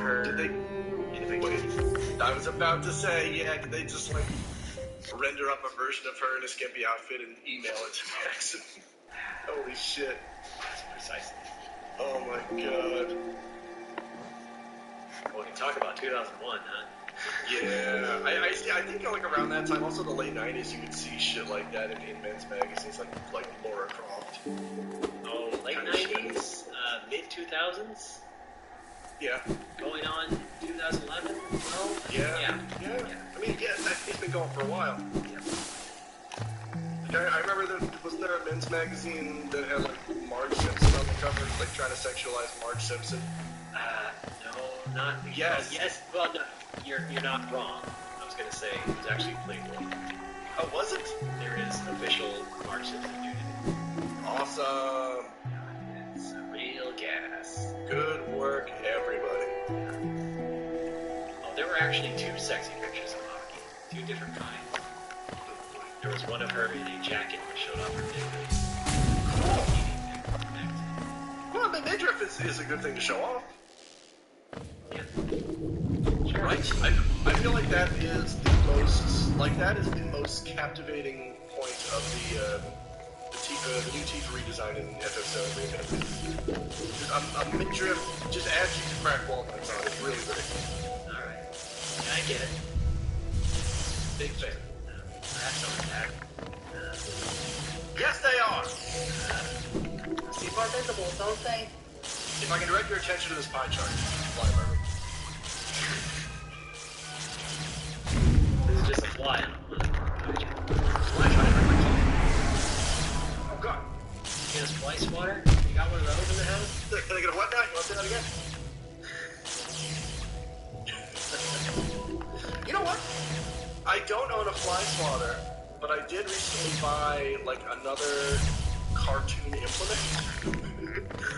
her. Did they? Wait, I was about to say, yeah. Did they just like render up a version of her in a skimpy outfit and email it to Jackson? Holy shit! Precisely. Oh my god. Well, we can talk about 2001, huh? Yeah, I think like around that time, also the late '90s, you could see shit like that in men's magazines, like Laura Croft. Oh, late '90s, mid 2000s. Yeah. Going on 2011. Well, yeah. I mean, yeah, it's been going for a while. Yeah. Like, I remember wasn't there a men's magazine that had like Marge Simpson on the cover, like trying to sexualize Marge Simpson? No, not yes. Yes. Well, no, you're not wrong. I was gonna say it was actually Playboy. Oh, was it? There is official Marge Simpson nudity. Awesome. It's real gas. Good work, everybody. Oh, there were actually two sexy pictures of Hockey. Two different kinds. There was one of her in a jacket that showed off her midriff. Cool. Well, the midriff is a good thing to show off. Yeah. Sure. Right? I feel like that is the most captivating point of the new teeth redesign in FF7 Remake. A midriff just adds you to crack walnuts on it. It's really great. Alright. Yeah, I get it. Big fan. That's on that. Yes, they are! See more visible, don't they? If I can direct your attention to this pie chart, fly by me. This is just a fly on a Fly chart. Oh, God. You get a splice water? You got one of those in the house? Can I get a what now? You want to say that again? You know what? I don't own a fly swatter, but I did recently buy, like, another cartoon implement.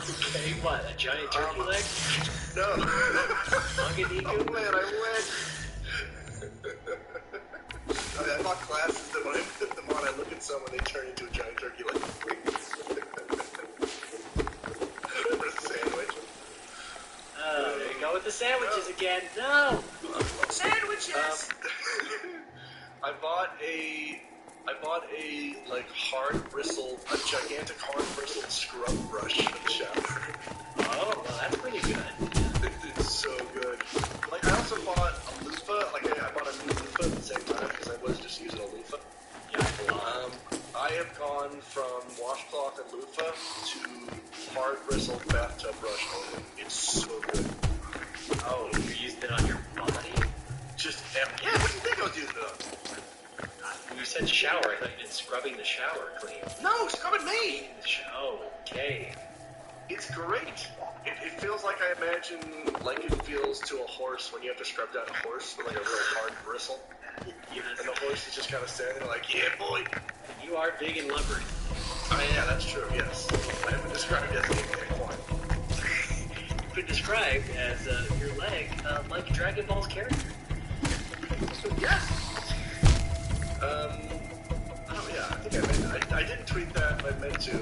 Okay, what? A giant turkey leg? No. Mangadiku? Oh, man, I went. I bought glasses that when I put them on, I look at someone, they turn into a giant turkey leg. For a sandwich. Oh, there you go with the sandwiches again. No! Sandwiches! I bought a gigantic hard bristled scrub brush for the shower. Oh, well, that's pretty good. It's so good. Like, I also bought a loofah. Like, I bought a new loofah at the same time because I was just using a loofah. Yeah, I have gone from washcloth and loofah to hard bristled bathtub brush only. It's so good. Oh, you used it on your body? Yeah, what do you think I was using it on? You said shower. I thought you meant scrubbing the shower clean. No, scrubbing me! Oh, okay. It's great. It feels like I imagine like it feels to a horse when you have to scrub down a horse with like a real hard bristle. Yes. And the horse is just kind of standing there like, yeah, boy. You are big and lumbering. Oh, yeah, that's true, yes. I have been described as an equine. You've been described as your leg like Dragon Ball's character. Yes! I think I didn't tweet that, but I meant to.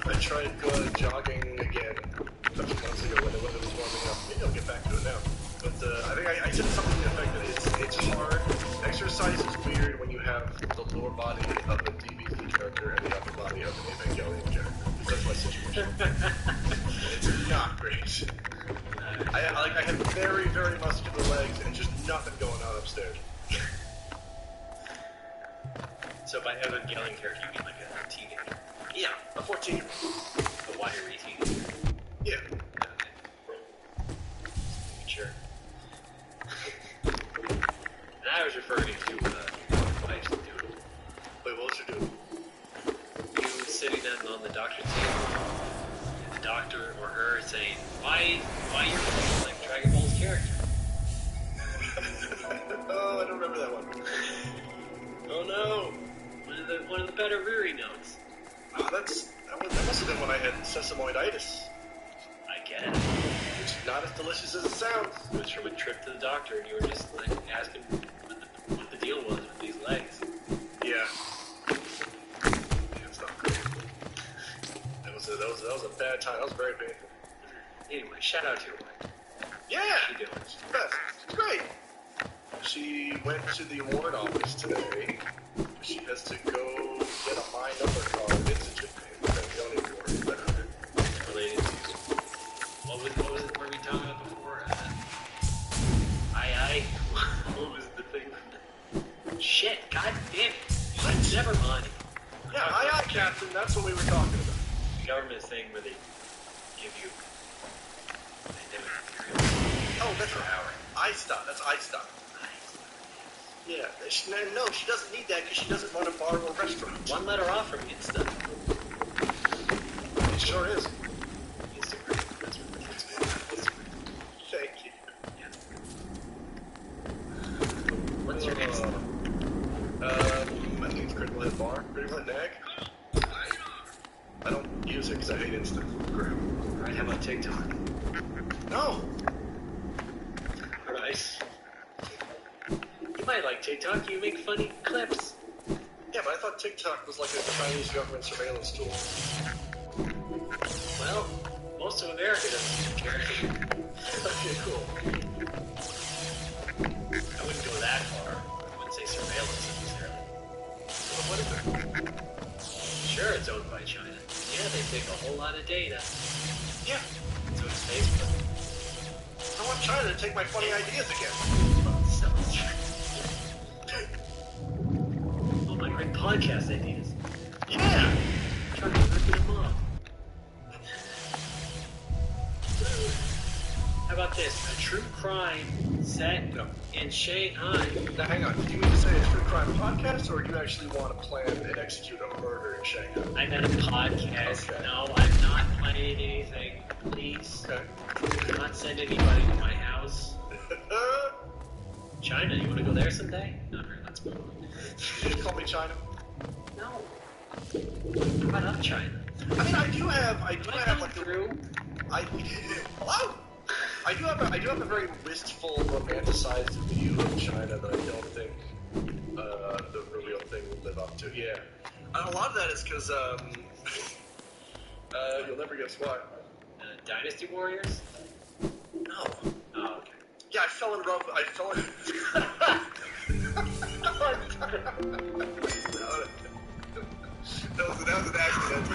I tried going jogging again a few months ago when it was warming up. Maybe I'll get back to it now. But I think I said something to the effect that it's hard. Exercise is weird when you have the lower body of a DBZ character and the upper body of an Evangelion character. That's my situation. It's not great. I have very, very muscular legs and just nothing going on upstairs. So by Evangelion character, you mean like a teenager? Yeah, a 14-year-old. A wiry teenager? Yeah. Okay. Sure. And I was referring to wife's doodle. Wait, what was your doodle? You sitting on the doctor's table, and the doctor or her saying, why you're playing like Dragon Ball's character? Oh, I don't remember that one. Oh no! One of the better Riri notes. Oh, that must have been when I had sesamoiditis. I get it. Which is not as delicious as it sounds. It was from a trip to the doctor, and you were just like asking what the deal was with these legs. Yeah. It's not great. That was a bad time. That was very painful. Shout out to your wife. Yeah, She doing? she's the best. She's great. She went to the award office today. She has to go get a My Number card. It's a Japan. You don't need to worry about it. Related to what was it? Were we talking about before? What was the thing? Shit! God damn it! What? Never mind. Yeah, aye, Captain. That's what we were talking about. The government thing where they give you. Oh, that's right. iStop. That's iStop. Yeah. No, she doesn't need that because she doesn't run a bar or restaurant. One letter off from Insta. It sure is. Instagram. That's what it's called. Thank you. Yeah. What's your Insta? I think it's Critical Hit Bar. Critical Hit Nag. I don't use it because I hate Instagram. Alright, how about TikTok? No. Nice. You might like TikTok. You make funny clips. Yeah, but I thought TikTok was like a Chinese government surveillance tool. Well, most of America doesn't care. Okay, cool. I wouldn't go that far. I wouldn't say surveillance necessarily. Well, what is it? Sure, it's owned by China. Yeah, they take a whole lot of data. Yeah. So it's Facebook. I want China to take my funny ideas again. Oh, my great podcast ideas. Yeah. Trying to rip them off. How about this? A true crime set in Shanghai. Now, hang on. Did you mean to say a true crime podcast, or do you actually want to plan and execute a murder in Shanghai? I meant a podcast. Okay. No, I'm not planning anything. Please. Okay. Do not send anybody to my house. China, you want to go there someday? No, let's move on. You just call me China. No. How about China? I mean, I do have Come like through. Wow. I do have a very wistful, romanticized view of China that I don't think the real thing will live up to. Yeah. And a lot of that is because you'll never guess what. Dynasty Warriors? No. Oh, okay. Yeah, I fell in love. That was an accident.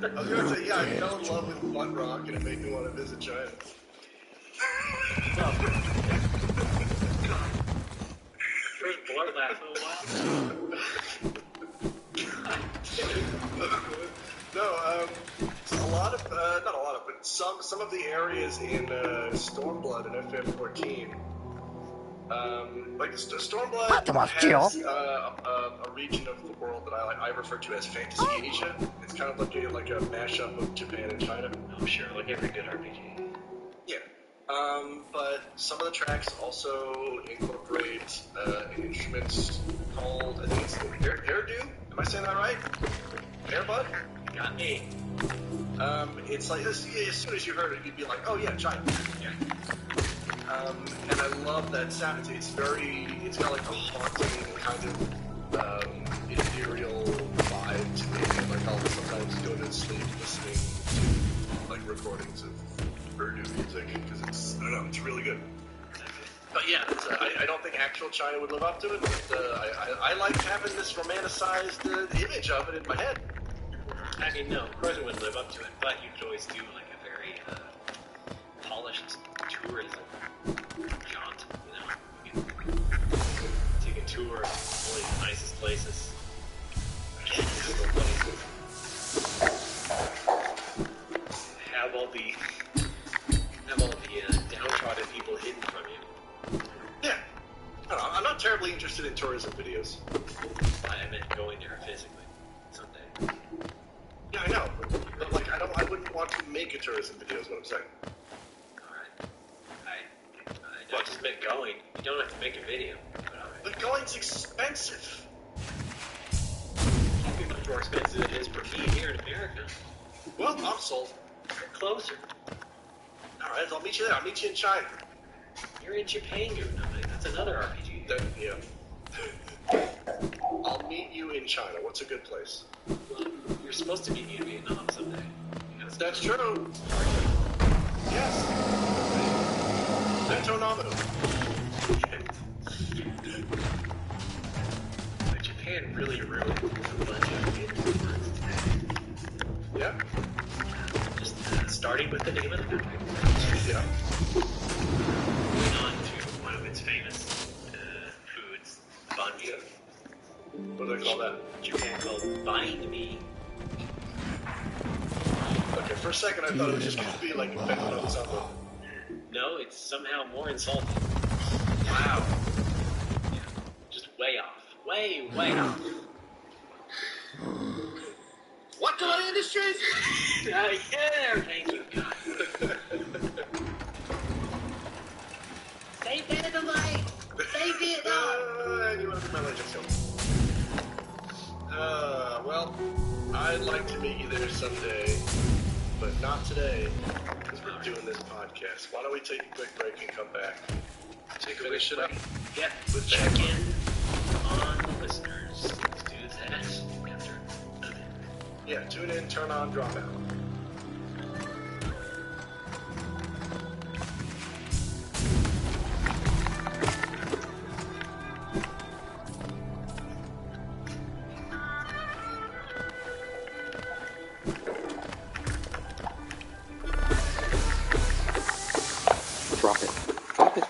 I was gonna say, yeah, I fell in love with Butt Rock and it made me want to visit China. First blood laugh in a while. No, a lot of, not a lot of, but some of the areas in Stormblood and FM14, like Stormblood has a region of the world that I refer to as Fantasy Asia. It's kind of like a mashup of Japan and China. Oh, sure, like every good RPG. Yeah. But some of the tracks also incorporate an instrument called, I think it's hairdo. Am I saying that right? Hairbud? Got me. It's like, as soon as you heard it, you'd be like, oh yeah, China. Yeah. And I love that sound. It's got like a haunting kind of ethereal vibe to me. And like I'll sometimes go to sleep listening to like recordings of Urdu music because I don't know, it's really good. But yeah, I don't think actual China would live up to it, but I like having this romanticized image of it in my head. I mean, no, of course it wouldn't live up to it, but you could always do like a very polished tourism jaunt, you know? You can take a tour of all the nicest places. Have all the downtrodden people hidden from you. Yeah. No, I'm not terribly interested in tourism videos. I meant going there physically someday. Yeah, I know. But like, I wouldn't want to make a tourism video is what I'm saying. Alright. I just meant going. You don't have to make a video. But going's expensive. It can't be much more expensive than it is for me here in America. Well, I'm sold. You're closer. Alright, I'll meet you there. I'll meet you in China. You're in Japan, that's another RPG. Then, yeah. I'll meet you in China. What's a good place? Well, you're supposed to meet me in Vietnam someday. That's true. Yes. Bentonominal. Japan really ruined a bunch of games words today. Yeah. Just starting with the name of the country. Yeah. Going on to one of its famous foods, banh mi. Yeah. What do they call that? Japan called banh mi. Okay, for a second I thought it was just going to be like Bentonominal something. No, it's somehow more insulting. Wow. Yeah, just way off. Way off. What kind of industries? Yeah, thank you, God. Save Vietnam! Save Vietnam! You want to be my legend film? Well, I'd like to meet you there someday, but not today, because we're doing this podcast. Why don't we take a quick break and come back? Finish it up. Yeah, we'll check in on the listeners. Let's do that after. Yeah, tune in, turn on, drop out. Drop it. Drop it.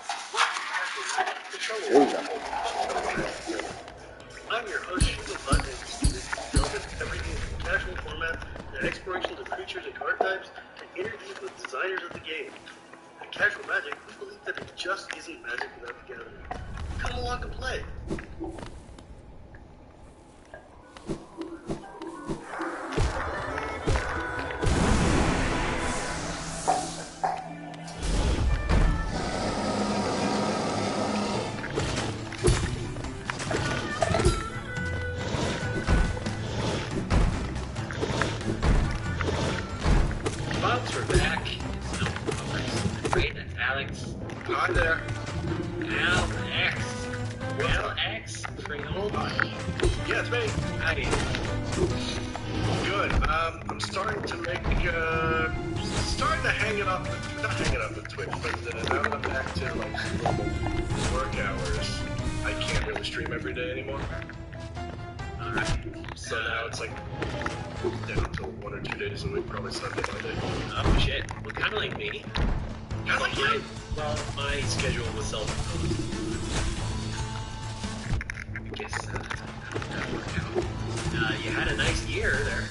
There you go. I'm your host, Hugo Button. This delves into everything from casual formats and explorations of creatures and card types and interviews with designers of the game. At Casual Magic, we believe that it just isn't magic without the gathering. Come along and play. Folks, we're back. It's no progress. Right, that's Alex. Hi there. Alex. Alex. Yeah, it's me. Hi. Good. I'm starting to make, starting to hang it up, not hang it up with Twitch, but now that I'm back to, like, normal work hours, I can't really stream every day anymore. Alright. So now it's, like, down to 1 or 2 days a week, probably Sunday, Monday. Oh, shit. Well, kind of like me. Kinda like you. Well, my schedule was self-imposed. I guess that worked out. You had a nice year there.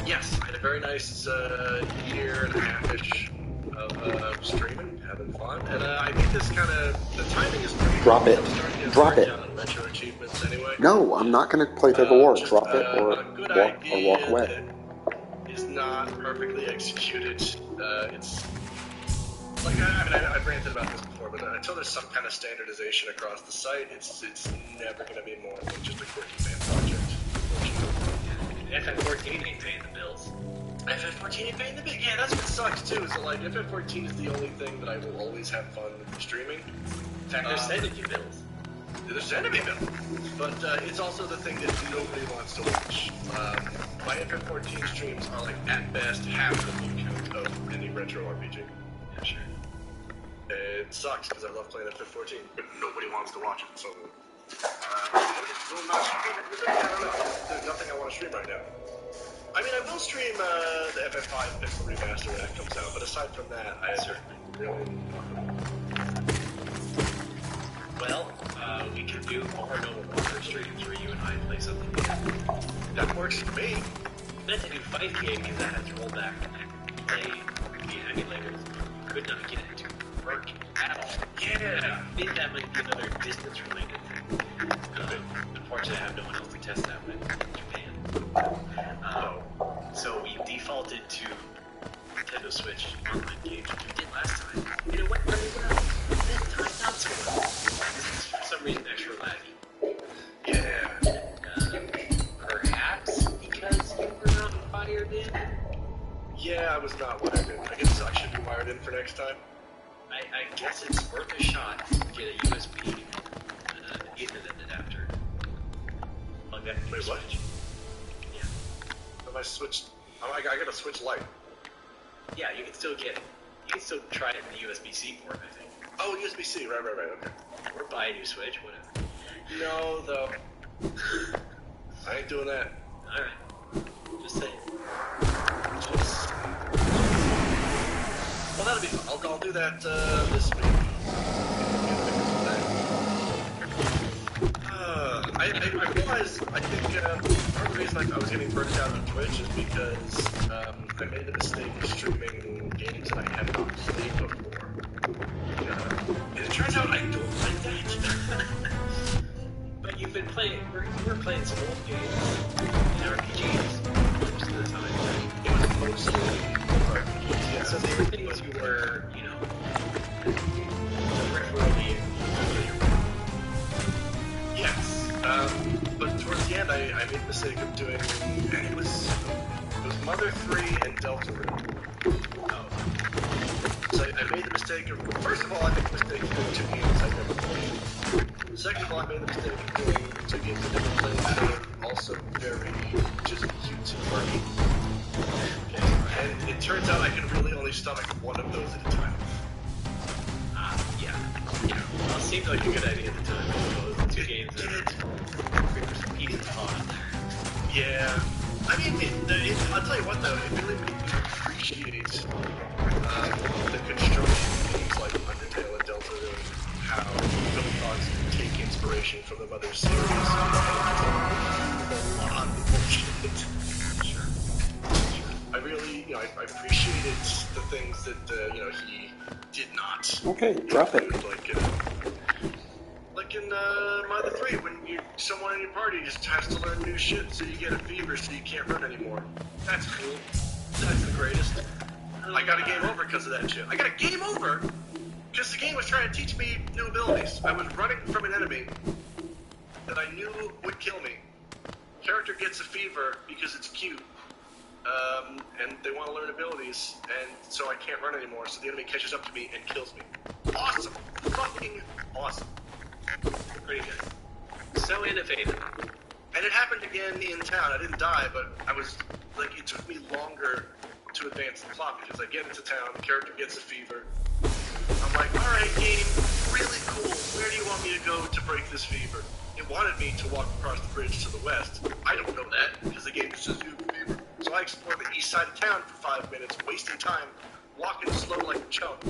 Yes, I had a very nice year and a half-ish of streaming, having fun, and I think this kind of, the timing is pretty Drop good. it. I'm starting to get Drop burned it. out on retro achievements anyway. No, I'm not going to play Tug of War. Just, Drop it or a good walk away. that is not perfectly executed. It's like I've ranted about this before, but until there's some kind of standardization across the site, it's never going to be more than just a quirky fan project. FF14 ain't paying the bills. FF14 ain't paying the big. Yeah, that's what sucks too. Is that, like, FF14 is the only thing that I will always have fun streaming. In fact, they're sending you bills. There's sending me bill, but it's also the thing that nobody wants to watch. My FF14 streams are, like, at best half the view count of any retro RPG. Yeah, sure. It sucks because I love playing FF14, but nobody wants to watch it. So, I don't know. There's nothing I want to stream right now. I mean, I will stream the FF5 Pixel Remaster when that comes out, but aside from that, I certainly really. Well, we can do more Noble Warfare streams where you and I play something. That works for me. Meant to do fight game because that has rollback and play the emulators. Could not get it to work at all. Yeah, I think that might be another distance-related thing. Unfortunately, I have no one else to test that with in Japan. So we defaulted to Nintendo Switch online games, which we did last time. And it went really well. This time, not so well. For some reason, extra laggy. Yeah. Perhaps because you were not fired in? Yeah, I was not wired in. I guess I should be wired in for next time. I guess it's worth a shot to get a USB and an Ethernet adapter. Plug that in your Wait, what? Switch. Yeah. Have I switched? I got a Switch Lite. Yeah, you can still get can still try it in the USB-C port, I think. Oh, USB-C, right, okay. Or buy a new Switch, whatever. No, though. I ain't doing that. Alright. Just saying. Well, that'll be fun. I'll do that this week. I realized, I think part of the reason I was getting burnt out on Twitch is because I made the mistake of streaming games that I had not played before. And it turns out I don't like that. But you've been playing, you were playing some old games and RPGs most of the time, right? It was mostly RPGs, yeah. So they were things you were, you know, peripherally familiar with. Yes. But towards the end, I made the mistake of doing, and it was Mother 3 and Deltarune. So I made the mistake of, first of all, I made the mistake of doing 2 games I'd never played. Second of all, I made the mistake of doing 2 games I'd never played that are also very just cute and quirky. And it turns out I can really only stomach one of those at a time. Yeah. Well, it seemed like a good idea at the time, I suppose. The 2 games that are pieces off. Yeah. I mean, I'll tell you what though, it really made me appreciate the construction of games like Undertale and Deltarune, how Philip Fox can take inspiration from the Mother series and a lot of bullshit. Sure. I really, I appreciated the things that, he did not. Okay, drop it. Like in Mother 3, when someone in your party just has to learn new shit, so you get a fever, so you can't run anymore. That's cool. That's the greatest. I got a game over because of that shit. I got a game over because the game was trying to teach me new abilities. I was running from an enemy that I knew would kill me. Character gets a fever because it's cute. And they want to learn abilities, and so I can't run anymore, so the enemy catches up to me and kills me. Awesome. Fucking awesome. Pretty good. So innovative. And it happened again in town. I didn't die, but I was, it took me longer to advance the plot, because I get into town, the character gets a fever. I'm like, alright game, really cool. Where do you want me to go to break this fever? It wanted me to walk across the bridge to the west. I don't know that, because the game just says you have a fever. So I explore the east side of town for 5 minutes, wasting time, walking slow like a chump.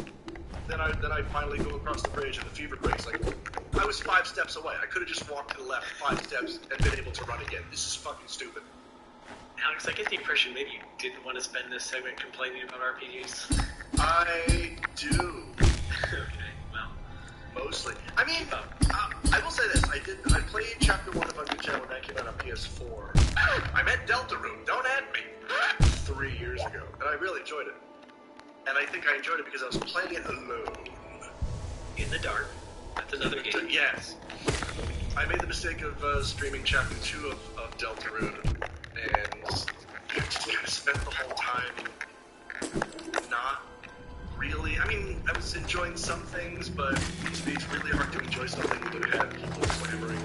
Then I finally go across the bridge and the fever breaks. I was 5 steps away. I could have just walked to the left 5 steps and been able to run again. This is fucking stupid. Alex, I get the impression maybe you didn't want to spend this segment complaining about RPGs. I do. Okay, well. Mostly. I mean, I will say this. I played Chapter 1 of Undertale when that came out on PS4. I met Deltarune, don't add me, 3 years ago. And I really enjoyed it. And I think I enjoyed it because I was playing it alone. In the dark. That's another game. Yes. I made the mistake of streaming Chapter 2 of Deltarune, and just kind of spent the whole time not really. I mean, I was enjoying some things, but it's really hard to enjoy something when you have people clamoring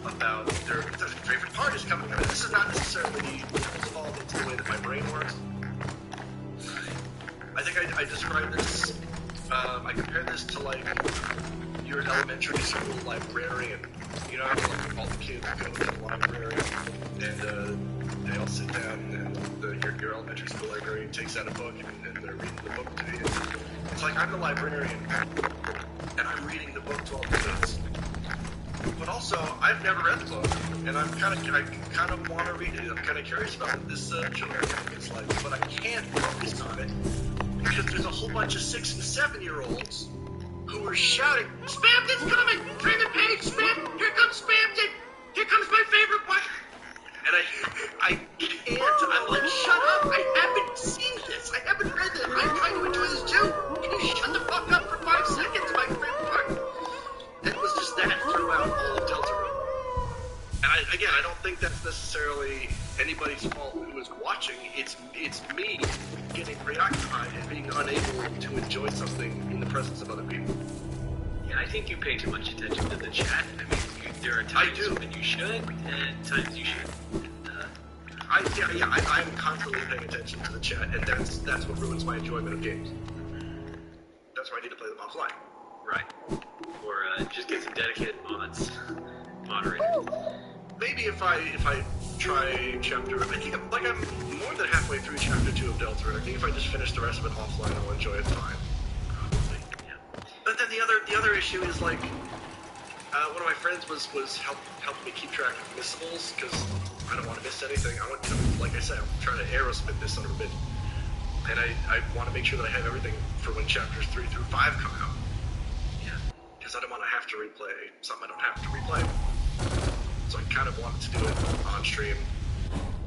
about their favorite part is coming. I mean, this is not necessarily fault, it's the way that my brain works. I think I described this, I compared this to you're an elementary school librarian. You know, all the kids go to the library and they all sit down and your elementary school librarian takes out a book and they're reading the book to you. It's like I'm the librarian and I'm reading the book to all the kids. But also, I've never read the book, and I kind of want to read it. I'm kind of curious about what this children is like, but I can't focus on it because there's a whole bunch of 6 and 7-year-olds who are shouting, "Spamton's coming! Turn the page, Spam! Here comes Spamton! Here comes my favorite one!" And I can't. I'm like, shut up! I haven't seen this. I haven't read this. I'm trying to enjoy this too. Can you shut the fuck up for 5 seconds, my favorite part? And it was just that throughout all of Deltarune. And I don't think that's necessarily anybody's fault who is watching. It's me getting preoccupied and being unable to enjoy something in the presence of other people. Yeah, I think you pay too much attention to the chat. I mean, there are times when you should, and times you shouldn't. I'm constantly paying attention to the chat, and that's what ruins my enjoyment of games. That's why I need to play them offline. Right. Or just get some dedicated moderators. Maybe if I try chapter, I think I'm more than halfway through chapter 2 of Delta. I think if I just finish the rest of it offline, I'll enjoy it fine. Probably, yeah. But then the other issue is like, one of my friends was helping me keep track of missables because I don't want to miss anything. I want to, like I said, I'm trying to Aerosmith this son of a bitch, and I want to make sure that I have everything for when chapters 3 through 5 come out. Yeah. Because I don't want to have to replay something I don't have to replay. So I kind of wanted to do it on stream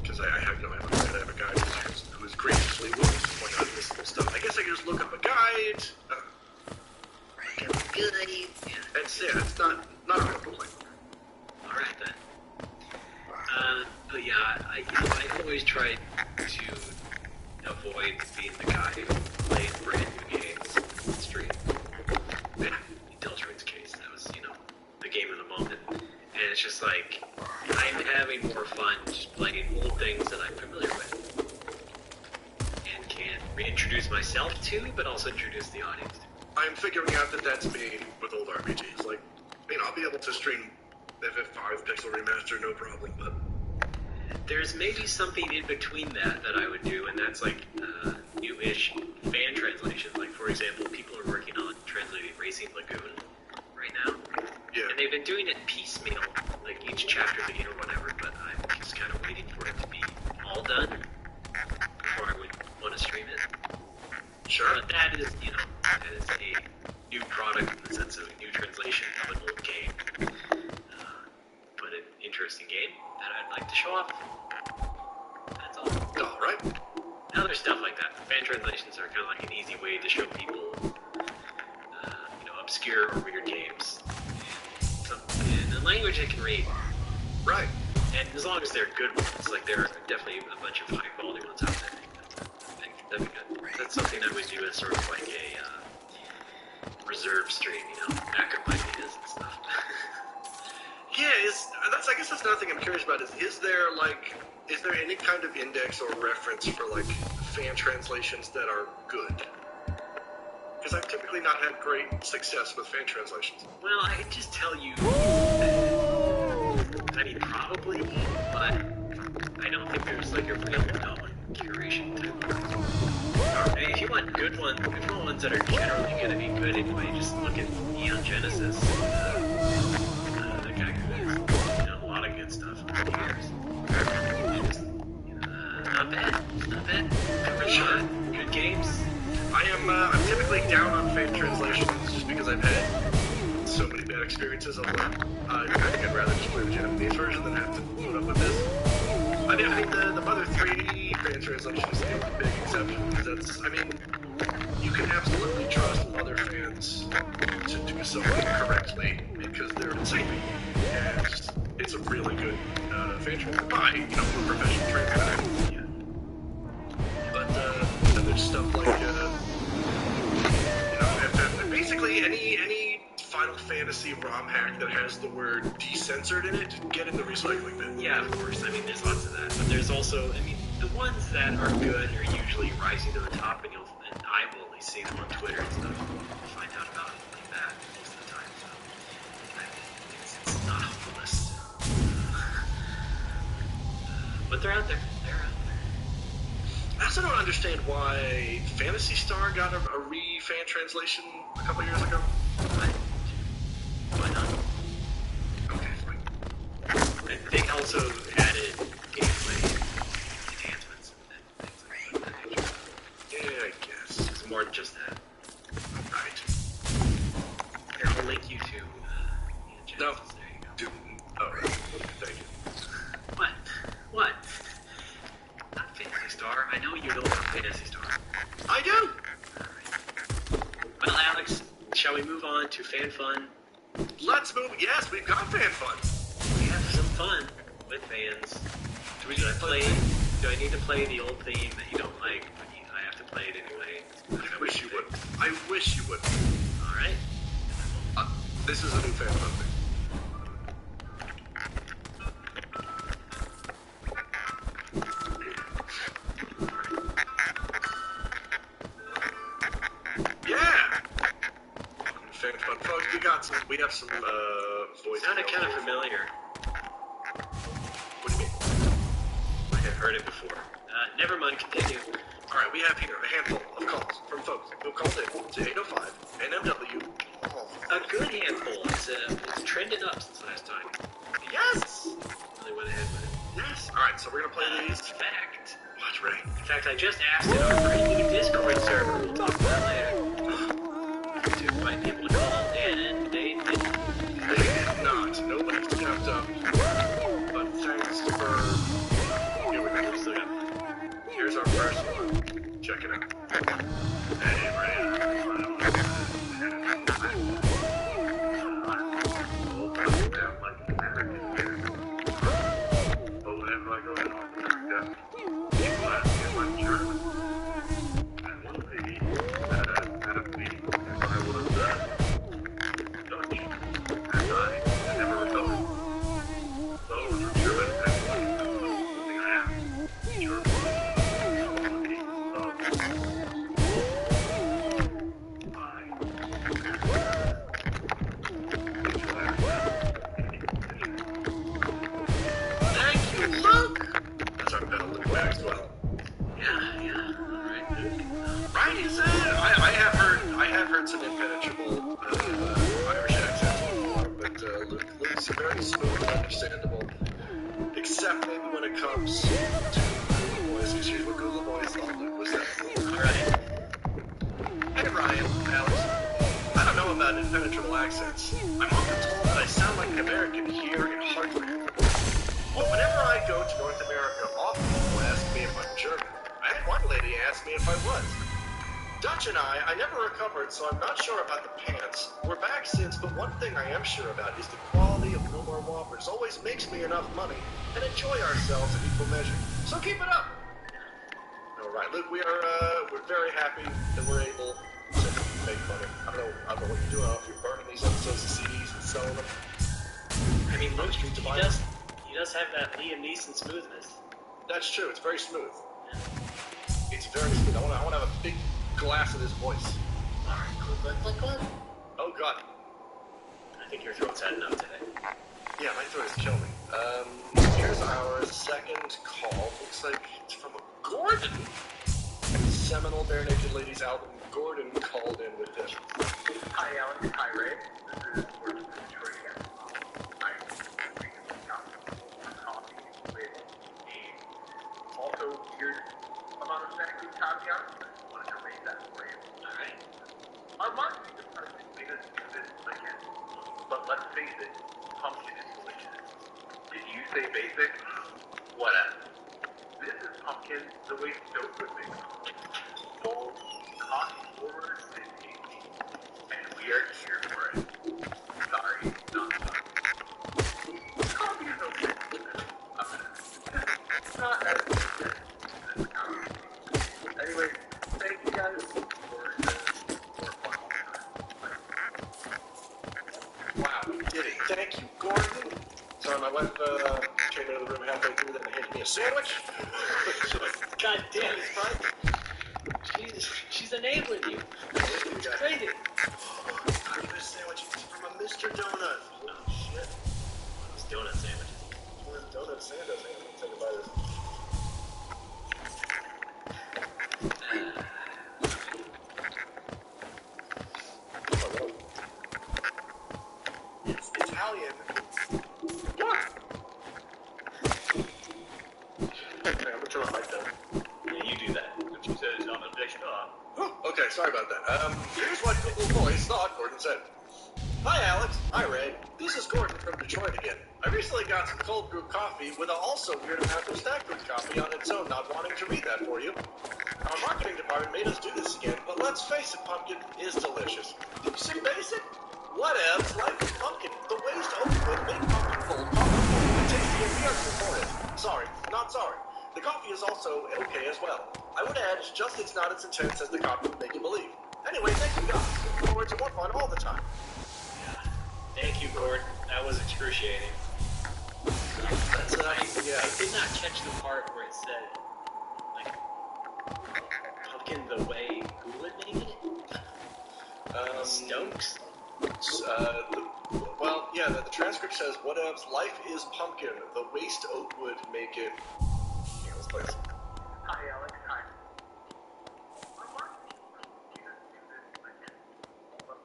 because I have no idea. I have a guy who is graciously willing to point out missable stuff. I guess I can just look up a guide. Good. And yeah, it's not a real complaint. Alright then. But yeah, I always tried to avoid being the guy who plays brand new games on stream. Yeah, in Deltrin's case, that was, the game of the moment. And it's just like, I'm having more fun just playing old things that I'm familiar with. And can reintroduce myself to, but also introduce the audience to. I'm figuring out that that's me with old RPGs. Like, I'll be able to stream FF5 Pixel Remaster, no problem, but... There's maybe something in between that I would do, and that's like new-ish fan translations. Like, for example, people are working on translating Racing Lagoon right now. Yeah. And they've been doing it piecemeal, like each chapter beginning or whatever, but I'm just kind of waiting for it to be all done before I would want to stream it. Sure. But that is a new product in the sense of a new translation of an old game. But an interesting game that I'd like to show off. That's all. Alright. Other stuff like that. Fan translations are kind of like an easy way to show people, obscure or weird games in a language they can read. Right. And as long as they're good ones, like there are definitely a bunch of high quality ones out there. That'd be good. That's something I would do as sort of like a reserve stream, backup ideas and stuff. Yeah, I guess that's another thing I'm curious about is there any kind of index or reference for like fan translations that are good? Because I've typically not had great success with fan translations. Well, I can just tell you, probably, but I don't think there's like a real known curation type of if you want good ones that are generally going to be good anyway, just look at Neon Genesis. The guy who has a lot of good stuff over the years. Not bad. For sure. Good games. I'm typically down on fan translations just because I've had so many bad experiences of them. I think I'd rather just play the Japanese version than have to put up with this. I think the Mother 3 fan translation is a big exception because you can absolutely trust other fans to do something correctly because they're insane. And it's a really good fan translation by, a professional translator. Yeah. But then there's stuff like, basically any Final Fantasy ROM hack that has the word decensored in it, get in the recycling bin. Yeah, of course. There's lots of that. But there's also, the ones that are good are usually rising to the top, and I will only see them on Twitter and stuff. Find out about it like that most of the time. So it's not hopeless. But they're out there. I also don't understand why Phantasy Star got a re-fan translation a couple years ago. Why not? Okay, fine. They also added gameplay enhancements and things like that. Yeah, I guess. It's more than just that. Right. Here, I'll link you to Genesis. No. There you go. Alright. Thank you. What? Not Phantasy Star. I know you know about Phantasy Star. I do! Alright. Well, Alex, shall we move on to fan fun? Let's move. Yes, we've got fan fun. We have some fun with fans. Do I need to play the old theme that you don't like, but I have to play it anyway? I wish you would. I wish you would. Alright. This is a new fan fun thing. Yeah! we have some voice. Sounded kind of familiar. What do you mean? Like I've heard it before. Never mind, continue. All right, we have here a handful of calls from folks who called in to 805 NMW. A good handful. It's trended up since last time. Yes. Really went ahead with it. Yes. All right, so we're gonna play In these. fact, Watch Ray. I just asked in our brand new Discord server. We'll talk about that later. To invite people to call in, and they didn't. They did not. Nobody stepped up. But thanks for. Here we go. We still got. Here's our first one. Check it out. Hey, Ray. Some impenetrable Irish accent before, but Luke's very smooth and understandable. Except maybe when it comes to Google Voice, because here's what Google Voice all Luke was that. Alright. Hey Ryan, Alex. I don't know about impenetrable accents. I'm often told that I sound like an American here in Heartland. But whenever I go to North America, often people ask me if I'm German. I had one lady ask me if I was. Dutch and I never recovered, so I'm not sure about the pants. We're back since, but one thing I am sure about is the quality of No More Whoppers always makes me enough money and enjoy ourselves in equal measure. So keep it up! Alright, Luke, we're very happy that we're able to make money. I don't know what you're doing. I don't know if you're burning these episodes of CDs and selling them. I mean, Luke, he does have that Liam Neeson smoothness. That's true, it's very smooth. It's very smooth. I want to have a big glass of his voice. Alright, cool. Oh god. I think your throat's had enough today. Yeah, my throat is killing me. Here's our second call. Looks like it's from a Gordon. Seminal Bare Naked Ladies album. Gordon called in with this. Hi, Alex. Hi, Ray. This is Gordon from Detroit again. I'm drinking some coffee with also weird amount of snacky caveats. Wanted to raise that for you. Alright. Our marketing department made us do this again. But let's face it, pumpkin is delicious. Did you say basic? Whatever. This is pumpkin the way Stoke would make it. Bold, coffee forward, and tasty. And we are here for it. Sorry, not sorry. Coffee is okay. Not as good as coffee. Anyway, thank you guys for the more fun. Wow, did he? Thank you, Gordon. Sorry, my wife came into the room halfway through that and handed me a sandwich. God damn it, bud. She's enabling you. It's crazy. I need a sandwich from a Mr. Donut. Oh, shit. Those donut sandwiches. One of the donut sandwiches. I'm going to buy this. It's Italian. What? Okay, I'm gonna turn my mic down. Yeah, you do that. If she says, I'm a bitch, Okay, sorry about that. Here's what Google Voice thought Gordon said. Hi, Alex. Hi, Ray. This is Gordon from Detroit again. I recently got some cold brew coffee with a also weird amount of stack brewed coffee on its own, not wanting to read that for you. Our marketing department made us do this again, but let's face it, pumpkin is delicious. Did you say basic? Whatevs, life is pumpkin. The ways to open with make pumpkin cold, and tasty and beautiful for it. Sorry, not sorry. The coffee is also okay as well. I would add, it's not as intense as the coffee would make you believe. Anyway, thank you guys. Looking forward to more fun all the time. Thank you, Gordon. That was excruciating. That's I did not catch the part where it said, like, pumpkin the way who would make it? Stokes? yeah, the transcript says, whatevs, life is pumpkin. The waste oak would make it. Yeah, let's play this. Hi, Alex. Hi.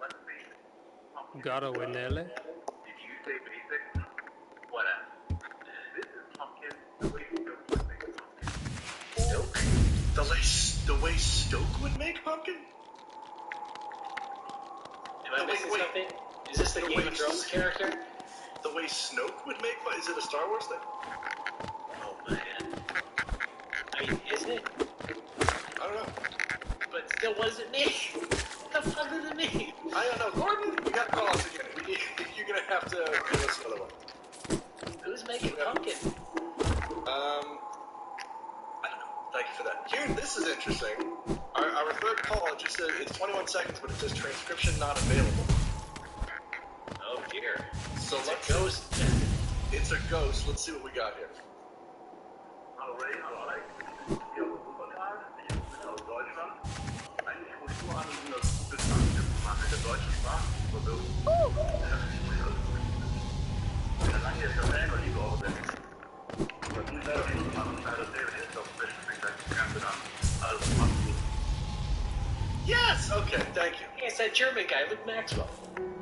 Let's see. Pumpkin. Gato e Nele. Did you say basic? Whatever. This is pumpkin. The way Stoke would make pumpkin. Stoke? The way Stoke would make pumpkin? Am I No, missing wait. something? Is this the No, Game wait. of Thrones character? The way Snoke would make pumpkin? Is it a Star Wars thing? Oh man. I mean, isn't it? I don't know. But still, what does it mean? What the fuck does it mean? I don't know. Gordon, you got to call us again. You're going to have to do this another one. Who's making pumpkin? I don't know. Thank you for that. Here, this is interesting. Our third call just said it's 21 seconds, but it says transcription not available. Oh dear. So It's let's a ghost. It's a ghost. Let's see what we got here. Hallo Ray, hallo Alex. Hier aus Wuppertal, ich bin aus Deutschland. Eigentlich rufe ich nur an, um das gute Transcript zu machen in der deutschen Sprache zu versuchen. Ich bin lange jetzt auf der Liebe aufsetzen. Aber die selber nicht machen, also David ist auf der Ganze dann. Also, mach's gut. Yes. Okay. Thank you. Hey, it's that German guy, Luke Maxwell.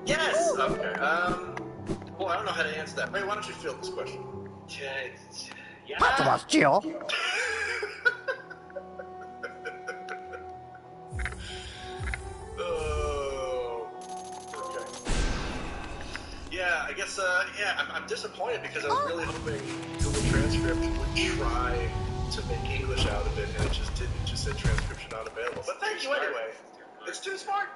Yes. Okay. Well, I don't know how to answer that. Ray, why don't you field this question? Yeah. 怎么酒？ Oh. Okay. Yeah, I guess. I'm disappointed because I was really hoping Google Transcript would try to make English out of it, and it just didn't. It just said transcription not available. But thank you anyway. It's too smart.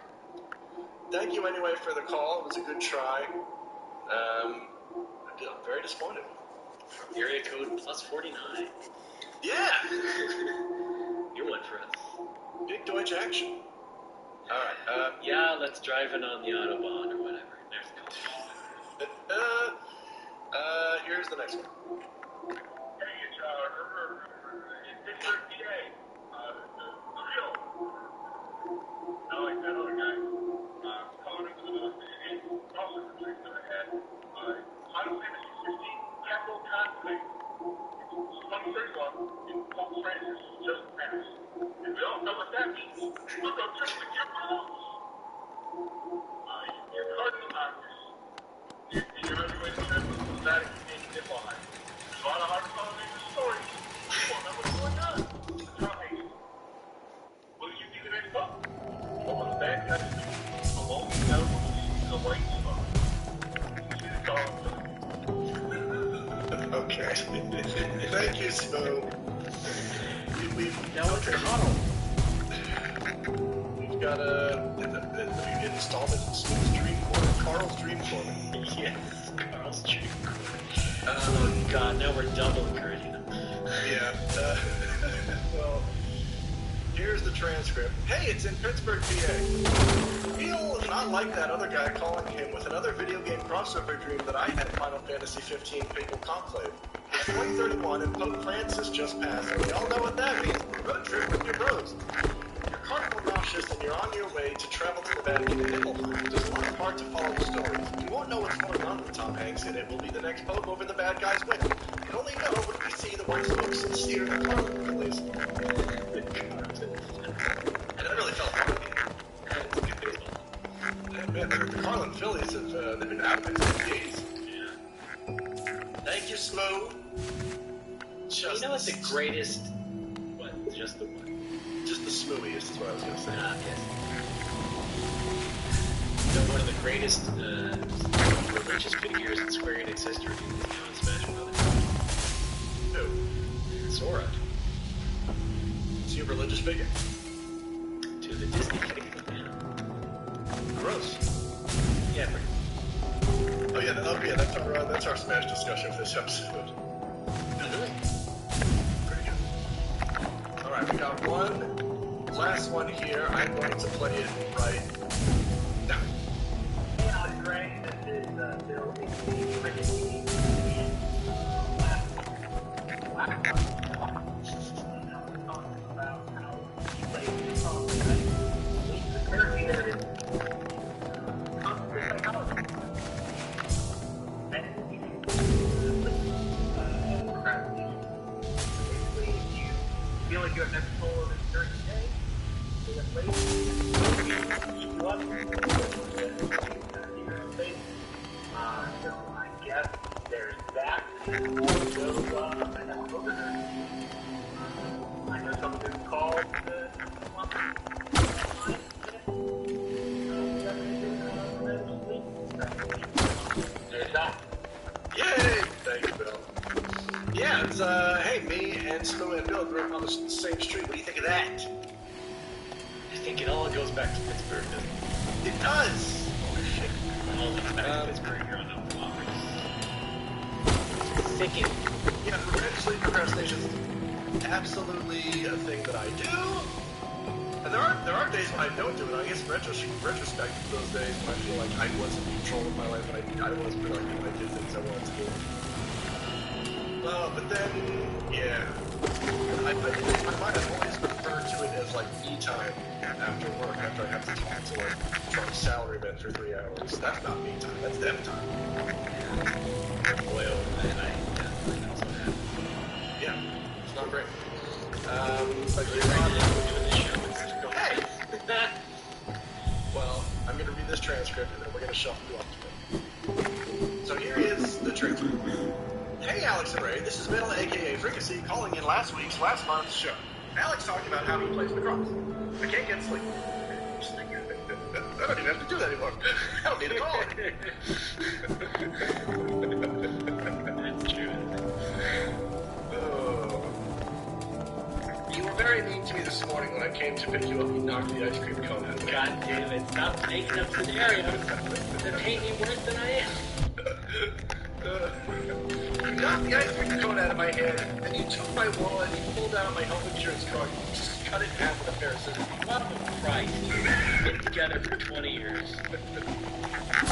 Thank you anyway for the call. It was a good try. I'm very disappointed. Area code +49. Yeah. New one for us. Big Deutsch action. All right. Yeah, let's drive in on the Autobahn or whatever. There's the call. Here's the next one. Hey, it's Pittsburgh, PA. Real. I like that other guy. Calling him and also the place that I had. Final Fantasy 16 Capital Conflict. It's 2031 in Pope Francis just passed. And we all know what that means. Look up just with your mouth. Your cardinal doctors. Your graduating trip was the Vatican being defied. There's a lot of hard television stories. You won't know what's going on. Tom Hanks. What do you think the next book? Well, when the bad guys do, the lonely devil sees the white smoke. See the dog. Okay. Thank you, Smo. Now it's Connell. We've got the installment in Smo's Dream Corner, Carl's Dream Corner. Yes, Carl's Dream. Oh god, now we're double encouraging them. Yeah. Well, here's the transcript. Hey, it's in Pittsburgh, PA. Feel not like that other guy calling him with another video game crossover dream that I had Final Fantasy 15 Papal Conclave. It's 2031 and Pope Francis just passed, and we all know what that means. Road trip with your bros. You're carnival nauseous and you're on your way to travel to the Vatican in Nibelheim. There's a lot of hard to follow stories. You won't know what's going on with Tom Hanks, and it will be the next Pope over the bad guy's win. You only know when we see the white smoke sincere and Carlin release. And I really felt bad. Man, the Carlin Phillies have they've been out since the 80s. Yeah. Thank you, Smo. You know what's the greatest? What? Just the one? Just the smooiest is what I was going to say. Yes. So one of the greatest religious figures in Square Enix history is now in Smash Brothers. Who? Sora. Is he a religious figure? To the Disney kingdom, yeah. Gross. Yeah, pretty. Oh yeah, that's our Smash discussion for this episode. Really? Pretty good. Alright, we got one last one here. I'm going to play it right now. Hey, Alex Ray. This is Bill. like you have next goal of a certain day. So that late, you up, so I guess there's that. Also, I know over there. I know someone who's called there's that. Yay! Thank you, Bill. Yeah, it's, hey, me and Snow and Bill grew up on the same street. What do you think of that? I think it all goes back to Pittsburgh, doesn't it? It does! Holy shit. It all goes back to Pittsburgh here on the block. Thicken. Yeah, sleep procrastination is absolutely a thing that I do. And there are days when I don't do it. I guess in retrospect, those days when I feel like I was in control of my life and I was productive and I did things I wanted to do. But then, yeah. I might have always referred to it as like me time after work, after I have to talk to like Trump's salaryman for 3 hours. That's not me time, that's them time. Boy, and I also have. Yeah, it's not great. But You're right now, we're doing this show. It's going hey! Well, I'm going to read this transcript and then we're going to shuffle you up to it. So here is the transcript. Hey, Alex and Ray, this is Metal, aka Fricassee, calling in last month's show. Alex talked about how he plays lacrosse. I can't get sleep. I don't even have to do that anymore. I don't need to call it. That's true. Oh. You were very mean to me this morning when I came to pick you up and knocked the ice cream cone out of me. God damn it, stop making up scenarios that paint me worse than I am. You knocked the ice cream cone out of my hand, and you took my wallet, and you pulled out my health insurance card, and you just cut it in half with a pair of scissors. Love of Christ. We've been together for 20 years.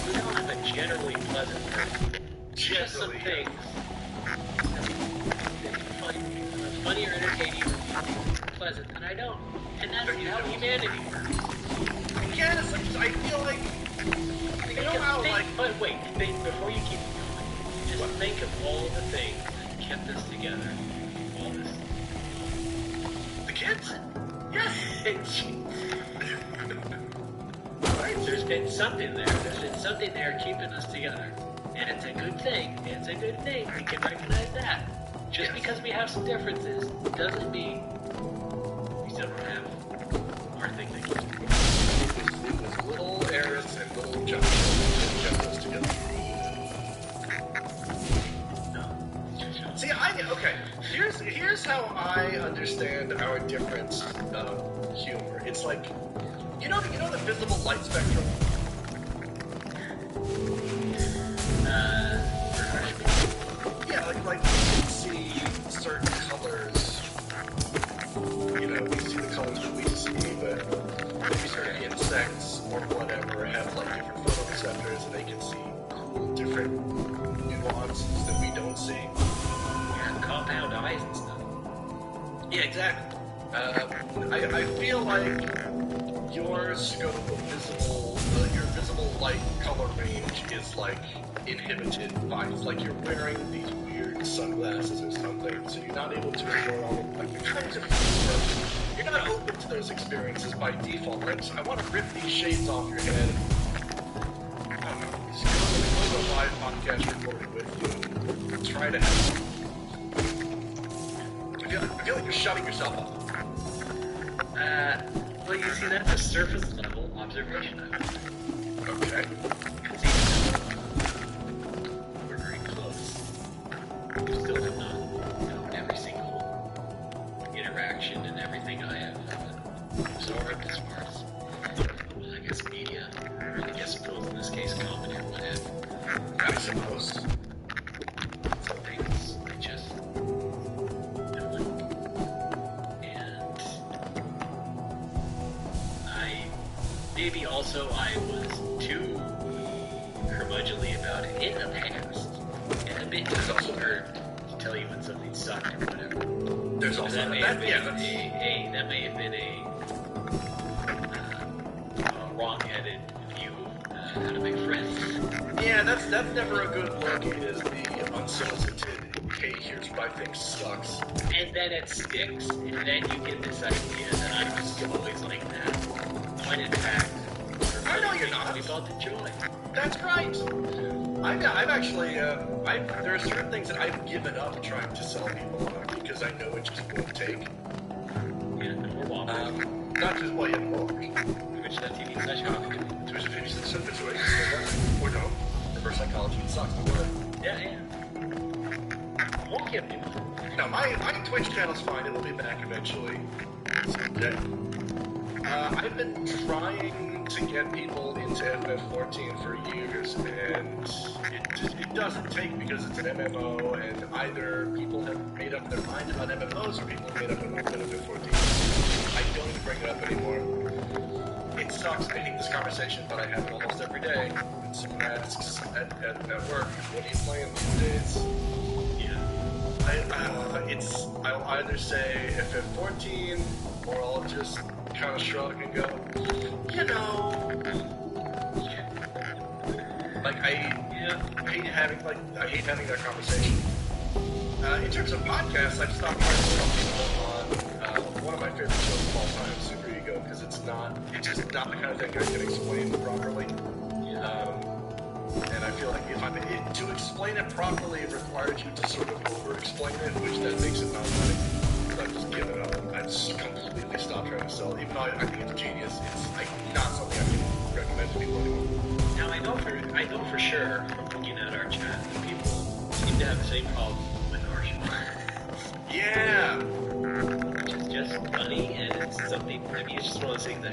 We don't have a generally pleasant person. Just some things that you find funny or entertaining or pleasant, and I don't. And that's how humanity works. Yes, I feel like, you know how, like... But wait, before you keep going, just think of all the things that kept us together. All this. The kids? Yes! Right? There's been something there. There's been something there keeping us together. And it's a good thing. It's a good thing. We can recognize that. Just because we have some differences doesn't mean we still don't have our thing that keeps us together. It was little Eris and little Josh that kept us together. No. See, okay. Here's how I understand our difference of humor. It's like, you know the visible light spectrum? Yeah, like you can see certain colors. You know, we see the colors that we see, but maybe certain insects or whatever have like different photoreceptors and they can see cool different nuances that we don't see. Yeah, compound eyes and stuff. Yeah, exactly. I feel like your scope of visible, your visible light color range is like inhibited by, like you're wearing these weird sunglasses or something, so you're not able to enjoy all of, like, you're trying to you're not open to those experiences by default. Like, so I want to rip these shades off your head. I don't know, just go to a live podcast recording with you and try to have. I feel like you're shutting yourself up. Well, you see, that's a surface level observation, I would say. Okay. Because even though we're very close, we still have not known every single interaction and everything I have absorbed as far as, well, I guess media, or I guess in this case comedy or whatever. I suppose. Some things I just don't like. And maybe also I was too curmudgeonly about it in the past, and a bit too eager to tell you when something sucked or whatever. There's also that may have been yeah, that may have been a wrong-headed view of how to make friends. yeah, that's never a good look. Is the unsolicited hey, here's what I think sucks. And then it sticks, and then you get this idea that I'm just always like that. When in fact, I know you're not. we both enjoy. That's right. I've actually, there are certain things that I've given up trying to sell people on because I know it just won't take. Yeah, no more Whoppers. Not just white and Whoppers. Twitch.tv/Hopkins. Twitch 50 situation, or no. Reverse psychology, it sucks, but whatever. Yeah. Won't give me one. No, my Twitch channel's fine. It'll be back eventually. Someday. I've been trying to get people into FF14 for years, and it doesn't take because it's an MMO, and either people have made up their mind about MMOs or people have made up their mind about FF14. I don't even bring it up anymore. It sucks. I hate this conversation, but I have it almost every day. And someone asks at work, what are you playing these days? I'll either say FF14, or I'll just kind of shrug and go, you know, like I hate having that conversation. In terms of podcasts, I've stopped trying to tell people on one of my favorite shows of all time, Super Ego, because it's just not the kind of thing I can explain properly. And I feel like to explain it properly, it requires you to sort of over-explain it, which then makes it not funny. So I've just given up. I've just completely stopped trying to sell it. Even though I think it's genius, it's like not something I can recommend to people anymore. Now I know for sure from looking at our chat that people seem to have the same problem with our show. Yeah. Which is just funny, and it's something. I mean, it's just one of those things that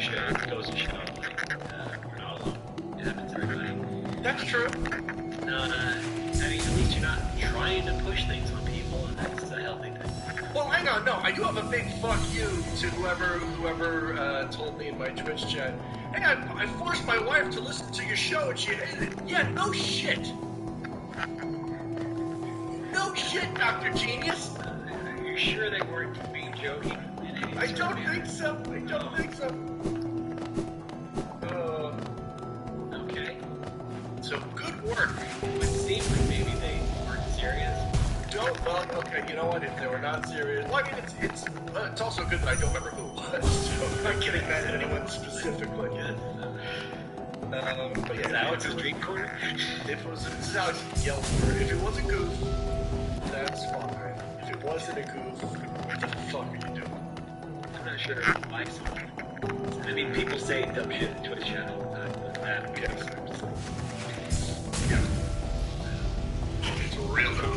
goes to show like we're not alone. It happens to everybody. That's true. I mean, at least you're not trying to push things on people, and that's a healthy thing. Well, hang on. No, I do have a big fuck you to whoever told me in my Twitch chat. Hey, I forced my wife to listen to your show and she hated it. Yeah, no shit. No shit, Dr. Genius. Are you sure they weren't being joking? I don't think so. Okay. So good work. It would seem like maybe they weren't serious. Okay, you know what? If they were not serious, well, I mean, it's also good that I don't remember who it was. So I'm not getting mad at anyone specifically. But Is yeah, Alex's Dream Corner? This is Alex yelled for it. If it was a goof, that's fine. If it wasn't a goof, what the fuck are you doing? I'm not sure why someone. I mean, people say dumb shit in Twitch chat all the time, but that Yes. Yeah. It's real though.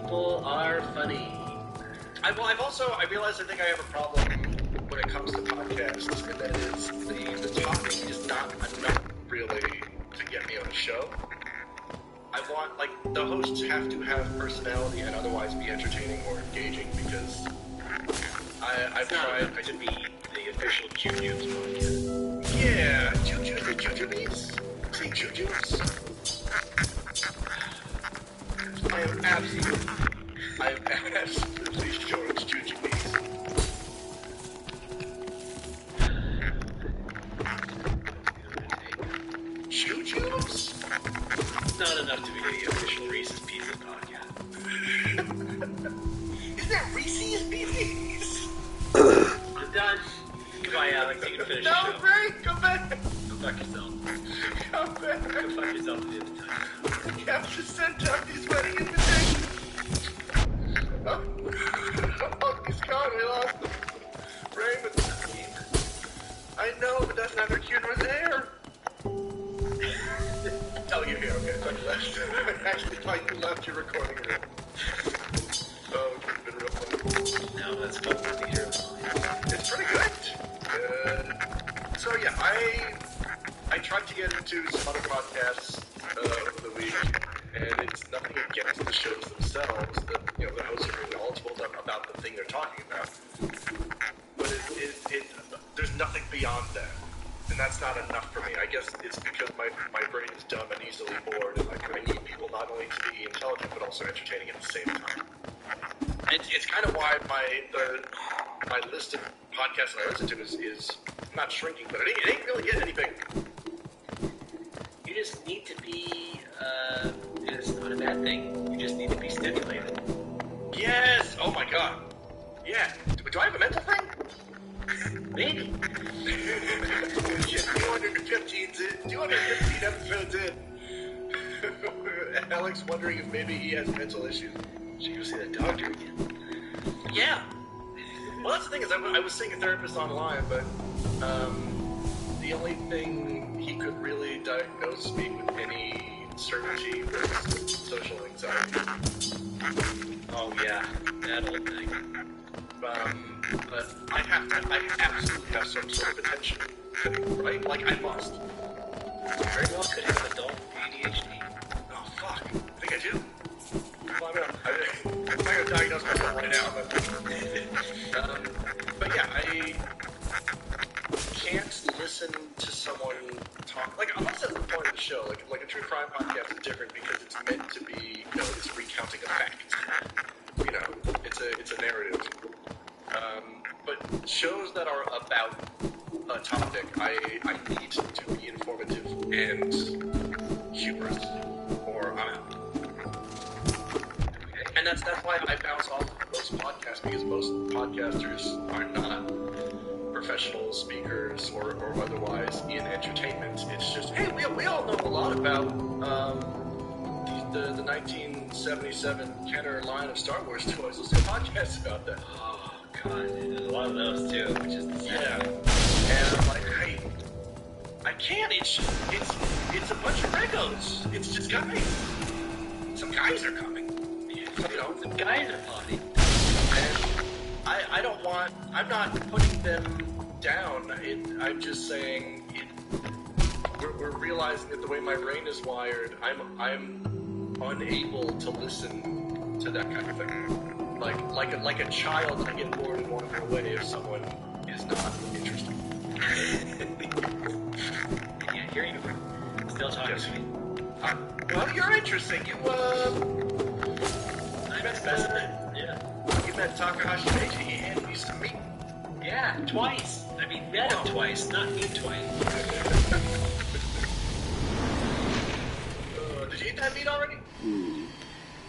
people are funny. I realize I think I have a problem when it comes to podcasts, and that is the topic is not enough really to get me on the show. I want, like, the hosts have to have personality and otherwise be entertaining or engaging because I've tried. to be the official Q-Jubes podcast. Yeah, Jujubes, the Jujubees? Say Jujubes? I am absolutely sure it's Jujubees. Jujubes? Not enough to be the official Reese's Pieces podcast. Is that Reese's Pieces? I'm done. Goodbye, Alex. You can finish the No, show. Ray, come back! Go fuck yourself. Come back! Go fuck yourself at the end of time. You have to send out these wedding invitations! Oh, he's gone, we lost him. Raymond. I know, but that's neither here nor there. Oh, you're here, okay. I thought you left. I actually thought you left your recording room. Oh, it could have been real fun. No, that's fun to hear. It's pretty good. So yeah, I tried to get into some other podcasts over the week, and it's nothing against the shows themselves. The hosts are very knowledgeable about the thing they're talking about, but there's nothing beyond that, and that's not enough for me. I guess it's because my brain is dumb and easily bored, and I need people not only to be intelligent but also entertaining at the same time. It's kind of why my list of podcasts that I listen to is not shrinking, but it ain't really getting any bigger. You just need to be in a It's not a bad thing. You just need to be stimulated. Yes! Oh my god. Yeah. Do I have a mental thing? Maybe. 215 episodes in. Alex wondering if maybe he has mental issues. Should go see the doctor again. Yeah. Well, that's the thing is, I was seeing a therapist online, but the only thing he could really diagnose me with any certainty was social anxiety. Oh yeah, that old thing. But I absolutely have some sort of attention thing, right? Like, I must. Very well could have adult ADHD. Oh, fuck. I think I do. Well, I'm not going to diagnose myself right now, but yeah, I can't listen to someone talk. Like, almost at the point of the show, like a true crime podcast is different because it's meant to be, it's recounting a fact. It's a narrative. But shows that are about a topic, I need to be informative and humorous, or I'm out. And that's why I bounce off most podcasts, because most podcasters are not professional speakers or otherwise in entertainment. It's just, hey, we all know a lot about the 1977 Kenner line of Star Wars toys. Let's do a podcast about that. Oh god, there's a lot of those too, which is Yeah. And I'm like, hey, I can't. It's a bunch of Legos. It's just guys. Some guys are coming. some guys are funny. And I don't want. I'm not putting them down. I'm just saying. We're realizing that the way my brain is wired, I'm unable to listen to that kind of thing. Like a child, I get bored and wander away if someone is not interesting. Yeah, here you are. Still talking to me. Well, you're interesting. You I'm specimen. Yeah. you met Takahashi Meiji. He handed you some meat. Yeah, twice. I mean, met him twice, not me twice. Did you eat that meat already?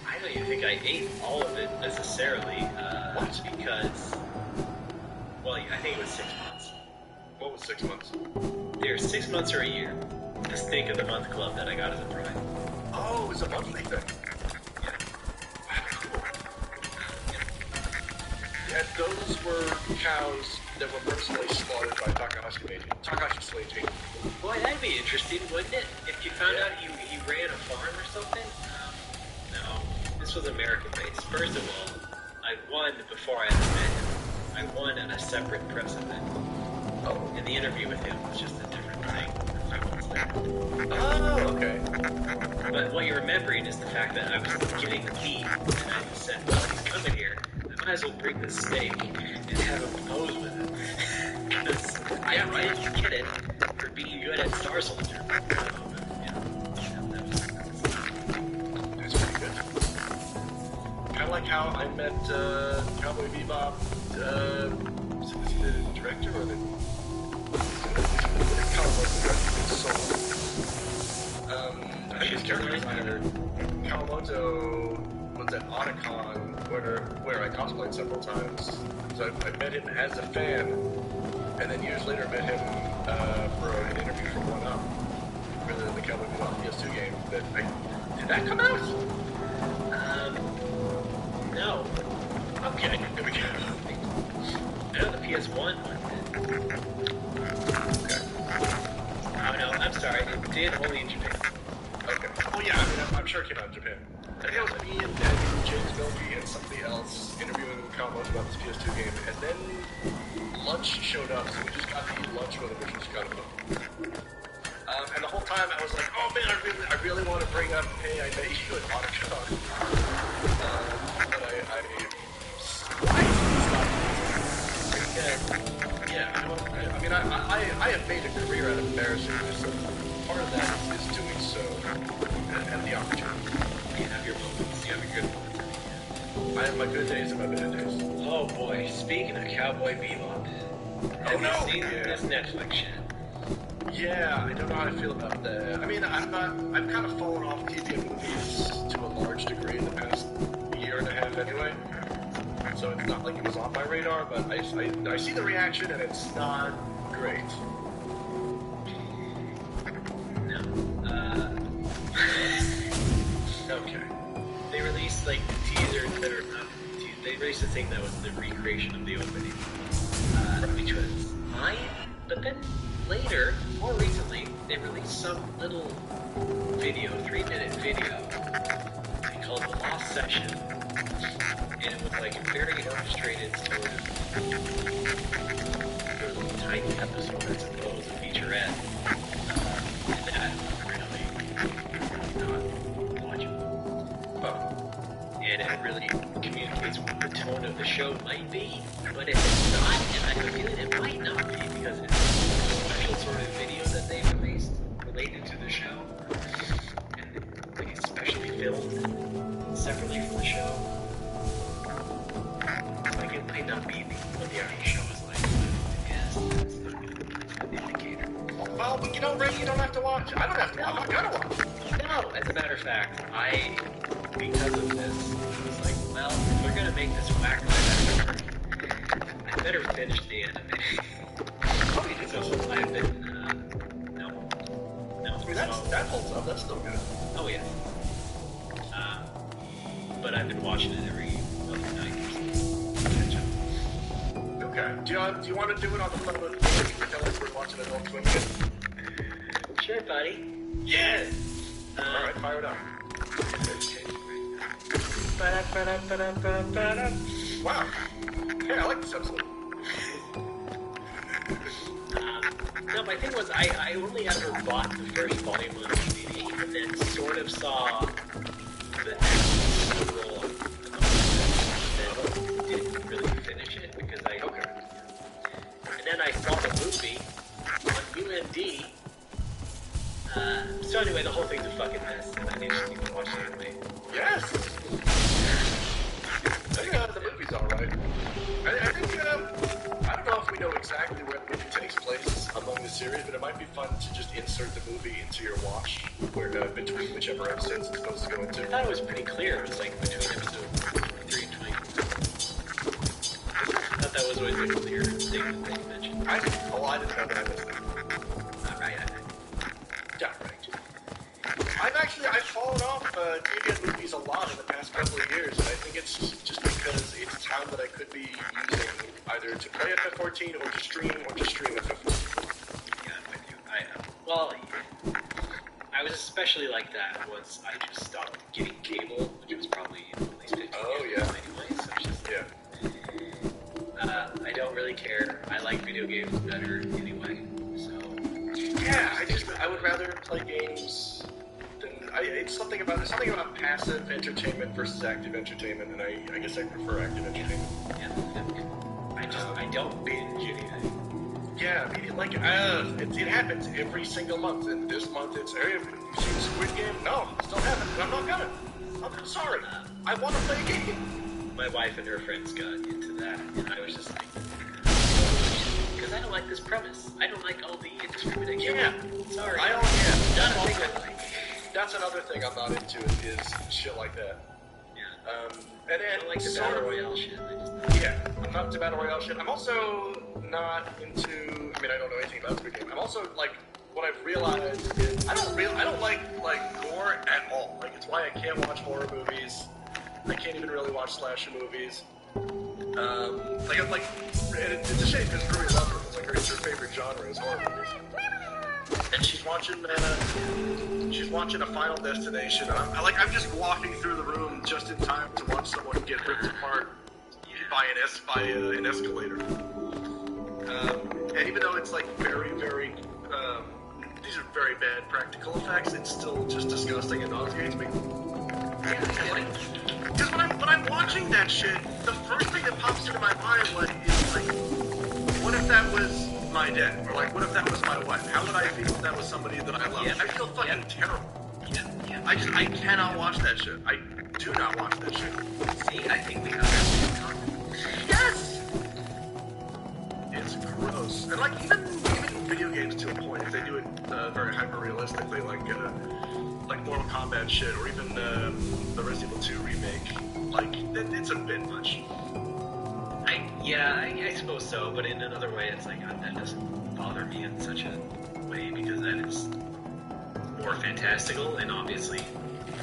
I don't even think I ate all of it necessarily. What? Because, well, I think it was 6 months. What was 6 months? Either 6 months or a year. The Steak of the Month Club that I got as a prize. Oh, it was a monthly thing. Yeah. Cool. And those were cows that were personally slaughtered by Takahashi Meiji. Takahashi Meiji. Boy, that'd be interesting, wouldn't it? If you found out he ran a farm or something? No. This was American-based. First of all, I won before I met him. I won at a separate press event. Oh. And the interview with him was just a different thing. I was there. Oh, okay. But what you're remembering is the fact that I was getting the meat, and I said, well, he's coming here. I might as well bring the steak and have him pose with it. Because I didn't get it for being good at Star Soldier. That's pretty good. Kind of like how I met Cowboy Bebop, was he the director or the comic book director? I think his character designer, Kawamoto, was at Otakon, where I cosplayed several times. So I met him as a fan, and then years later met him for an interview for 1UP, for the Cowboy Bebop PS2 game. Did that come out? No. Okay, here we go. I know the PS1 one did. Okay. Oh no, I'm sorry. It did only in Japan. Okay. Well, yeah, I mean, I'm sure it came out in Japan. I think it was me and Daniel, James Belgy, and somebody else interviewing Combos about this PS2 game, and then lunch showed up, so we just got to eat lunch with him, which was kind of fun. And the whole time I was like, oh man, I really want to bring up, hey, I met you at Otakon. But I mean, I have made a career out of embarrassing myself. Part of that is doing so and the opportunity. You have your moments. You have your good moments. I have my good days and my bad days. Oh boy, speaking of Cowboy Bebop, have you seen this Netflix shit? Yeah, I don't know how I feel about that. I mean, I've kind of fallen off TV and movies to a large degree in the past year and a half anyway. So it's not like it was on my radar, but I see the reaction and it's not great. No. Okay. They released like the teaser that are not teaser. They released the thing that was the recreation of the opening, which was fine. But then later, more recently, they released some little video, 3-minute video. They called The Lost Session, and it was like a very orchestrated sort of tiny episode, I suppose, a featurette. And that really not watchable. And it really communicates what the tone of the show might be, but if it's not, and I have a feeling it might not be, because it's a special sort of video that they released related to the show, and like it's specially filmed separately from the show. Like it might not be what the actual show is like, but it is. That's an indicator. Well, you know, Ray, you don't have to watch. I don't have to. I'm not gonna watch. No, as a matter of fact, because of this, I was like, well, if we're gonna make this whack live action, I better finish the anime. Oh, you did So this. I've been, no. I mean, that holds up. That's still good. Oh yeah. But I've been watching it every other night or something. Catch up. Okay. Do you want to do it on the phone with me? Tell us we're watching Adult Swim again? Sure, buddy. Yeah. All right, fire it up. Wow. Hey, I like this episode. No, my thing was I only ever bought the first volume on DVD and then sort of saw the next several and then didn't really finish it because Okay. And then I saw the movie on UMD. So anyway, the whole thing's a fucking mess, and I need to watch it anyway. Yes. I think the movie's all right. I think I don't know if we know exactly where the movie takes place among the series, but it might be fun to just insert the movie into your watch, where between whichever episodes it's supposed to go into. I thought it was pretty clear. It was like between episode 23 and 24. I thought that was always a clear thing that they mentioned. I didn't know that. I missed it. Right. Yeah, right. I've fallen off TV and movies a lot in the past couple of years, and I think it's just because it's time that I could be using either to play FF14 or to stream FF14. Yeah, I'm with you. Well, I was especially like that once I just stopped getting cable, which was probably at least 15 years ago anyway, so it's just, Yeah. I don't really care. I like video games better anyway, so... Yeah, I would rather play games than it's something about passive entertainment versus active entertainment, and I guess I prefer active entertainment. Yeah. I don't binge anything. Yeah, I mean, like, it happens every single month, and this month it's, hey, have you seen Squid Game? No, still haven't, but I'm not gonna. I'm sorry. I want to play a game. My wife and her friends got into that, and I was just like, because I don't like this premise. I don't like all the indiscrimination. Yeah. Sorry. Not a thing I like. That's another thing I'm not into is shit like that. Yeah. And I don't like the sort Battle of- Royale shit. Yeah, I'm not into Battle Royale shit. I'm also not into, I mean, I don't know anything about Squid Game. I'm also, like, what I've realized is I don't like gore at all. Like, it's why I can't watch horror movies. I can't even really watch slasher movies. It's a shame because Rui loves it. It's like her favorite genre is horror movies. And she's watching a Final Destination. And I'm just walking through the room just in time to watch someone get ripped apart by an escalator. And even though it's like very, very, these are very bad practical effects, it's still just disgusting and nauseates me. Because when I'm watching that shit, the first thing that pops into my mind is like, what if that was my dad? Or like, what if that was my wife? How would I feel if that was somebody that I love? Yeah. I feel fucking terrible. Yeah. I cannot watch that shit. I do not watch that shit. See, I think we have that. Yes! It's gross. And like even video games to a point. If they do it very hyper realistically, like Mortal Kombat shit, or even the Resident Evil 2 remake, like it's a bit much. I suppose so, but in another way, it's like that doesn't bother me in such a way because that is more fantastical and obviously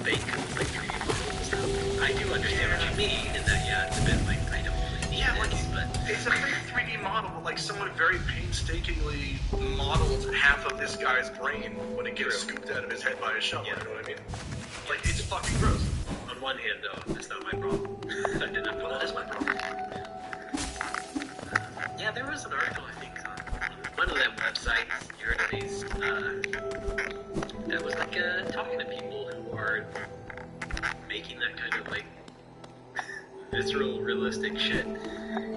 fake, like 3D models and stuff. I do understand what you mean in that, it's a bit like I don't really need this, but It's a fake 3D model, but like someone very painstakingly modeled half of this guy's brain when it gets scooped out of his head by a shovel. Yeah. You know what I mean? Like it's fucking gross. on one hand, though, that's not my problem. I did not know that is my problem. Yeah, there was an article, I think, on one of them websites, Eurydice, that was like talking to people who are making that kind of like visceral, realistic shit.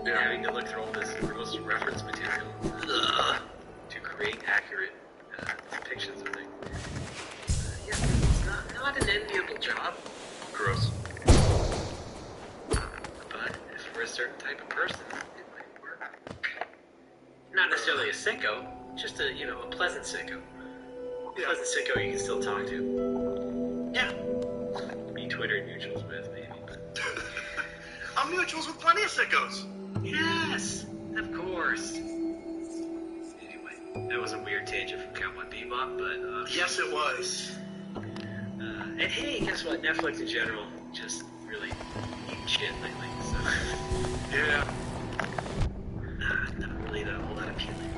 They're having to look through all this gross reference material to create accurate depictions of things. Yeah, it's not an enviable job. Gross. But for a certain type of person, it might work. Not necessarily a sicko, just a pleasant sicko. A pleasant sicko you can still talk to. Yeah. Be Twitter mutuals with, maybe. But... I'm mutuals with plenty of sickos. Yes, of course. Anyway, that was a weird tangent from Cowboy Bebop, but Yes, it was. and hey, guess what? Netflix in general just really eating shit lately. So Yeah. not really all that appealing.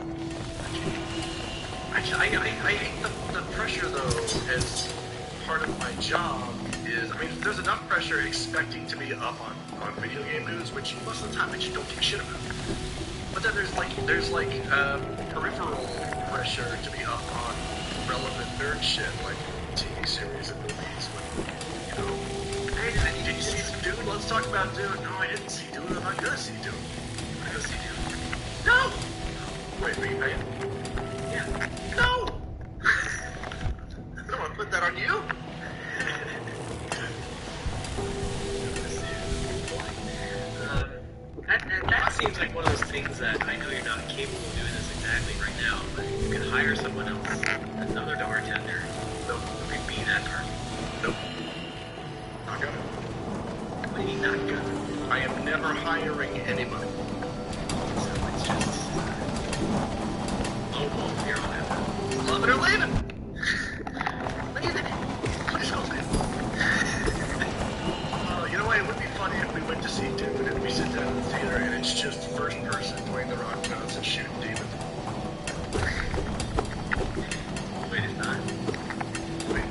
Actually, I hate the pressure, though, as part of my job is, there's enough pressure expecting to be up on video game news, which most of the time I just don't give a shit about. But then there's peripheral pressure to be up on relevant nerd shit, like TV series and movies, when, hey, did you see Dune? Let's talk about Dune. No, I didn't see Dune. I'm not gonna see Dune. I'm gonna see Dune. No! Wait, are you paying? Yeah. No! I don't want to put that on you. That seems like one of those things that I know you're not capable of doing this exactly right now, but you can hire someone else, another bartender, to be that person. Nope. Not gonna. What do you mean not gonna? I am never hiring anybody. So it's just local here on it. Love it or leave it. Leave it. Please don't leave it. You know what? It would be funny if we went to see Dune and we sit down in the theater and it's just first person Dwayne The Rock Johnson shooting demons. Wait, it's not. Wait,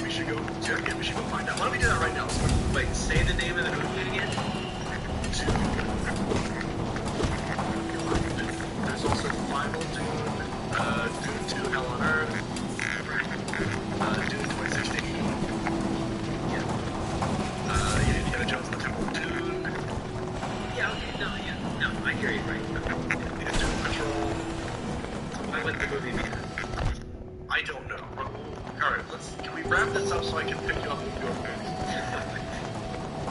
we should go check it. We should go find out. Why don't we do that right now? Wait, say the name of the movie again? There's also Final Dune, Dune 2, Hell on Earth, Dune 2016. Indiana Jones and the Temple of Dune. Yeah, okay, no, I hear you right. Yeah, Dune Patrol. Why wouldn't the movie be that? I don't know. Alright, can we wrap this up so I can pick you up and go next?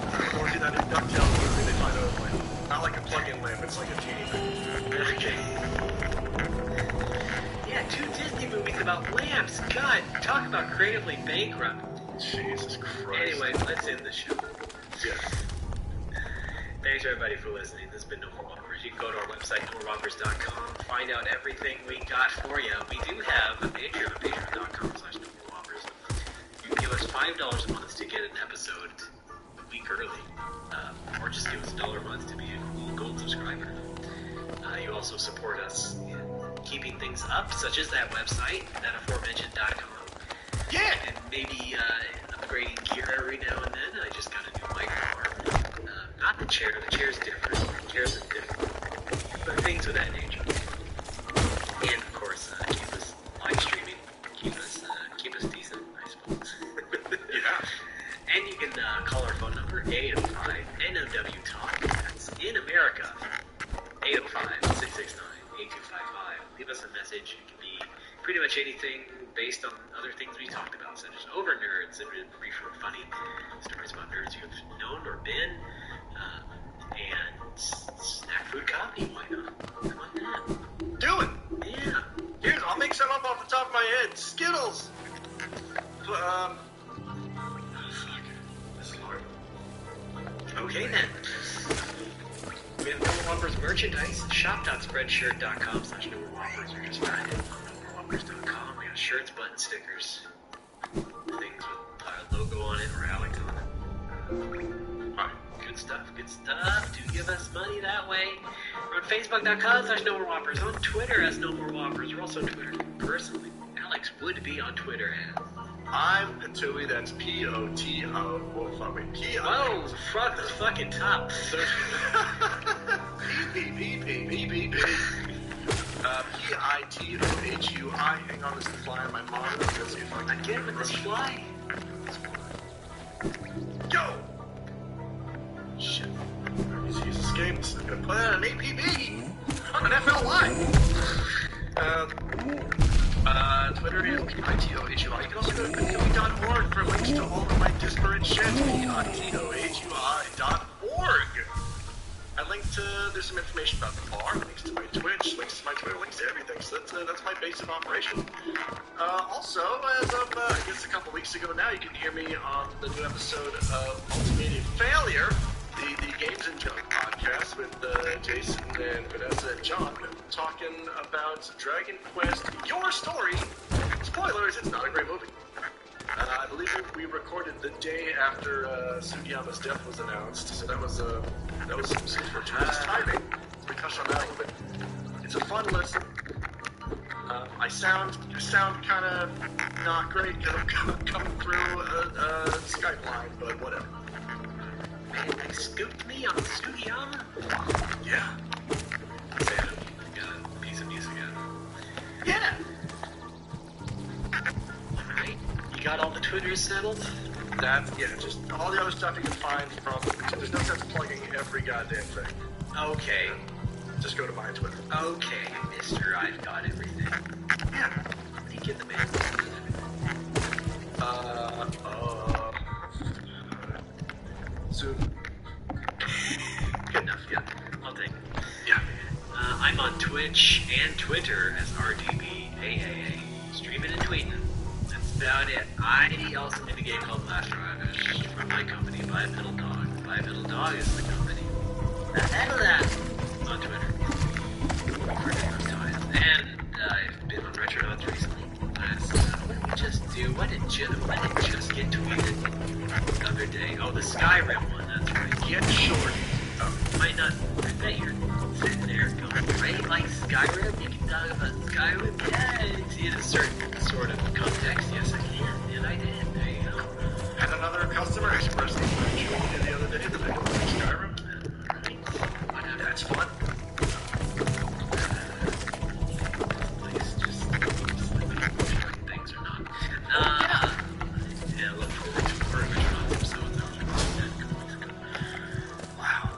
I want to see that new DuckTales movie they find out like, not like a plug-in lamp, it's like a genie thing. Okay. Yeah, 2 Disney movies about lamps. God, talk about creatively bankrupt. Jesus Christ. Anyway, let's end the show. Yeah. Thanks everybody for listening. This has been No More Whoppers. You can go to our website, NoMoreWhoppers.com, find out everything we got for you. We do have a Patreon, patreon.com/NoMoreWhoppers. You can give us $5 a month to get an episode a week early, or just give us $1 a month to be a cool gold subscriber. You also support us in keeping things up, such as that website, that aforementioned.com. Yeah! And maybe upgrading gear every now and then. I just got a new microphone. Not the chair. The chair's different. The chair's different. But things of that nature. And of course, keep us live streaming. Keep us decent, I suppose. Yeah. And you can call our phone number 805-NOW-TALK. That's in America. 805-669-8255. Leave us a message. It can be pretty much anything based on other things we talked about, such as over nerds and brief or funny stories about nerds you've known or been, and snack food copy. Why not? How about that? Do it! Yeah. looks them up off the top of my head. Skittles. Fuck. This is hard. Okay then. We have No More Whoppers merchandise. Shop.spreadshirt.com/NoMoreWhoppers or just find it on NoMoreWhoppers.com. We got shirts, buttons, stickers, things with our logo on it or Alex on it. Alright. Good stuff, good stuff. Do give us money that way. We're on Facebook.com/NoMoreWhoppers. On Twitter as No More Whoppers. We're also on Twitter personally. Alex would be on Twitter as... I'm Patui, that's P-O-T-O. Whoa, fuck me. Whoa, fuck the fucking top. P-P-P-P-P-P. P-I-T-O-H-U-I. Hang on, this is the fly on my monitor. Let's see if I can Again with this fly. Go! Shit. He's escaped. I'm gonna put out an APB. I'm an FLY. Twitter is P-I-T-O-H-U-I. You can also go to patui.org for links to all of my disparate shit. P-I-T-O-H-U-I.org. I linked to, there's some information about the bar, links to my Twitch, links to my Twitter, links to everything. So that's my base of operation. Also, as of, I guess a couple weeks ago now, you can hear me on the new episode of Ultimate Failure, the Games and Junk podcast with Jason and Vanessa and John, talking about Dragon Quest Your Story. Spoilers, it's not a great movie. I believe we recorded the day after Sugiyama's death was announced, so that was some fortuitous timing. We touched on that a little bit. It's a fun listen. I sound kind of not great because I'm coming through a Skype line, but whatever. Man, they scooped me on Sugiyama. Yeah. Sam, you got a piece of music out. Yeah. Alright. You got all the Twitters settled? Just all the other stuff you can find from. There's no sense plugging every goddamn thing. Okay. Just go to my Twitter. Okay, mister, I've got everything. Yeah. What do you give the man? Soon. Good enough, yeah. I'll take it. Yeah. I'm on Twitch and Twitter as RDBAAA. Streaming and tweeting. That's about it. I also made a game called Blast Ravage from my company, Bipedal Dog. Bipedal Dog is the company. The head of that on Twitter. For numerous times. And I've been on Retronauts recently. What did we just do? What did just get tweeted the other day? Oh, the Skyrim one, that's right. Get short. Might not, I bet you're sitting there going, right? Like Skyrim? You can talk about Skyrim? Yeah, it's in a certain sort of context. Yes, I can. And I did. There you go. And another customer expressed appreciation the other day that they don't like Skyrim. Right? Whatever. That's fun. Please just things or not. Yeah, look forward to more Retronauts episodes. That was recorded a couple weeks ago. Wow,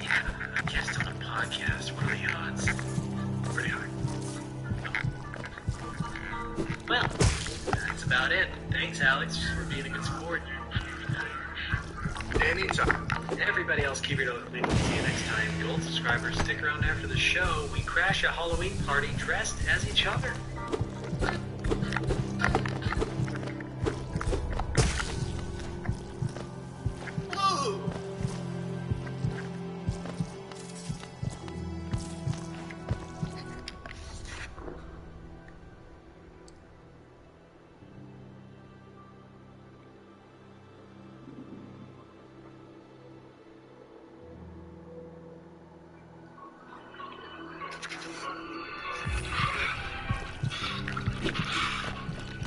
yeah. A guest on a podcast. What are the odds? Pretty high. Well, that's about it. Thanks, Alex, for being a good sport. Anytime. Everybody else, keep your nose clean. We'll see you next time. Gold subscribers, stick around after the show. We crash a Halloween party dressed as each other. Woo!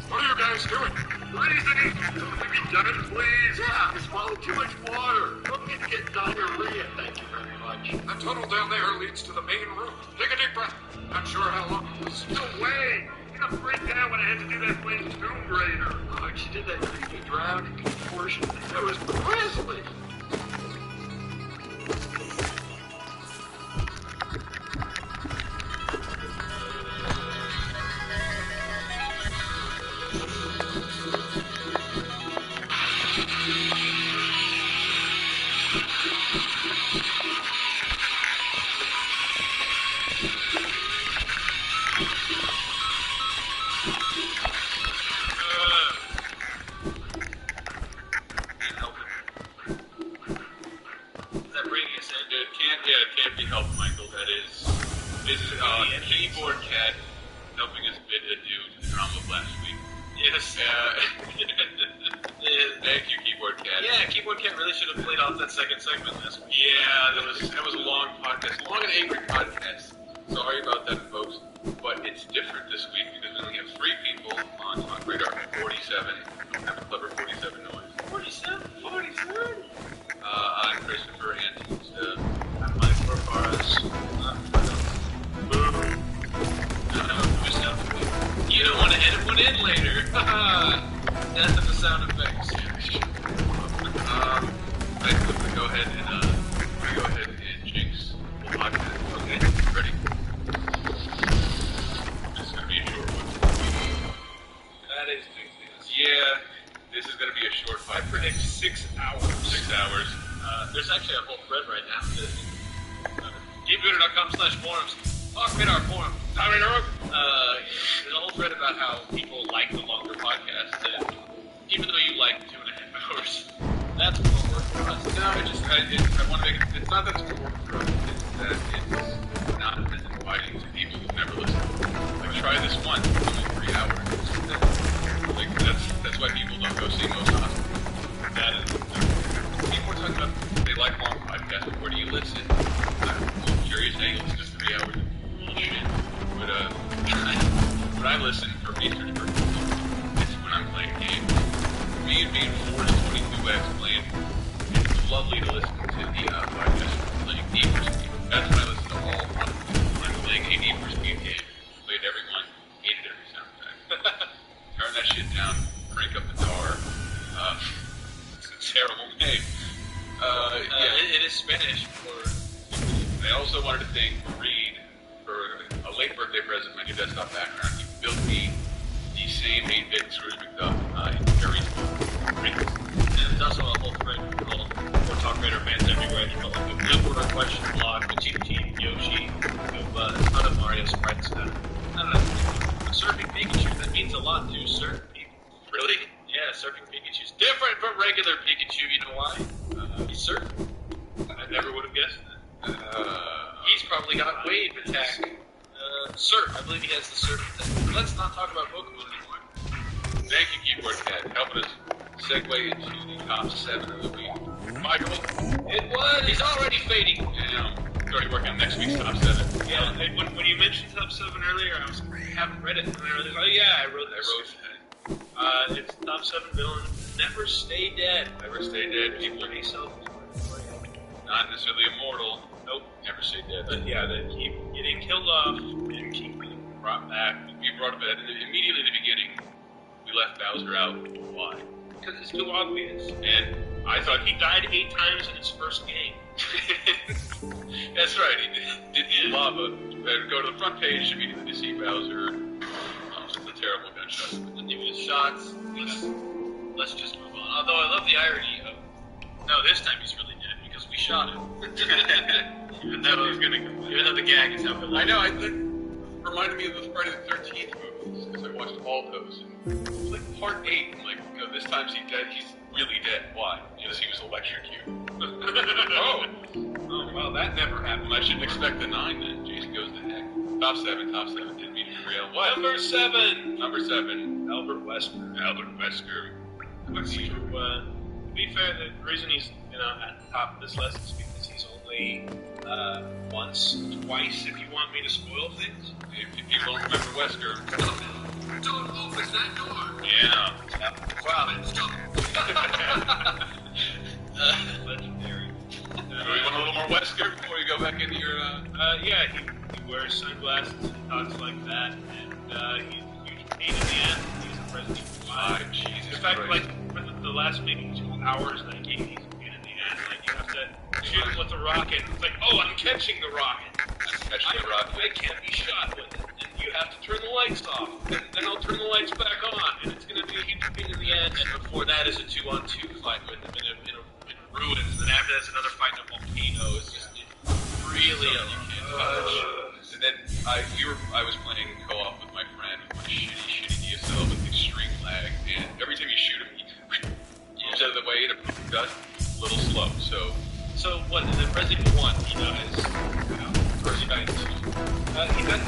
What are you guys doing? Freezing! Can we be done, please? Yeah, you swallowed too much water. Don't get diarrhea. Thank you very much. The tunnel down there leads to the main room. Take a deep breath. Not sure how long. No way! You got freaked out when I had to do that place Tomb Raider. Oh, she did that creepy drowning contortion. That was grisly. That is Keyboard Cat helping us bid adieu to the drama of last week. Yes. Thank you, Keyboard Cat. Yeah, Keyboard Cat really should have played off that second segment last week. Yeah, that was a long podcast, long and angry podcast. Sorry about that, folks. But it's different this week because we only have 3 people on Radar 47. Have a clever 47 noise. 47. I'm Christopher and I'm Mike Barbaras. You don't want to edit one in later. That's the sound effects. I'm going to go ahead and jinx the podcast. Okay, ready? This is going to be a short one. That is jinxing us. Yeah, this is going to be a short I fight. predict 6 hours. 6 hours. There's actually a whole thread right now. GameBuilder.com/forums. Talk Radar forum. There's a whole thread about how people like the longer podcasts. And even though you like 2.5 hours, that's more work for us. No, I want to make it, it's not that it's more work for us, it's that it's not as inviting to people who've never listened. Like, try this once, it's only 3 hours. Like, that's why people don't go see most hospitals. That is, people were talking about they like long podcasts, but where do you listen? I'm curious, hey, you listen to 3 hours of bullshit. But, when I listen for research purposes, it's when I'm playing games. For me, being 4 to 22x playing, it's lovely to listen to the podcast for playing Need for Speed. That's when I listen to all podcasts. When I'm playing a Need for Speed game, played every one, hated every sound effect. Turn that shit down, crank up the tar. It's a terrible name. It is Spanish for... I also wanted to thank Reed for a late birthday present, my new desktop background. He built me the same 8-bit Scrooge McDuck in very great. And there's also a whole thread called More Talk Radar Fans Everywhere. You know, like the Blue Order question blog, the Chief Yoshi, a ton of Mario sprites. I don't know. Surfing Pikachu, that means a lot to certain people. Really? Yeah, Surfing Pikachu's different from regular Pikachu. You know why? He's surfing. I never would have guessed that. He's probably got wave attack. Surf. I believe he has the surf attack. Let's not talk about Pokemon anymore. Thank you, Keyboard Cat, helping us segue into the top 7 of the week. Michael, It was. He's already fading. yeah, he's already working on next week's top 7. Yeah. When you mentioned top 7 earlier, I was like, I haven't read it. And I was like, oh yeah, I wrote that. It's top 7 villain. Never stay dead. Never stay dead. People People are self. not necessarily immortal. Nope. Never stay dead. But yeah, they keep getting killed off and keep being brought back. We brought up that immediately at the beginning. We left Bowser out. Why? Because it's too obvious. And I thought He died 8 times in his first game. That's right. He did the lava. Go to the front page immediately to see Bowser. It's a terrible gunshot. And he was shots. Let's just move on. Although I love the irony of, no, this time he's really dead because we shot him. Even though the gag is how we I know. That reminded me of the Friday the 13th movies because I watched all those. And it was like part 8. I'm like, oh, this time's he's dead. He's really dead. Why? Because he was electrocuted. Oh, well, that never happened. I shouldn't expect the 9 then. Jason goes to heck. Top 7. Didn't mean to derail. What? Number 7. Number 7. Albert Wesker. To be fair, the reason he's at the top of this list is because he's only once, twice. If you want me to spoil things, If people don't remember Wesker, Don't open that door. yeah. wow, legendary. Do we want a little more Wesker before you go back into your? Yeah, he wears sunglasses and talks like that, and he's a huge pain in the ass. He's a Resident Evil 5. Jesus In fact, Christ. like for the last maybe 2 hours of that game, he's a pain in the ass. Like you have to shoot him with the rocket. It's like, oh, I'm catching the rocket. Catching the rocket. I can't be shot with it. And you have to turn the lights off. And then I'll turn the lights back on. And it's going to be a huge pain in the ass. And before that is a 2-on-2 fight with him in ruins. And after that's another fight in a volcano. It's just really And then I was playing co-op with my friend with my shitty DSL with extreme lag, and every time you shoot him, he moves out of the way and it does a little slow. So So what? In the Resident Evil 1, he dies. Or is he dying in 2?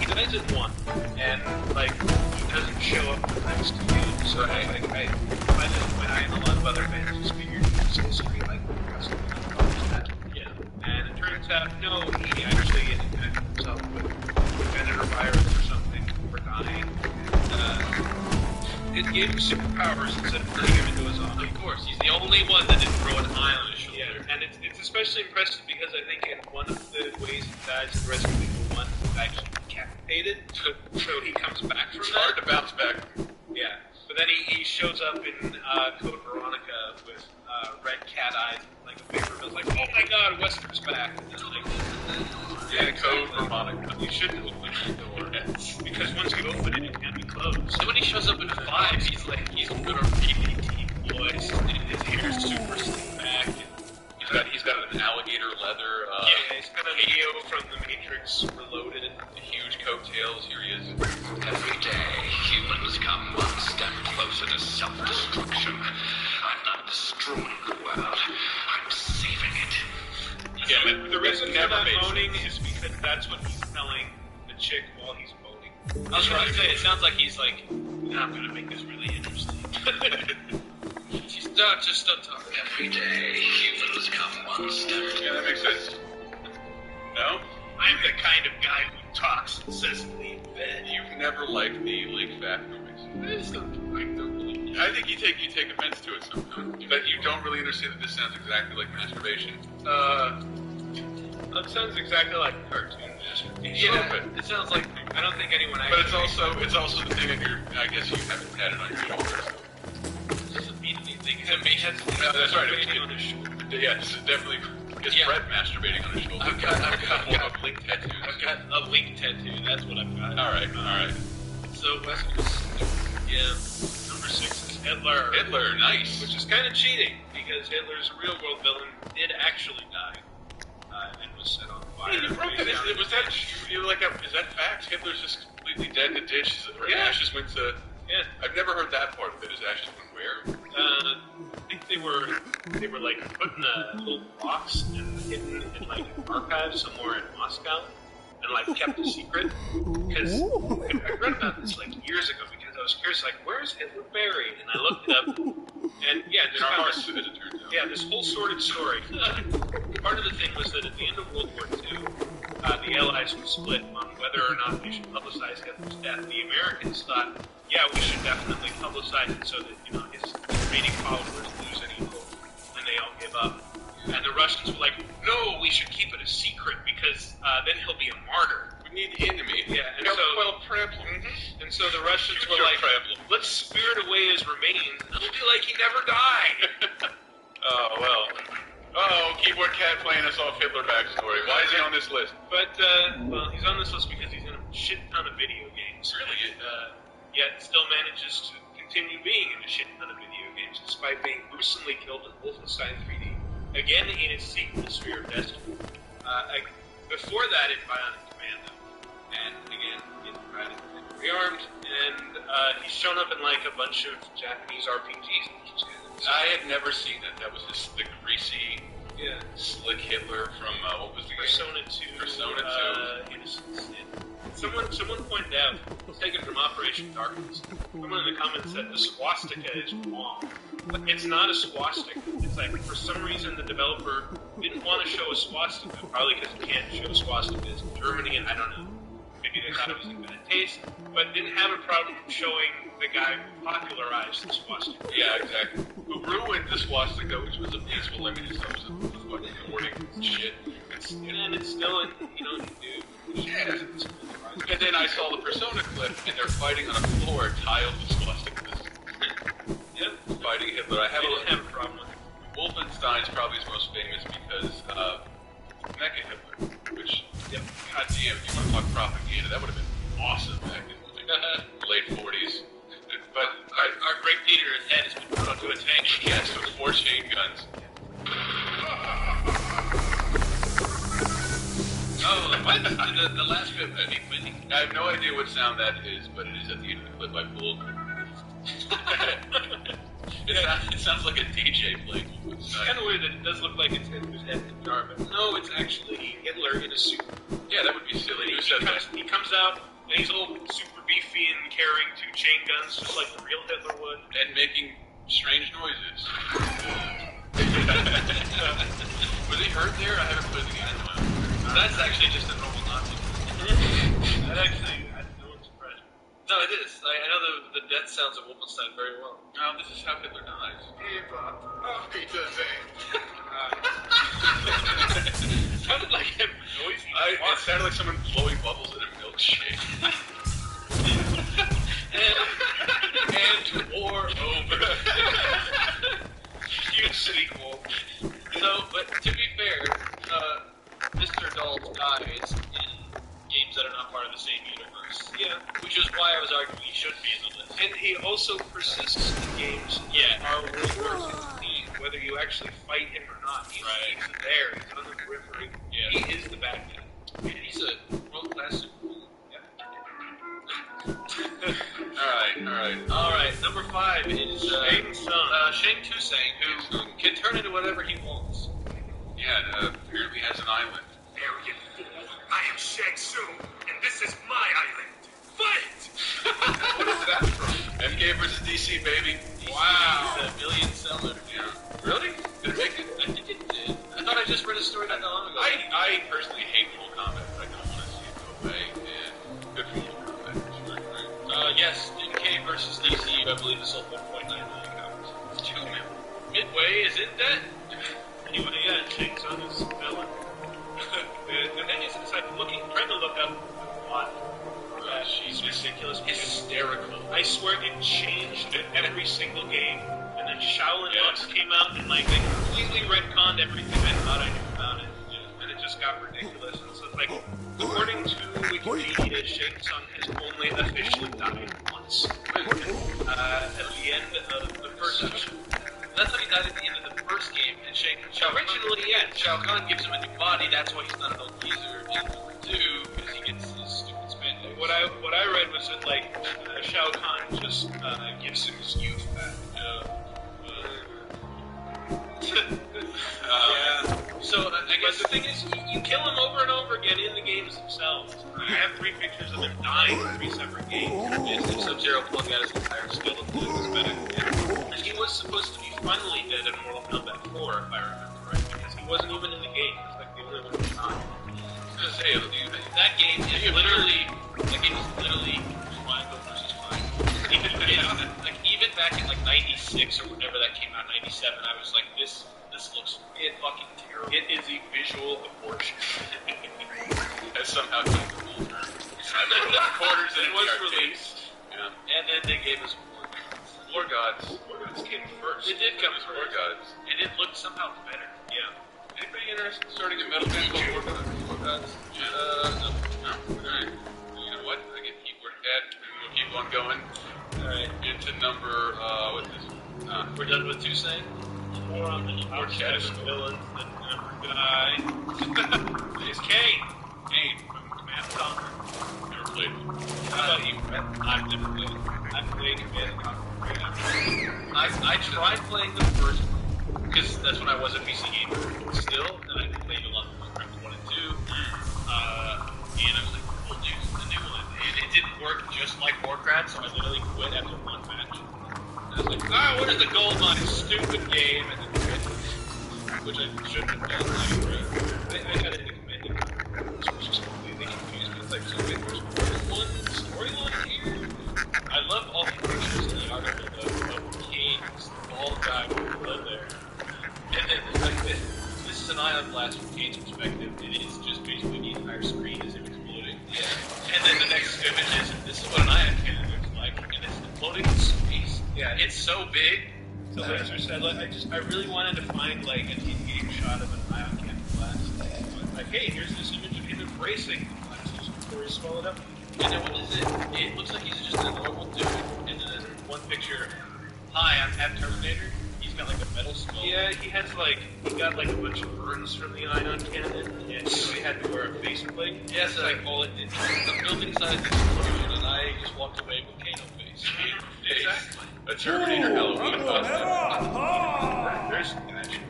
He dies in 1, and like he doesn't show up in the next 2. So I and a lot of other fans just figured he was going to be like wrestling that. Yeah, and it turns out no, he actually infected himself with Venator virus or something for dying. It gave him superpowers instead of putting him into a zombie. Of course, he's the only one that didn't grow an eye on his shoulder. Yeah, and it's especially impressive because I think in one of the ways he dies in Resident Evil 1, he's actually decapitated, so he comes back from It's that. hard to bounce back. Yeah, but then he shows up in Code Veronica with red cat eyes, like a paper bill's like, oh my god, Wesker's back. And it's like, Yeah, Code Veronica. you shouldn't open the door, because once you open it, it can't be closed. So when he shows up in 5, he's like, he's gonna really deep voice, and his hair's super slick back, and he's got an alligator leather, Yeah, he's got a Neo from the Matrix Reloaded. huge coattails. Here he is. Every day, humans come one step closer to self-destruction. I'm not destroying the world. I'm saving it. Yeah, The reason for never that made moaning sense. is because that's what he's telling the chick while he's moaning. I was trying to say, it sounds like he's like, I'm gonna make this really interesting. She's not just a talk. Every day, humans come one step. Yeah, that makes sense. No? I'm the kind of guy who talks incessantly in bed. You've never liked the Lake Fat noise. It's not, I don't really. I think you take offense to it sometimes. But you don't really understand that this sounds exactly like masturbation. That sounds exactly like a cartoon masturbation. Yeah, It sounds like, I don't think anyone but actually. it's also the thing that you're, I guess you haven't had it on your shoulder. It doesn't mean anything. It means, no, that's right. Masturbating on his shoulder. Yeah, this is definitely, it's Yeah. Brett masturbating on his shoulder. I've got a link tattoo. I've got a link tattoo. That's what I've got. Alright. So Wesker's, yeah, number 6 is Hitler. Hitler, nice. Which is kind of cheating because Hitler's a real world villain did actually die and was set on fire. Was that, is that fact? Hitler's just completely dead in a ditch, or Yeah. ashes went to, Yeah. I've never heard that part of it. His ashes went where? I think they were like put in a little box and hidden in like archives somewhere in Moscow and like kept a secret. Because I read about this like years ago because I was curious, like, where's Hitler buried? And I looked it up, and yeah, In our hearts, as it turns out. yeah, this whole sordid story. Part of the thing was that at the end of World War II, the Allies were split on whether or not we should publicize Hitler's death. The Americans thought, yeah, we should definitely publicize it so that, you know, his remaining followers lose any hope, and they all give up. And the Russians were like, no, we should keep it a secret because then he'll be a martyr. We need the enemy. Yeah, and Yeah, so well, problem. and so the Russians were Your like, problem. let's spirit away his remains, and it'll be like he never died. Oh, well. Oh, keyboard cat playing us off Hitler backstory. Why is he on this list? But, well, he's on this list because he's in a shit ton of video games. Really? Yet still manages to continue being in a shit ton of video games despite being gruesomely killed in Wolfenstein 3D. Again, in its sequel, Sphere of Destiny. Before that, in Bionic Commando. And again, in Bionic Commando Rearmed. And he's shown up in like a bunch of Japanese RPGs, which is kind of I had never seen that. That was just the greasy, yeah. slick Hitler from, what was the game? Persona 2. Persona 2. Innocence. Someone pointed out, taken from Operation Darkness, someone in the comments said the swastika is wrong. It's not a swastika. It's like, for some reason, the developer didn't want to show a swastika, probably because you can't show swastikas in Germany, and I don't know. Maybe they thought it was in bad taste, but didn't have a problem showing the guy who popularized the swastika. Yeah, exactly. Who ruined the swastika, which was a peaceful image, so it was a fucking hoarding shit. And it's still, new. Yeah. And then I saw the Persona clip, and they're fighting on a floor tiled with swastikas. Yep. Fighting Hitler. I I didn't have a problem with it. Wolfenstein's probably his most famous because Mecha Hitler, which, goddamn, you want to talk propaganda, that would have been awesome back in the late 40s. But Our great leader's head has been put onto a tank. yes, with 4 chain guns. Oh, what? The last bit of me winning. I have no idea what sound that is, but it is at the end of the clip I pulled. It sounds like a DJ playing. It's kind of weird that it does look like it's Hitler's head in the jar, but no, it's actually Hitler in a suit. Yeah, that would be silly. Who said that? He comes out, and he's all super beefy and carrying 2 chain guns, just like the real Hitler would. And making strange noises. Was he hurt there? I haven't played the game in a while. That's actually just a normal Nazi. That actually, no one's surprised. No, it is. I know the death sounds of Wolfenstein very well. No, this is how Hitler dies. Sounded like him noisy. It sounded like someone blowing bubbles in a milkshake. and war over. Huge sequel. So, but to be fair, Mr. Dalt dies in games that are not part of the same universe. Yeah. Which is why I was arguing he should be in the list. And he also persists in games that are World War II. Whether you actually fight him or not, he's there. He's on the periphery. Yeah. He is the bad guy. And he's a world-class supervillain. Alright. Number 5 is Shang Tsung. Shang Tsung, who can turn into whatever he wants. Yeah, apparently has an island. Arrogant fool. I am Shang Tsung, and this is my island. Fight! What is that from? MK vs. DC, baby. Wow. The million seller. Yeah. Really? Did it make it? I think it did. I thought I just read a story not that long ago. I personally hate Mortal Kombat, but I don't want to see it go away. And good for Mortal Kombat. Yes, MK versus DC, I believe, is sold 1.9 million copies. It's 2 million. Midway is in debt. Anyway, yeah, Shang Tsung is a villain. the thing is, I'm trying to look up on. She's ridiculous. Hysterical. I swear it changed in every single game. And then Shaolin Monks came out and like they completely retconned everything I thought I knew about it. And it just got ridiculous. And so like, according to Wikipedia, Shang Tsung has only officially died once. At the end of the first game. That's how he died at the end of the first game. And originally, Shao Kahn gives him a new body. That's why he's not an old geezer in number 2, because he gets his stupid spandex. What I read was that like Shao Kahn just gives him his youth back. So I guess the thing is, you kill him over and over again in the games themselves. I have 3 pictures of him dying in 3 separate games. And Sub-Zero plugged out his entire skeleton in his back. And he was supposed to be finally dead in Mortal Kombat 4, if I remember right, because he wasn't even in the game. He was like the only one who's not. I was gonna say, that game is literally triangle versus triangle. Even back in like 96 or whenever that came out, 97, I was like, this looks fucking terrible. It is a visual abortion. Has somehow come to full term. Quarters and it was released. Yeah. And then they gave us War Gods. War Gods came first. It did come first. War Gods. And it looked somehow better. Yeah. Anybody interested in starting a metal band called War Gods? War Gods? No. Alright. You know what? I can keep working at. We'll keep on going. Alright. Into number, what's this? We're done with Toussaint? More on the outcast villain, the number guy. It's Kane. Kane from Command & Conquer. Never played it. How about you, Brett? I've never played it. I've played Command & Conquer. I tried playing the first one, because that's when I was a PC gamer still, and I played a lot of Warcraft 1 and 2. And I was like, well, dude, the new one. And it didn't work just like Warcraft, so I literally quit after 1 match. I was like, what is the goal of my stupid game? And then quit. Which I shouldn't have done. I got into Command & Conquer. This was just completely confused. But it's like, so wait, there's one storyline here? I love all the pictures in the article of Kane's bald guy with the there. And then it's like this is an ion blast from Kane's perspective. It is just basically the entire screen is him exploding. Yeah. And then the next image is, this is what an ion cannon looks like, and it's exploding in space. Yeah, it's so big. So Lester said, I really wanted to find like an in-game shot of an ion cannon blast. Like, hey, here's this image of him embracing the blast before he swallowed up. And then what is it? It looks like he's just a normal dude. And then there's one picture. Hi, I'm Half Terminator. He's got like a metal skull. Yeah, he got like a bunch of burns from the ion cannon, and so he had to wear a faceplate. Yeah, so like all it did was a building-sized explosion, and I just walked away with Kano face. Exactly. A Terminator Halloween costume. There's connection.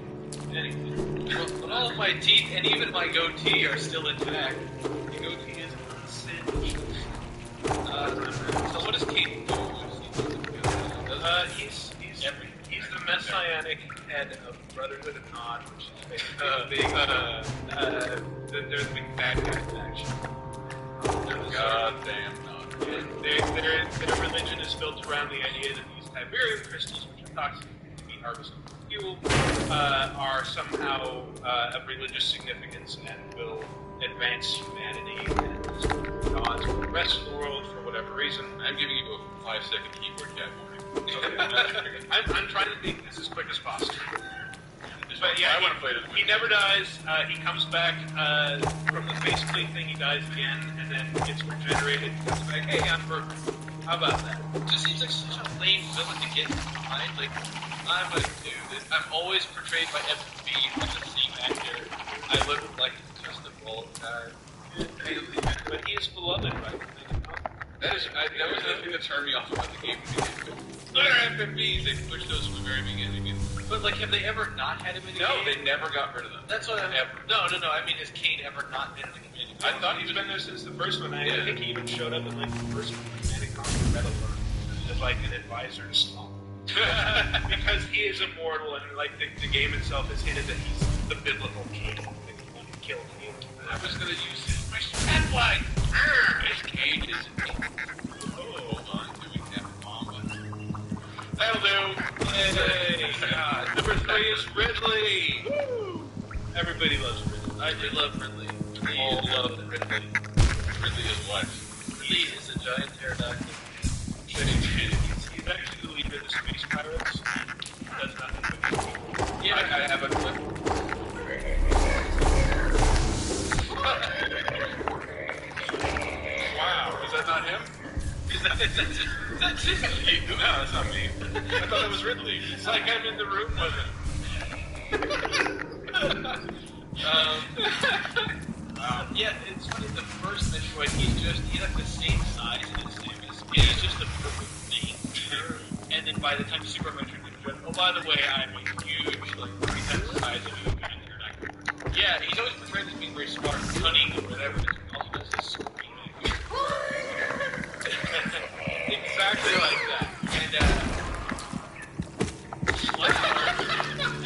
Anyway, but all of my teeth and even my goatee are still intact. The goatee is unsinged. So what does Kate do? He's the Messianic head of Brotherhood of Nod, which is basically they're the big bad guys in action. Goddamn Nod. Their religion is built around the idea that these Tiberium crystals, which are toxic to be harvested for fuel, are somehow of religious significance and will advance humanity and cause the rest of the world for whatever reason. I'm giving you a 5-second keyboard cat warning. I'm trying to make this as quick as possible. But yeah, I want to play this. He never dies. He comes back from the faceplate thing. He dies again, and then gets regenerated. Comes back. Hey, I'm Bert. How about that? It just seems like such a lame villain to get behind. Like, I'm a dude. I'm always portrayed by FB as a C actor. I look like just a bald guy. But he is beloved, right? That was the thing that turned me off about the game. Look at FMVs, they pushed those from the very beginning. But, like, have they ever not had him in the game? No, they never got rid of them. That's what I'm... No. I mean, has Kane ever not been in the community? I thought he's been there since the first one. I think he even showed up in, like, the first one, Manic Conquer Metal as, like, an advisor to Spawn. Because he is immortal, and, like, the game itself has hinted that he's the biblical king, like, the one who killed Kane. I was going to use his stand line. His cage is... Hold on, do we have a bomb? That'll do. Hey, God. Number 3 is Ridley. Woo! Everybody loves Ridley. I do love Ridley. We all love Ridley. Ridley is what? Ridley is a giant pterodactyl. He's actually the leader of the Space Pirates. That's not the Yeah, I have a clip. Wow, is that not him? That's him. No, that's not me. I thought that was Ridley. It's like I'm in the room with him. Yeah, it's funny, the first Metroid, he's like the same size as Samus. He's just a perfect thing. And then by the time Super Metroid was oh, by the way, I'm a huge, like, 3 times the size of you. Yeah, he's always portrayed as being very smart, cunning, or whatever. He also does this screaming. Exactly like that.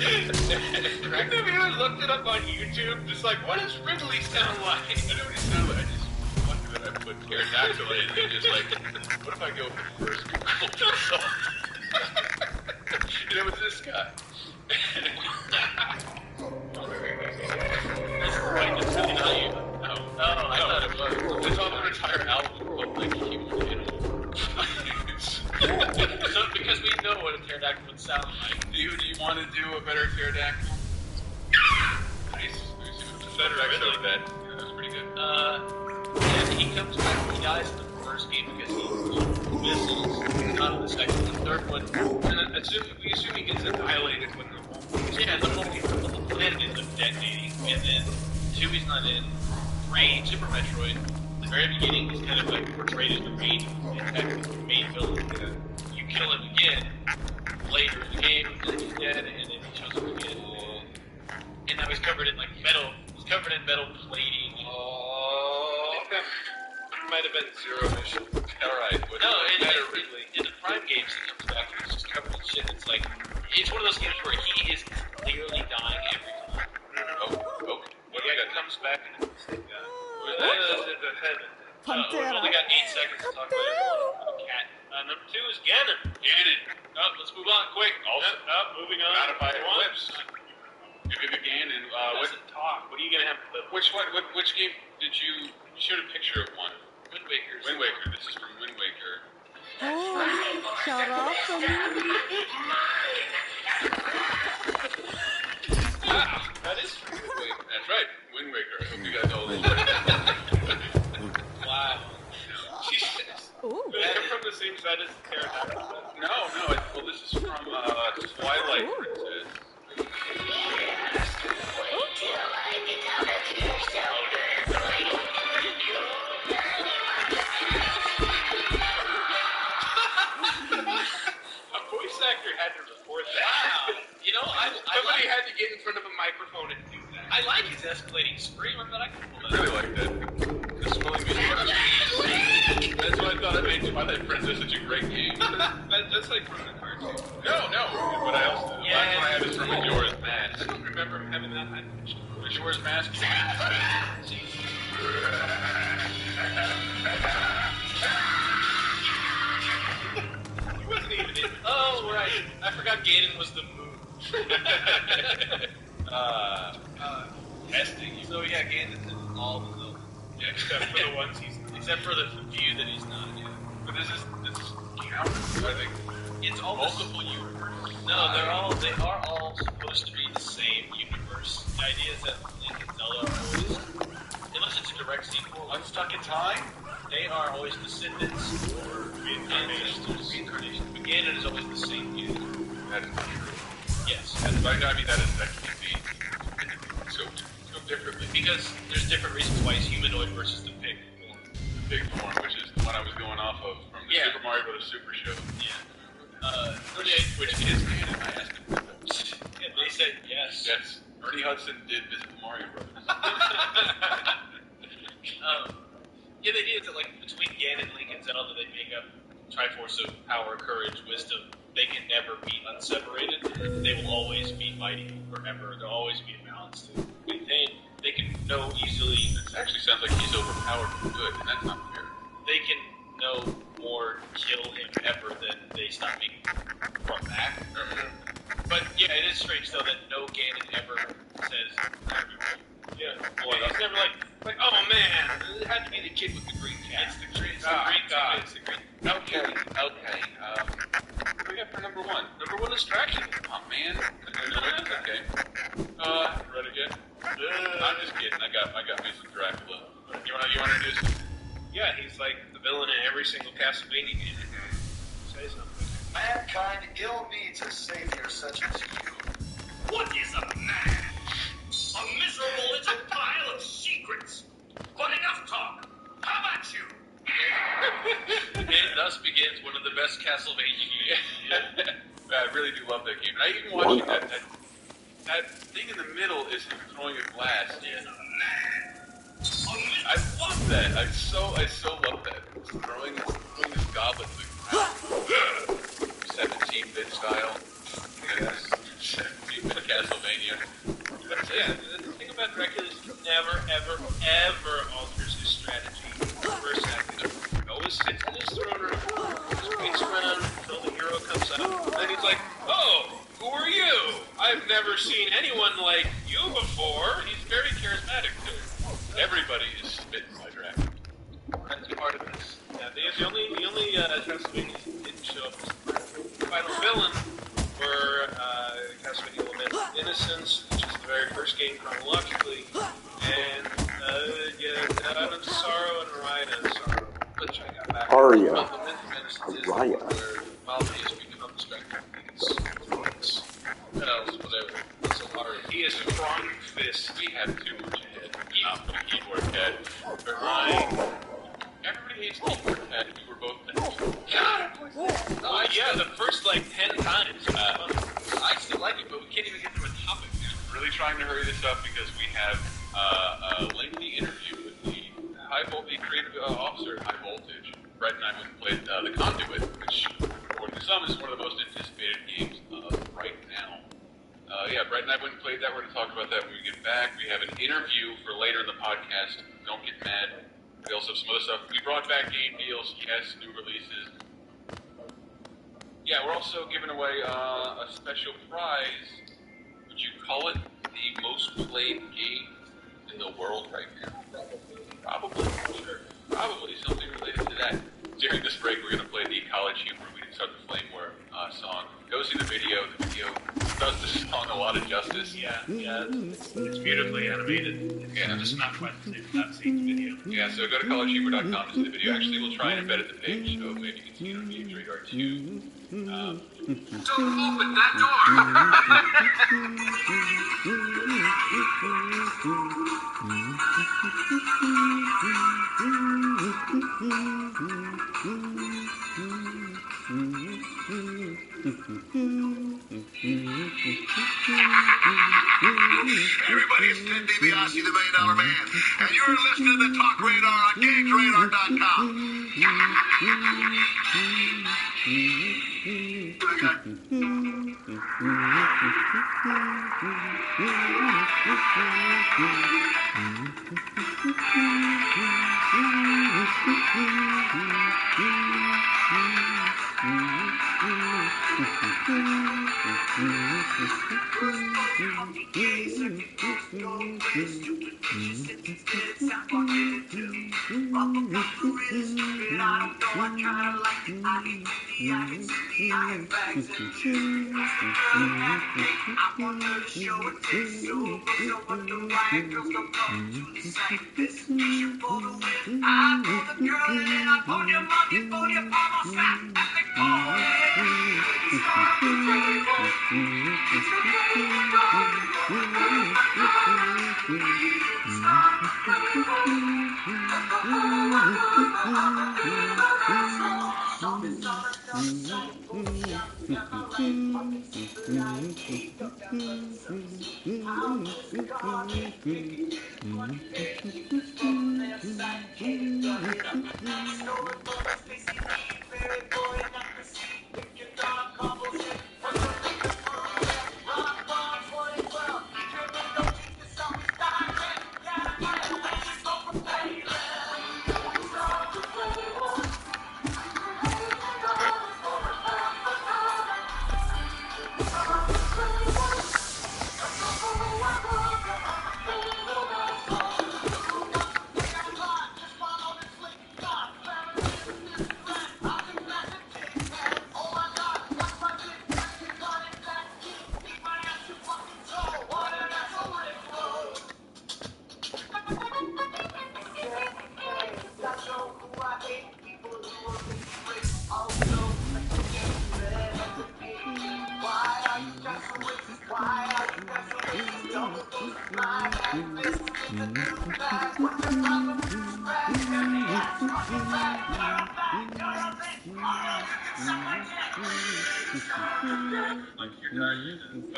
And, have you ever looked it up on YouTube? Just like, what does Ridley sound like? I know what he sounded like. I just wonder that I put pterodactyl in and just like, what if I go for the first Google result? And it was this guy. Wait, just tell you. No, I thought it was. It's on the entire album of like human animal. So, because we know what a pterodactyl would sound like. Do you want to do a better pterodactyl? Nice. Better actually with that. Yeah, that was pretty good. And he comes back, he dies in the first game because he missiles, not in the second and third one. And we assume he gets annihilated when the whole planet ends up detonating. And then 2 he's not in. 3, Super Metroid, at the very beginning he's kind of like portrayed as the main villain. You kill him again later in the game, and he's dead, and then he shows up again. And now he's covered in like metal. He's covered in metal plating. Oh, it might have been Zero Mission. All right. No, in the Prime games he comes back and he's just covered in shit. It's like it's one of those games where he is clearly dying every time. Oh, what do we got? Comes back and it's like we only got 8 seconds to talk about it. The cat. Number 2 is Ganon. Let's move on quick. Moving on. Modify clips. Ganon. What talk? What are you gonna have? Which one? Which game did you showed a picture of one? Wind Waker. Wind Waker. This is from Wind Waker. Oh, shut up. Wow, that is from Wind Waker. That's right, Wind Waker. I hope you guys all know. Wow. Jesus. Ooh. Did it come from the same side as Pterodactyl? No. Well, this is from Twilight Princess. Somebody had to get in front of a microphone and do that. I like his escalating screamer, but I can pull I that really off. like that. The swelling video. That's why I thought it made Twilight Princess such a great game. That's like from the cartoon. No. What else? The last one I have is from Majora's I Mask. don't remember having that. Majora's Mask? He wasn't even in. Oh, right. I forgot Gaiden was the moon. Testing. So yeah, Gainon's in all of them. Yeah, except for the ones except for the few that he's not. Yeah. But this counts, I think. It's all Multiple universes. No, they are all supposed to be the same universe. The idea is that Link and Zelda are always, unless it's a direct sequel, Unstuck in Time? they are always descendants or reincarnations. But Ganon is always the same kid. That is not true. Yes. I mean, that can't be so differently. Because there's different reasons why he's humanoid versus the pig. The big form, which is the one I was going off of from the Yeah. Super Mario Bros. Super Show. Yeah. Which is canon. I asked him about that. Yeah, they said yes. Yes, Ernie Hudson did visit the Mario Bros. Yeah, the idea is that like between Ganon, Link, and Zelda, they make up Triforce of power, courage, wisdom. They can never be unseparated. They will always be fighting forever. There'll always be a balance to maintain. They can know easily. This actually sounds like he's overpowered for good, and that's not fair. They can no more kill him ever than they stop being brought back. But yeah, it is strange though that no Ganon ever says, yeah, boy, he's never like, oh man, it had to be the kid with the green cat. It's the green guy. It's the green. Okay. What do we have for number one? Number one is Traction. Oh man. Okay. Read again? I'm just kidding. I got me some Dracula. You wanna introduce him? Yeah, he's like the villain in every single Castlevania game. Say something. Mankind ill needs a savior such as you. What is a man? A miserable little pile of secrets. But enough talk. How about you? And thus begins one of the best Castlevania games. I really do love that game. And I even watched that thing in the middle is him throwing a glass. I love that. I so love that. Throwing this goblet to the ground. 17-bit style. Yes. 17-bit Castlevania. That's Yeah, it. the thing about Dracula is he never, ever alters his strategy for a second. He always sits in his throne room, just waits around until the hero comes up, and he's like, oh, who are you? I've never seen anyone like you before. He's very charismatic too. Everybody is smitten by Dracula. That's part of this. Yeah, the only Castlevanias that didn't show up as the final villain were Castlevania Lament of Innocence, which is the very first game chronologically, and Dawn of Sorrow and Raya of Sorrow, which I got back. Aria. Lament of Innocence is Raya. where Malphite has become the Spectre. What else? Whatever. So Aria. He is strong fist. We have too much head. Not for the keyboard cat. Everybody hates keyboard cat. We were both Yeah, the first like 10 times. I still like it, but we can't even get through a topic now. really trying to hurry this up because we have a lengthy interview with the creative officer at High Voltage. Brett and I went and played The Conduit, which, according to some, is one of the most anticipated games right now. Brett and I went and played that. We're going to talk about that when we get back. We have an interview for later in the podcast. Don't get mad. We also have some other stuff. We brought back game deals, yes, new releases. Yeah, we're also giving away a special prize. Would you call it the most played game in the world right now? Probably. Sure. Probably something related to that. During this break, we're going to play the College Humor We Didn't Start the Flameware song. Go see the video. The video does the song a lot of justice. Yeah, it's beautifully animated. Yeah, It's just not quite the same without seeing the video. Yeah, so go to collegehumor.com to see the video. Actually, we'll try and embed it at the page, so maybe you can see it on Games Radar 2. Don't open that door. Everybody, it's Ted DiBiase, the $1 Million Man, and you're listening to Talk Radar on GagsRadar.com.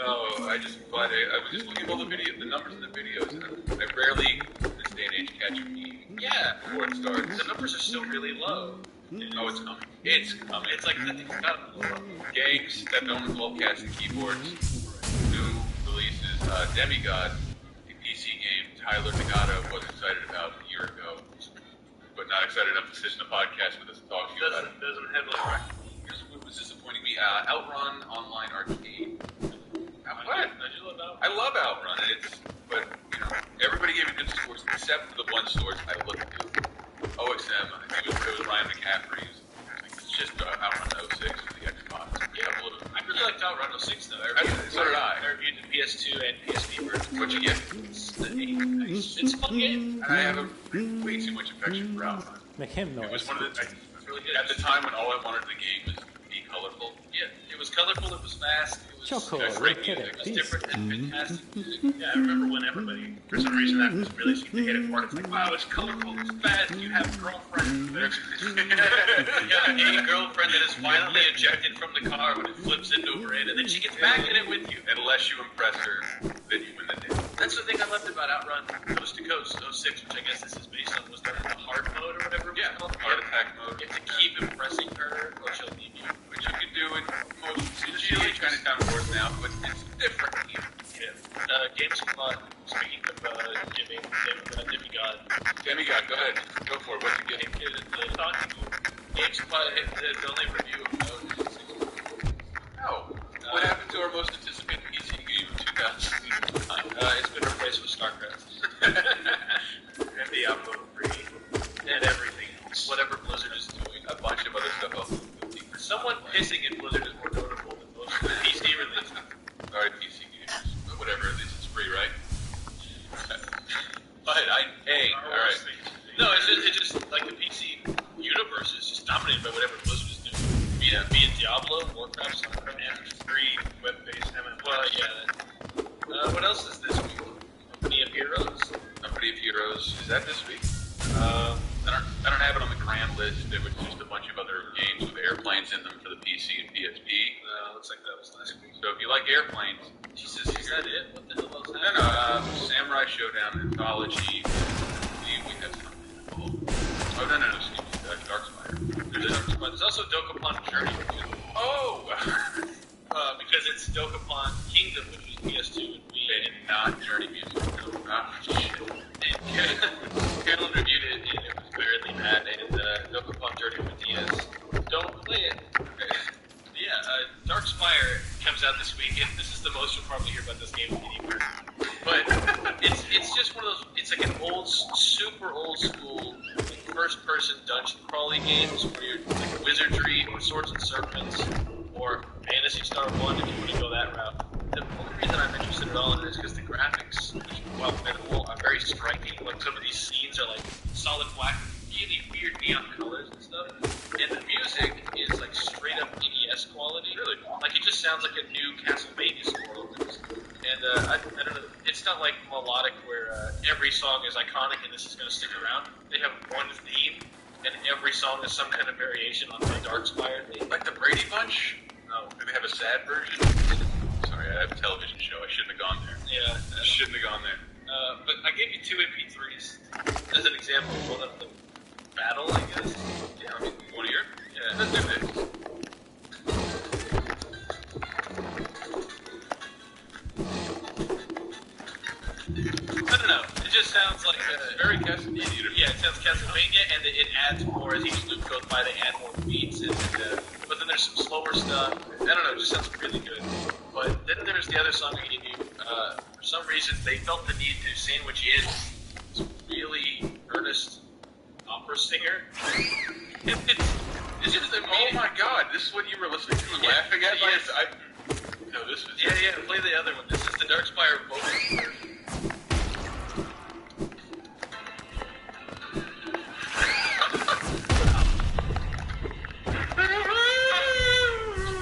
Oh, I was just looking at all the numbers in the videos, and I rarely, in this day and age, catch a meme. Yeah. Before it starts. The numbers are still really low. Oh, it's coming. It's coming. It's like I think it's got Gangs that don't involve cats and keyboards. New releases. Demigod, a PC game Tyler Nagata was excited about a year ago, but not excited enough to sit in a podcast with us and talk to you about it. doesn't have like Here's what was disappointing me. Outrun Online Arcade. What? I love Outrun. But everybody gave it good scores except for the one source I looked to. OXM. I think it was Ryan McCaffrey. It's just Outrun 06 for the Xbox. Yeah, I really liked Outrun 06 though. So did I. I reviewed the PS2 and PSP version. What'd you get? It's a fun game. I have way too much affection for Outrun. Make him It was noise. one of the. It's really good. At the time when all I wanted in the game was to be colorful. Yeah, it was colorful. It was fast. It was Choco, great look at music. it. It was Please. different and fantastic music. Yeah, I remember when everybody, for some reason, after this really seemed to hit it hard. It's like, wow, it's colorful, it's fast, you have a girlfriend. Yeah, a girlfriend that is violently ejected from the car when it flips into her head, and then she gets back in it with you. Unless you impress her, then you win the day. That's the thing I loved about Outrun Coast to Coast 06, which I guess this is based on, was that in the hard mode or whatever it was called? Heart attack mode. You have to keep impressing her, or she'll leave you. Which you can do in most GTA Chinatown Wars now, but it's different here. Yeah. GameSpot, speaking of Demigod. Demigod, go ahead. Go for it. What you get? GameSpot hit the only review of Node. Oh. What happened to our most anticipated PC game of 2009? It's been replaced with StarCraft. And Diablo 3. And everything else. Whatever Blizzard is doing. A bunch of other stuff else. Someone pissing in Blizzard is more notable than most of the PC releases. Sorry, PC games. But whatever, at least it's free, right? Alright. No, it's just like the PC universe is just dominated by whatever Blizzard is doing. Be it Diablo, Warcraft, StarCraft, and free web-based MMO. Well, yeah. What else is this week? Company of Heroes. Company of Heroes. Is that this week? I don't have it on the grand list. It was just a bunch of other games with airplanes in them for the PC and PSP. Looks like that was last week. So if you like airplanes, Jesus, it. What the hell else No, happened? no, Samurai Showdown Anthology. We have something. Oh, no, excuse me, Darkspire. There's Darkspire. There's also Dokapon Journey. Oh! Because it's Dokapon Kingdom, which was PS2 and Wii. And not Journey Music. No, shit. Carolyn reviewed it, and it was barely bad, and Dokapon Journey for DS. Don't play it. Darkspire comes out this week, and this is the most you'll probably hear about this game anywhere. But it's just one of those. It's like an super old school first-person dungeon crawly games where you're like wizardry or swords and serpents or Phantasy Star 1 if you want to go that route. The only reason I'm interested at all in it is because the graphics, while minimal, are very striking. Like some of these scenes are like solid black, really weird neon colors and stuff. And the music is like straight up NES quality. Really, like it just sounds like a new Castlevania score almost. And I don't know, it's not like melodic where every song is iconic and this is going to stick around. They have one theme, and every song is some kind of variation on the Darkspire theme. Like the Brady Bunch? No. Do they have a sad version? Sorry, I have a television show. I shouldn't have gone there. Yeah. I shouldn't have gone there. But I gave you 2 MP3s as an example of one of them. Battle, I guess. Yeah, I mean, one of your... Yeah. Let's do this. I don't know. It just sounds like very Castlevania. Yeah, it sounds Castlevania, and it adds more as each loop goes by. They add more beats, and but then there's some slower stuff. I don't know. It just sounds really good. But then there's the other song I gave you. For some reason, they felt the need to sandwich in this really earnest opera singer. It's just Oh my god, this is what you were listening to and laughing at? Yes. No, this was... Yeah, play the other one. This is the Darkspire vocal.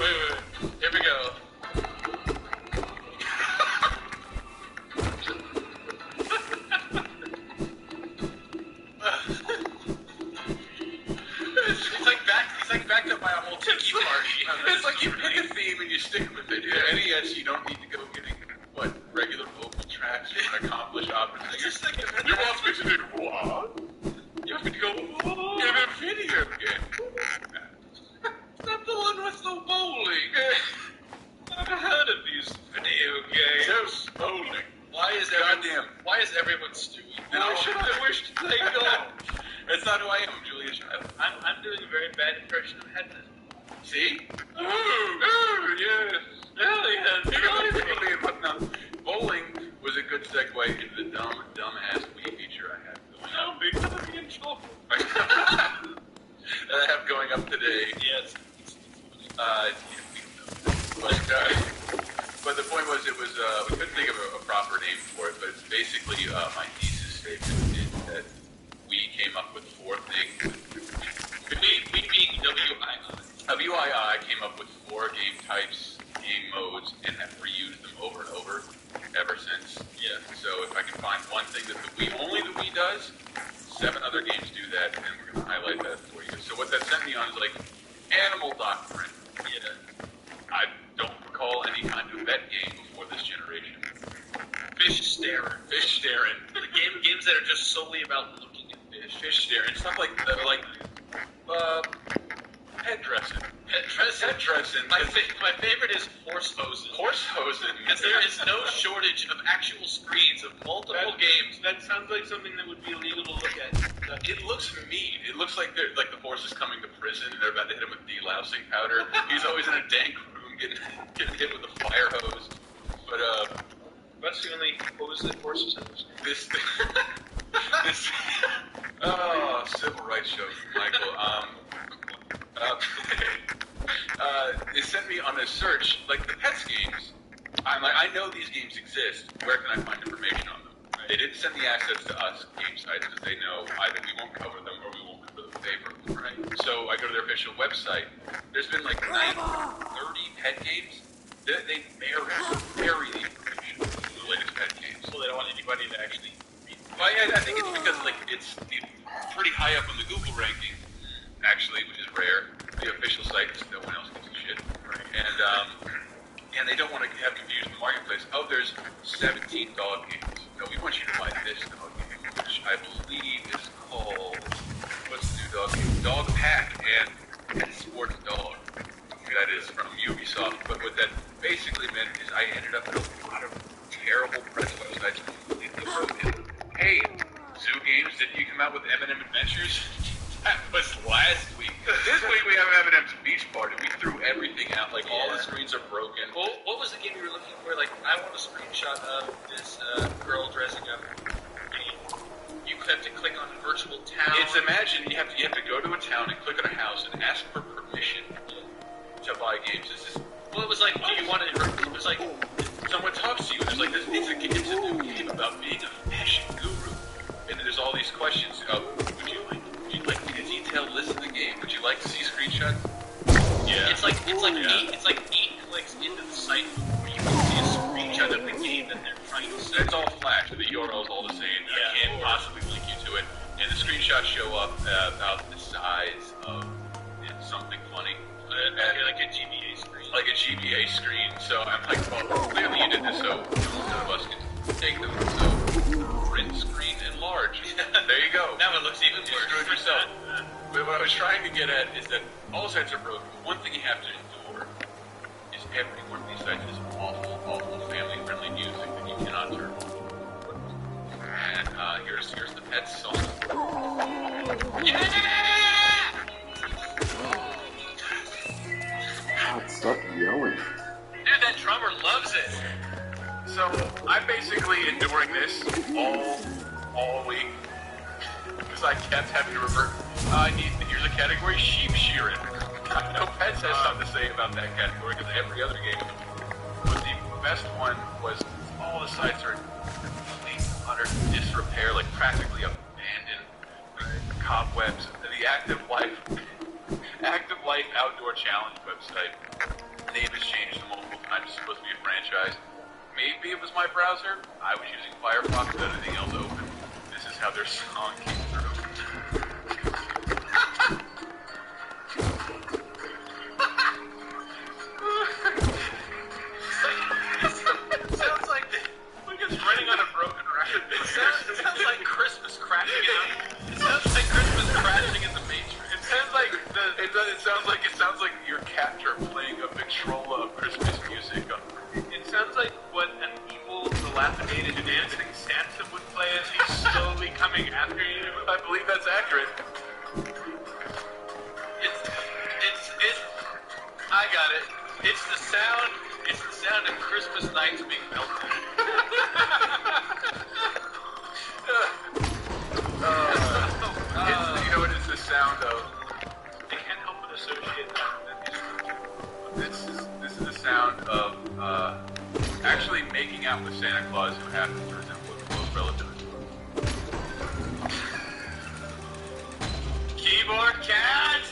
Wait. Here we go. He's like backed up by a whole tiki party. It's like you pick a theme and you stick with it. Yeah, NES, you don't need to go getting, regular vocal tracks to accomplish opera singers. Just like You want me to do what? You want me to go, in a video game? not the one with the bowling. I've never heard of these video games. Yes, bowling. Why is everyone Stewie? I wish to play golf. That's not who I am, Julia Child. I'm doing a very bad impression of Hedman. See? Oh, yes. But no, bowling was a good segue into the dumb-ass Wii feature I have going on. Becoming in trouble. That I have going up today. Yes. But the point was, we couldn't think of a proper name for it, but it's basically my thesis statement is that we came up with 4 things. We being WII. WII came up with 4 game types, game modes, and have reused them over and over ever since. Yeah. So if I can find one thing that only the Wii does, 7 other games do that, and we're going to highlight that for you. So what that sent me on is like Animal Doctrine. Yeah. I don't recall any kind of vet game before this generation. Fish staring. The games that are just solely about looking at fish. Fish staring. Stuff like head dressing. Head dressing. My favorite is horse hosing. Horse hosing. Because there is no shortage of actual screens of multiple games. That sounds like something that would be illegal to look at. It looks mean. It looks like the horse is coming to prison and they're about to hit him with delousing powder. He's always in a dank room getting hit with a fire hose. But That's the only hose that horses have. this civil rights show, Michael. It sent me on a search, like the Pets games. I'm like, I know these games exist. Where can I find information on them? They didn't send the assets to us, game sites, because they know either we won't cover them or we won't cover them favorably, right? So I go to their official website. There's been like 30 pet games. They bury the information of the latest pet games. So they don't want anybody to actually read. Well, I think it's because it's pretty high up on the Google ranking, actually, which is rare. The official site, no one else gives a shit, right? And they don't want to have confusion in the marketplace, oh, there's 17 dog games. No, we want you to buy this dog game, which I believe is called, what's the new dog game? Dog Pack and Sports Dog. That is from Ubisoft. But what that basically meant is I ended up in a lot of terrible press websites completely broken. Hey, Zoo Games, didn't you come out with M&M Adventures? That was last week. This week we have M&M's Beach Party. We threw everything out. Like, all the screens are broken. Well, what was the game you were looking for? Like, I want a screenshot of this girl dressing up. You have to click on virtual town. It's imagine you have to go to a town and click on a house and ask for permission to buy games. Well, it was like, do you want to? It was like Someone talks to you and there's like this. It's a new game about being a fashion guru, and then there's all these questions. Would you like me to detail list of the game? Would you like to see screenshots? Yeah. It's like 8 clicks into the site where you can see a screenshot of the game that they're trying to sell. It's all Flash, but the URL is all the same. I can't possibly link you to it. And the screenshots show up about the size of something funny. Like a GBA screen. Like a GBA screen. So I'm like, well, clearly you did this so none of us can take them. So print screen and large. There you go. Now it looks even worse. You screwed yourself. But what I was trying to get at is that all sites are broken. One thing you have to endure is every one of these sites is awful, awful family-friendly music that you cannot turn off. And here's the Pets song. God, stop yelling. Dude, that drummer loves it. So I'm basically enduring this all week because I kept having to revert. Here's a category: sheep shearing. I know Pets has something to say about that category because every other game. But the best one was all the sites are complete utter disrepair, like practically abandoned, cobwebs. The Active Life Outdoor Challenge website. Name has changed multiple times. It's supposed to be a franchise. Maybe it was my browser. I was using Firefox with everything else open. This is how their song came through. Sounds like we're just running on a broken record. It sounds like Christmas crashing in. It sounds like Christmas crashing in the Matrix. It sounds like it sounds like your captor playing a Victrola of Christmas music. It sounds like what an evil, dilapidated, dancing Santa would play as he's slowly coming after you. I believe that's accurate. I got it. It's the sound of Christmas nights being melted. You know what it's the sound of? I can't help but associate that. This is the sound of actually making out with Santa Claus, who happens to resemble a close relative. Keyboard cat!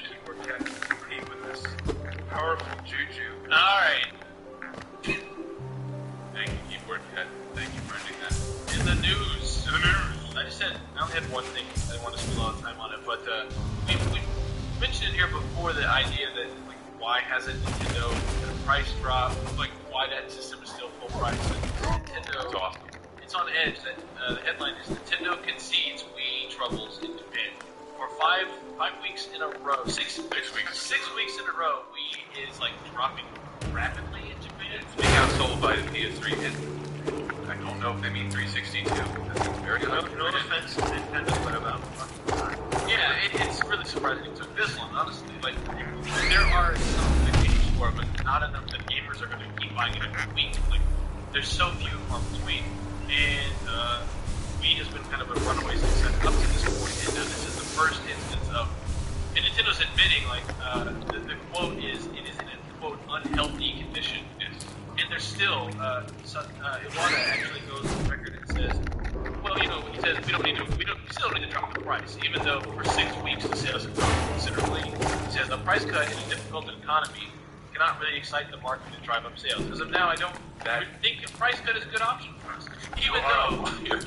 Keyboard cat can compete with this powerful juju. Alright. Thank you, Keyboard cat. Thank you for ending that. In the news. I only had one thing. I didn't want to spend a lot of time on it, but we mentioned it here before, the idea that, like, why hasn't Nintendo had a price drop? Like, why that system is still full price? And Nintendo, That's awesome. It's on edge. That the headline is Nintendo concedes Wii troubles in Japan. For five weeks in a row, 6 weeks in a row, Wii is like dropping rapidly in Japan. It's being outsold by the PS3, and I don't know if they mean 362. That's very No offense to Nintendo, but about yeah, it's really surprising it took this long, honestly. Like, there are some good games for it, but not enough that gamers are going to keep buying it every week. Like, there's so few far between, and Wii has been kind of a runaway success up to this point, and this is the first instance of, and Nintendo's admitting, like, the quote is, it is in a, quote, unhealthy condition. Yes. And there's still, Iwata actually goes on record and says, well, you know, he says we still don't need to drop the price, even though for 6 weeks the sales have grown considerably. He says the price cut in a difficult economy cannot really excite the market and drive up sales. As of now, I don't think a price cut is a good option for us.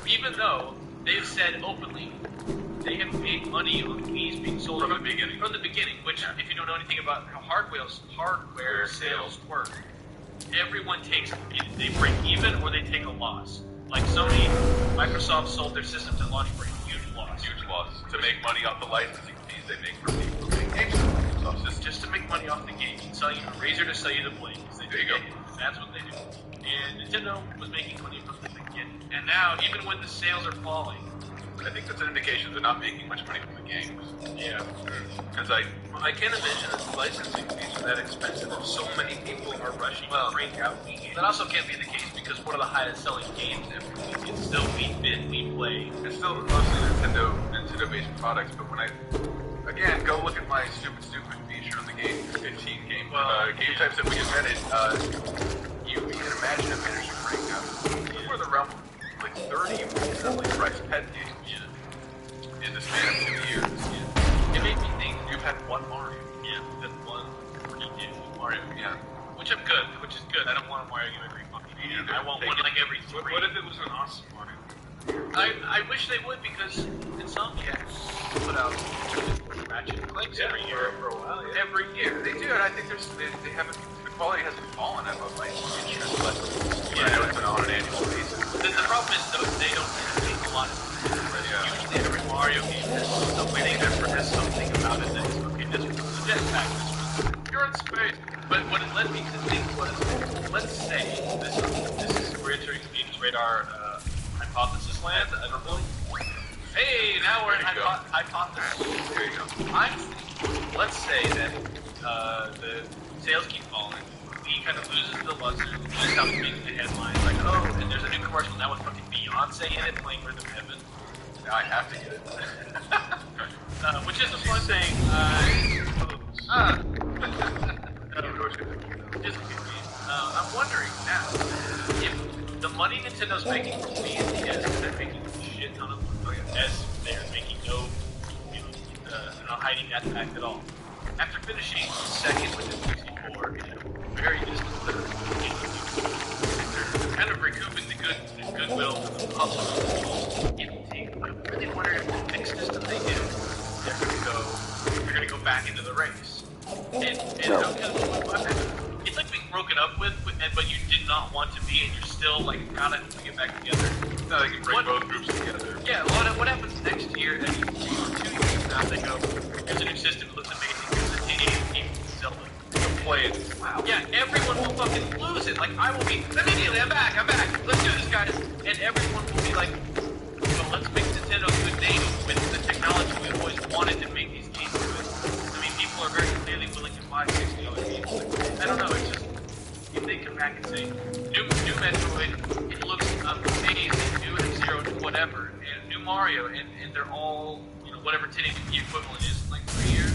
Even though they've said openly they have made money on Wii's being sold From the beginning. From the beginning, which if you don't know anything about how hardware sales work, everyone takes they break even or they take a loss. Like Sony, Microsoft sold their systems and launched for a huge loss. Huge loss to make money off the licensing fees they make from people who make games. Just to make money off the games. Sell you a razor to sell you the blade. There you go. That's what they do. And Nintendo was making money from the beginning. And now, even when the sales are falling, I think that's an indication they're not making much money from the games. yeah. Because I can't imagine that the licensing fees are that expensive if so many people are rushing to crank out Wii games. That also can't be the case because one of the highest selling games ever is still Wii Fit, Wii Play. it's still mostly Nintendo-based products, but when again, go look at my stupid feature on the game 15 game types that we invented. You can imagine a miniature breakup. We're the realm of like 30 reasonably priced pet games in the span of 2 years. It made me think You've had one Mario. Yeah, that one pretty good Mario. Yeah. Which is good. I don't want a Mario game every fucking year. either. I want one like every 3. What if it was an awesome Mario? I wish they would because Insomniac put out Ratchet and Clanks every year for a while. Yeah. Every year they do, and I think they haven't. The quality hasn't fallen at my interest level. I know it's on an annual basis. The problem is though they don't make a lot of money. Usually every Mario game has something about it that's okay. This one's a jetpack. This one's you're in space. But what it led me to think was, let's say this is we're entering Steve's radar hypothesis land. I don't know. Hey, now we're in hypothesis. There you go. I'm thinking, let's say that the sales keep falling. He kind of loses the luster, just stops making the headlines. Like, oh, and there's a new commercial now with fucking Beyonce in it playing Rhythm Heaven. Now I have to get it. Which is a fun thing. I'm wondering now if the money Nintendo's making from Wii and DS, they're making a shit ton of money. As they're making they're not hiding that fact at all. After finishing second with the 64, very distant third, they're kind of recouping the goodwill from the public. I really wonder if the fixed system they do, they're gonna go back into the race. And it's like being broken up with, but you did not want to be, and you're still like gotta get back together. No, they can bring both groups together. Yeah, what happens next year? And 2 years now, they go, here's a new system, it looks amazing. Here's a Teenage Mutant Zelda. You'll play it. Wow. Yeah, everyone will fucking lose it. Like I will be immediately. I'm back. Let's do this, guys. And everyone will be like, well, let's make Nintendo a good name with the technology we always wanted to make these games with. I mean, people are very clearly willing to buy $60 games. I don't know. It's just if they come back and say new Metroid, it looks amazing. New F-Zero, whatever, and new Mario, and they're all whatever today the equivalent is in like 3 years.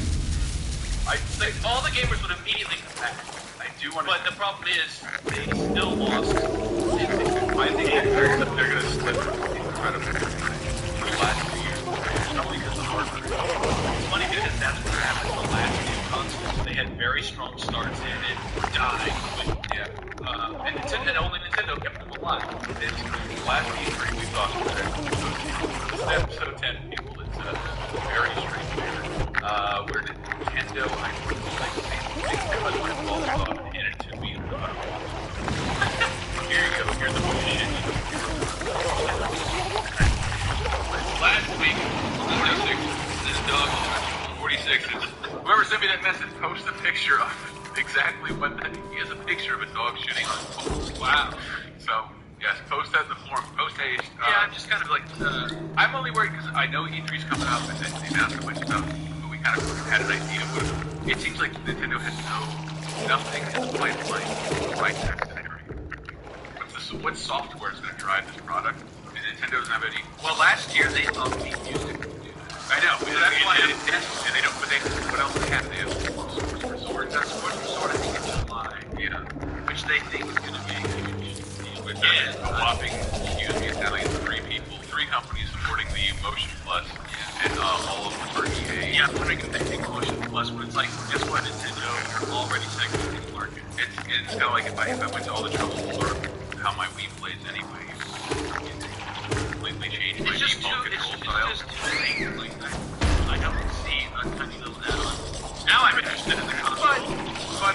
I think all the gamers would immediately come back. I do want to. But the problem is they still lost. I think they're going to slip incredibly for the last 2 years. Not only because of hardware. It's funny because that's what happened the last two consoles. They had very strong starts and it died quickly. Yeah. And only Nintendo kept them alive. It's the last E3 we thought was episode 10 people. It's very strange where Nintendo, I think, like cut my balls off and handed it to me. Here you go. Here's the bullshit. Last week, 46. This dog 46. Whoever sent me that message, post a picture of exactly what that. He has a picture of a dog shitting on his balls. Wow. So. Yes, post that in the forum. Post haste. Yeah, I'm just kind of like, I'm only worried because I know E3's coming up and they announced a bunch of stuff, but we kind of had an idea. But it seems like Nintendo has nothing in the pipeline right next to everything. What software is going to drive this product? Nintendo doesn't have any. Well, last year they loved Wii Music. I know, but that's why and they don't. But what else they have? They have Source Resort. That's Source Resort. I think it's July. Yeah, which they think is going to be. Yeah, a whopping, Italian 3 people, 3 companies supporting the Motion Plus, and all of them are EA. Yeah, I'm wondering if they take Motion Plus, but it's like, guess what, Nintendo, you're already segmenting the market. It's kind of like if I went to all the trouble to learn how my Wii plays anyway, completely changed my default control style. It's just too late. Like,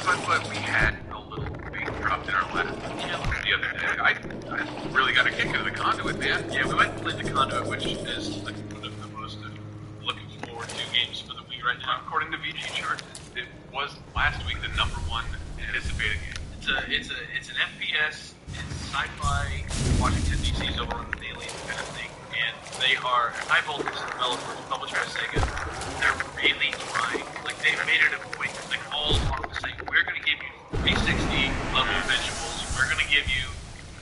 but we had a little thing dropped in our lap the other day. I really got a kick out of the Conduit, man. Yeah, we went and played the Conduit, which is like one of the most looking forward to games for the Wii right now. According to VG Charts, it was last week the number one anticipated game. It's an FPS, it's sci-fi, Washington DC's over on the Alien kind of thing, and they are High Voltage developers, published by Sega. They're really trying. Like they made it a point. Like all along to say, we're going to give you 360 level visuals. We're going to give you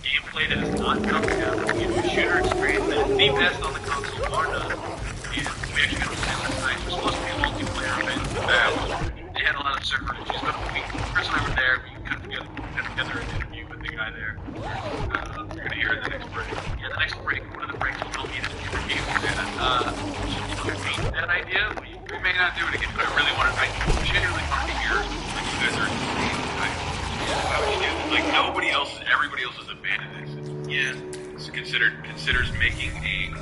gameplay that is not top down. We'll give you a shooter experience that is the best on the console bar none. And we actually got to say last night. We're supposed to be a multiplayer event. They had a lot of server issues, but Chris and I were there. We cut together an interview with the guy there. You're going to hear it in the next break. Yeah, the next break, one of the breaks will be the interview. Should we repeat that idea? We may not do it again, but I really want to. I genuinely want to hear like you guys are insane. Like nobody else, everybody else has abandoned this. Yeah. It's considers making a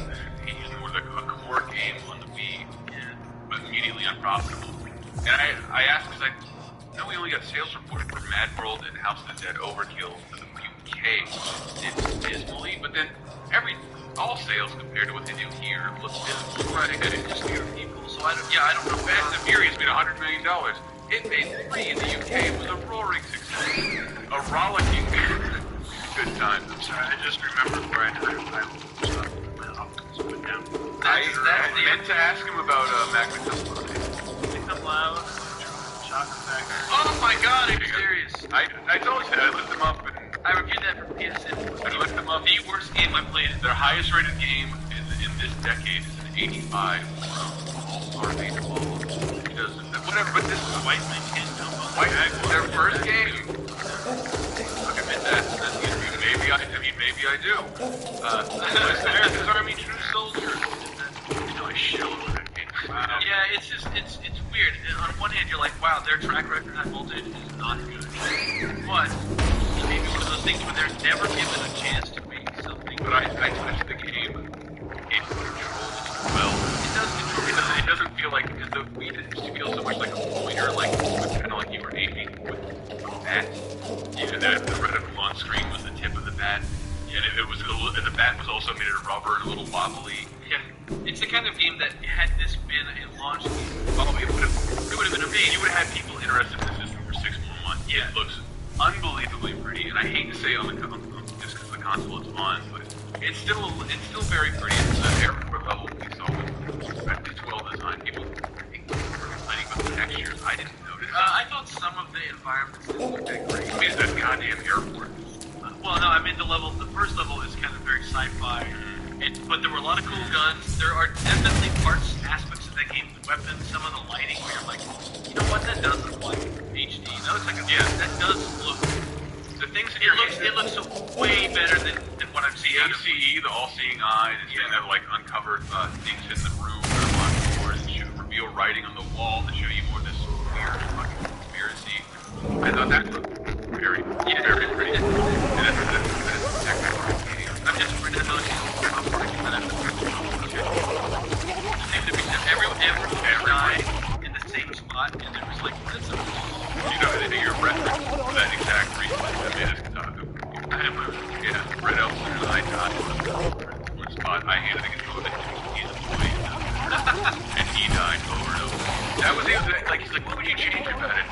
core game on the Wii, but immediately unprofitable. And I asked because I know we only got sales reports for Mad World and House of the Dead Overkill for the UK. It's dismally, but then all sales compared to what they do here looks dismal. Right, I didn't just hear people, so I don't know. Fast and Furious made $100 million. It made 3 in the UK. It was a roaring success. A rollicking good time. I'm sorry, I just remembered where I went down. I meant to ask him about Magna Cum Loud. Chocolate factory. Oh my god, are you serious? I told you, I looked them up, and I reviewed that for PSN. I looked them up. The worst game I played. Their highest rated game in this decade is an 85 from All-Star Baseball. Whatever, but this is White Nintendo. their first game. I'll admit that. Maybe I do. America's Army True Soldier. I shell over that game. Yeah, it's weird. On one hand, you're like, wow, their track record High Voltage is not good. But it's maybe one of those things where they're never given a chance to make something. But I touched the game. It controls well. It does control it. It doesn't feel like the Wii didn't feel so much like a pointer, like kind of like you were aiming with a bat. Yeah, the reticle on screen was the tip of the bat, and the bat was also made of rubber and a little wobbly. Yeah, it's the kind of game that had this been a launch game, it would have been amazing. You would have had people interested in the system for 6 more months. Yeah. It looks unbelievably pretty, and I hate to say on just because the console is on, but it's still very pretty. It's an airport level. We saw it's well designed. People complaining about the textures. I didn't notice. I thought some of the environments didn't look that great. I mean, it's that goddamn airport. Well, no, I mean the first level is kind of very sci-fi, but there were a lot of cool guns. There are definitely aspects of that game, the weapons, some of the lighting, where you're like, you know what, that does look like HD. That looks like that does look. The things that it looks so way better than what I've seen. The ACE, the all-seeing eye, the thing that like uncovered things in the room that are locked doors, that should reveal writing on the wall, that show you more of this weird fucking conspiracy. I thought that looked very pretty. And that's technical. I'm just afraid that those seemed to be everyone died in the same spot, and there was like your reference for that exact reason. I mean, it's Red Elf and I died in one spot. I handed the controller to him. He's a boy, and he died over and over. That was like he's like, what would you change about it?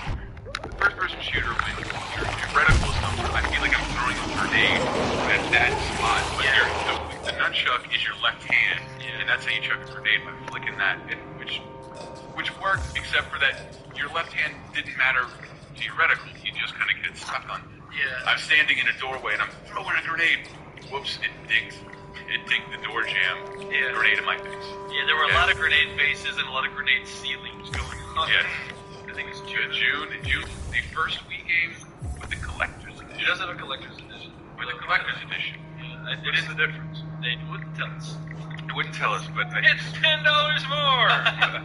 The first-person shooter when your reticle is somewhere. I feel like I'm throwing a grenade at that spot, but the nunchuck is your left hand, and that's how you chuck a grenade by flicking that, which worked, except for that your left hand didn't matter to your reticle. You just kind of get stuck on. Yeah. I'm standing in a doorway and I'm throwing a grenade. Whoops! It dinked the door jam. Yeah. Grenade in my face. Yeah, there were a lot of grenade faces and a lot of grenade ceilings going on. Yeah. I think it's June, the first Wii game with the collector's edition. It does have a collector's edition. With the collector's edition. Yeah, What is the difference? They wouldn't tell us. It wouldn't tell us, but It's $10 more!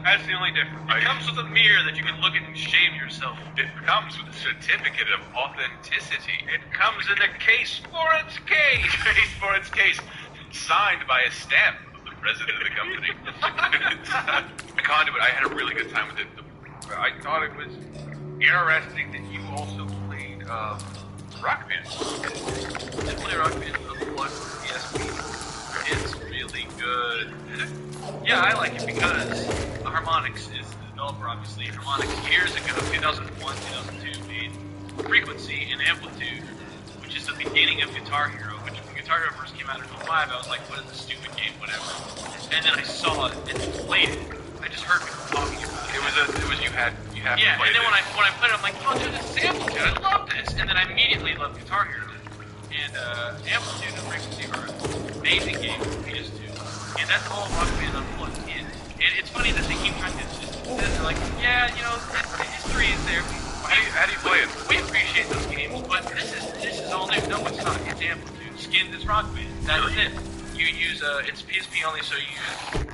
That's the only difference. It comes with a mirror that you can look at and shame yourself. It comes with a certificate of authenticity. It comes in a case for its case. Case for its case. Signed by a stamp of the president of the company. The Conduit, I had a really good time with it. I thought it was interesting that you also played Rock Band. I play Rock Band on the plug for PSP. It's really good. Yeah, I like it because Harmonix is the developer, obviously. Harmonix years ago, 2001, 2002, made Frequency and Amplitude, which is the beginning of Guitar Hero, which when Guitar Hero first came out in 2005, I was like, what is this stupid game, whatever. And then I saw it and played it. I just heard people talking about it. It was you have yeah, to play and then this. when I played it, I'm like, oh, dude, this is Amplitude, I love this. And then I immediately loved Guitar Hero. And Amplitude and Frequency are amazing games for PS2. And that's all Rock Band Unplugged is. And it's funny that they keep trying to they're like, yeah, you know, history is there. How do you play it? We appreciate those games, but this is all new. No, it's not. It's Amplitude. Skinned is Rock Band. That is it. You use it's PSP only, so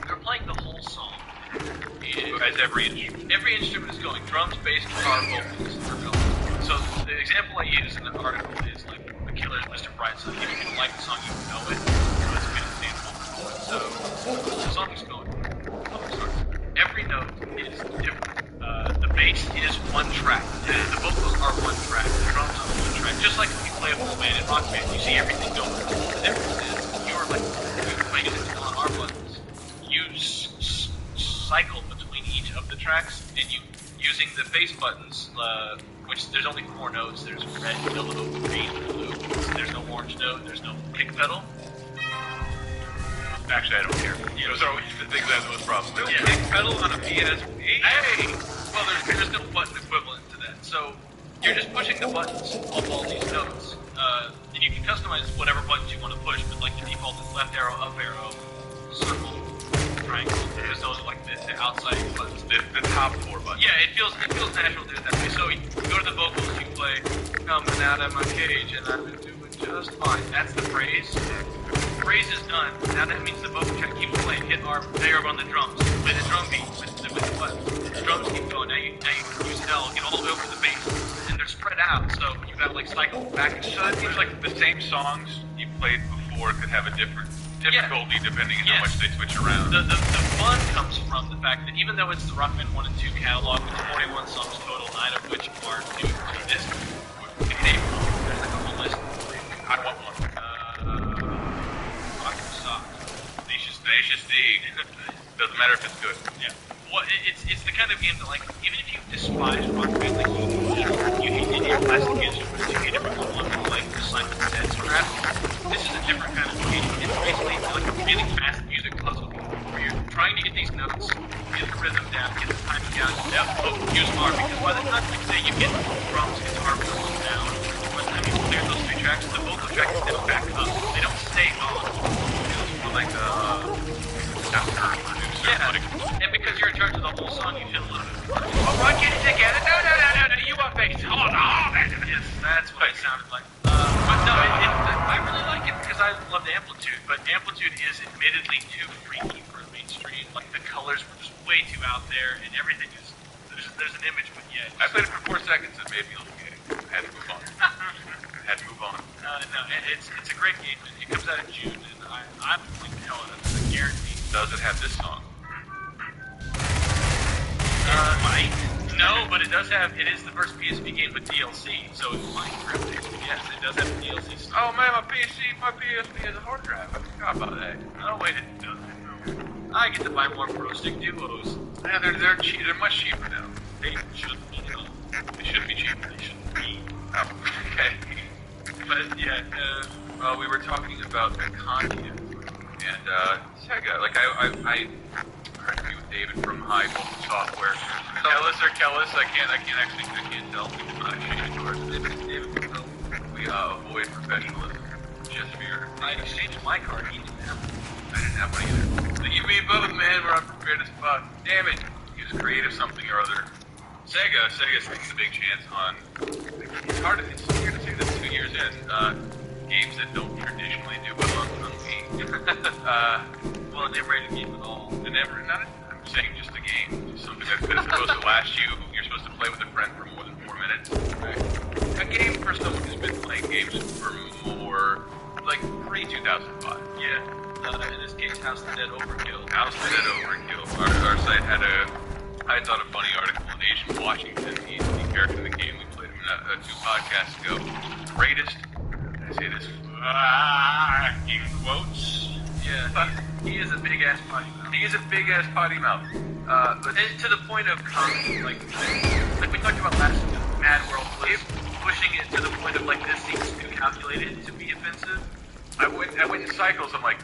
you're playing the whole song. As every instrument. Every instrument is going. Drums, bass, guitar, vocals are going. So the example I use in the article is like The Killer's Mr. Brightside. Even if you don't like the song, you know it. It's a good example. So the song is going. Every note is different. The bass is one track. The vocals are one track. The drums are one track. Just like when you play a full band in Rock Band, you see everything going. The difference is you're playing it on R buttons. You cycle between each of the tracks, and you using the bass buttons, which there's only 4 notes. There's red, yellow, green, blue. There's no orange note. There's no pick pedal. Actually, I don't care. Those are always the things I have the most problems with. Yeah. Pick pedal on a PSP? Hey! Well, there's no button equivalent to that. So you're just pushing the buttons of all these notes. And you can customize whatever buttons you want to push, but like the default is left arrow, up arrow, circle, triangle. Because those are like the outside buttons. The top 4 buttons. Yeah, it feels natural to do it that way. So you go to the vocals, you play "Coming Out of My Cage" and I've been doing just fine. That's the phrase. The phrase is done. Now that means the vocal track keeps playing. Hit R there on the drums. Play the drum beat with the button. The drums keep going. Now you use L, get all the way over the bass. And they're spread out, so you gotta like cycle back and So it seems like the same songs you played before could have a different difficulty depending on how much they switch around. The fun comes from the fact that even though it's the Rock Band 1 and 2 catalog with 41 songs total, 9 of which are new to this, hey, there's like a whole list. I want one. Rock and Sock. Tenacious D. Doesn't matter if it's good. Yeah. Well, it's the kind of game that, like, even if you despise Rock Band, like, you hate any classic instruments, you hate everyone wanting to, like, the Simon Says crap, this is a different kind of game. It's basically like a really fast music puzzle game, where you're trying to get these notes, get the rhythm down, get the timing down, use R, because by the time, like, say, you get drums, guitar, vocals down, by the time you clear those 3 tracks, the vocal tracks step back up. They don't stay on. Like after producer. Yeah, and because you're in charge of the whole song, you feel a little bit. Oh, I get it together. No, you want bass. Oh, no, yes, that's what it sounded like. But no, I really like it because I love the Amplitude, but Amplitude is admittedly too freaky for mainstream. Like, the colors were just way too out there, and everything is, there's an image, but yeah. I played it for 4 seconds and made me look gay. Had to move on. No, it's a great game, and it comes out in June, and I'm playing the hell out of it, I guarantee. Does it have this song? Might. No, but it is the first PSP game with DLC, so it might really. Yes, it does have a DLC stuff. Oh man, my PSP has a hard drive. I forgot about that. Oh wait, it doesn't. I get to buy more Pro Stick Duos. Yeah, they're cheap. They're much cheaper now. They shouldn't be, though. They should be cheaper. They shouldn't be. Oh, okay. But yeah, we were talking about Kandia and Sega. Like I heard you with David from High Voltage Software. Kellis, I can't tell. I'm not ashamed to ours. David, we avoid professionalism just for your. I exchanged my card. He didn't have one. I didn't have one either. So you mean both, man? We're unprepared as fuck. Damn it. He was creative something or other. Sega's taking a big chance on. It's weird to say this 2 years in. Games that don't traditionally do well on Wii. Well, they rated a game at all. I'm saying just a game. Something that's supposed to last you. You're supposed to play with a friend for more than 4 minutes. Right? A game for someone who's been playing games for more, like pre-2005. Yeah. In this case, House of the Dead Overkill. House of the Dead Overkill. Our site had I thought a funny article in Agent Washington. He's the character in the game. We played him 2 podcasts ago. Greatest, I say this in quotes. Yeah, he is a big ass potty mouth. He is a big ass potty mouth. And to the point of like we talked about last Mad World, was pushing it to the point of like this seems too calculated to be offensive. I went in cycles. I'm like,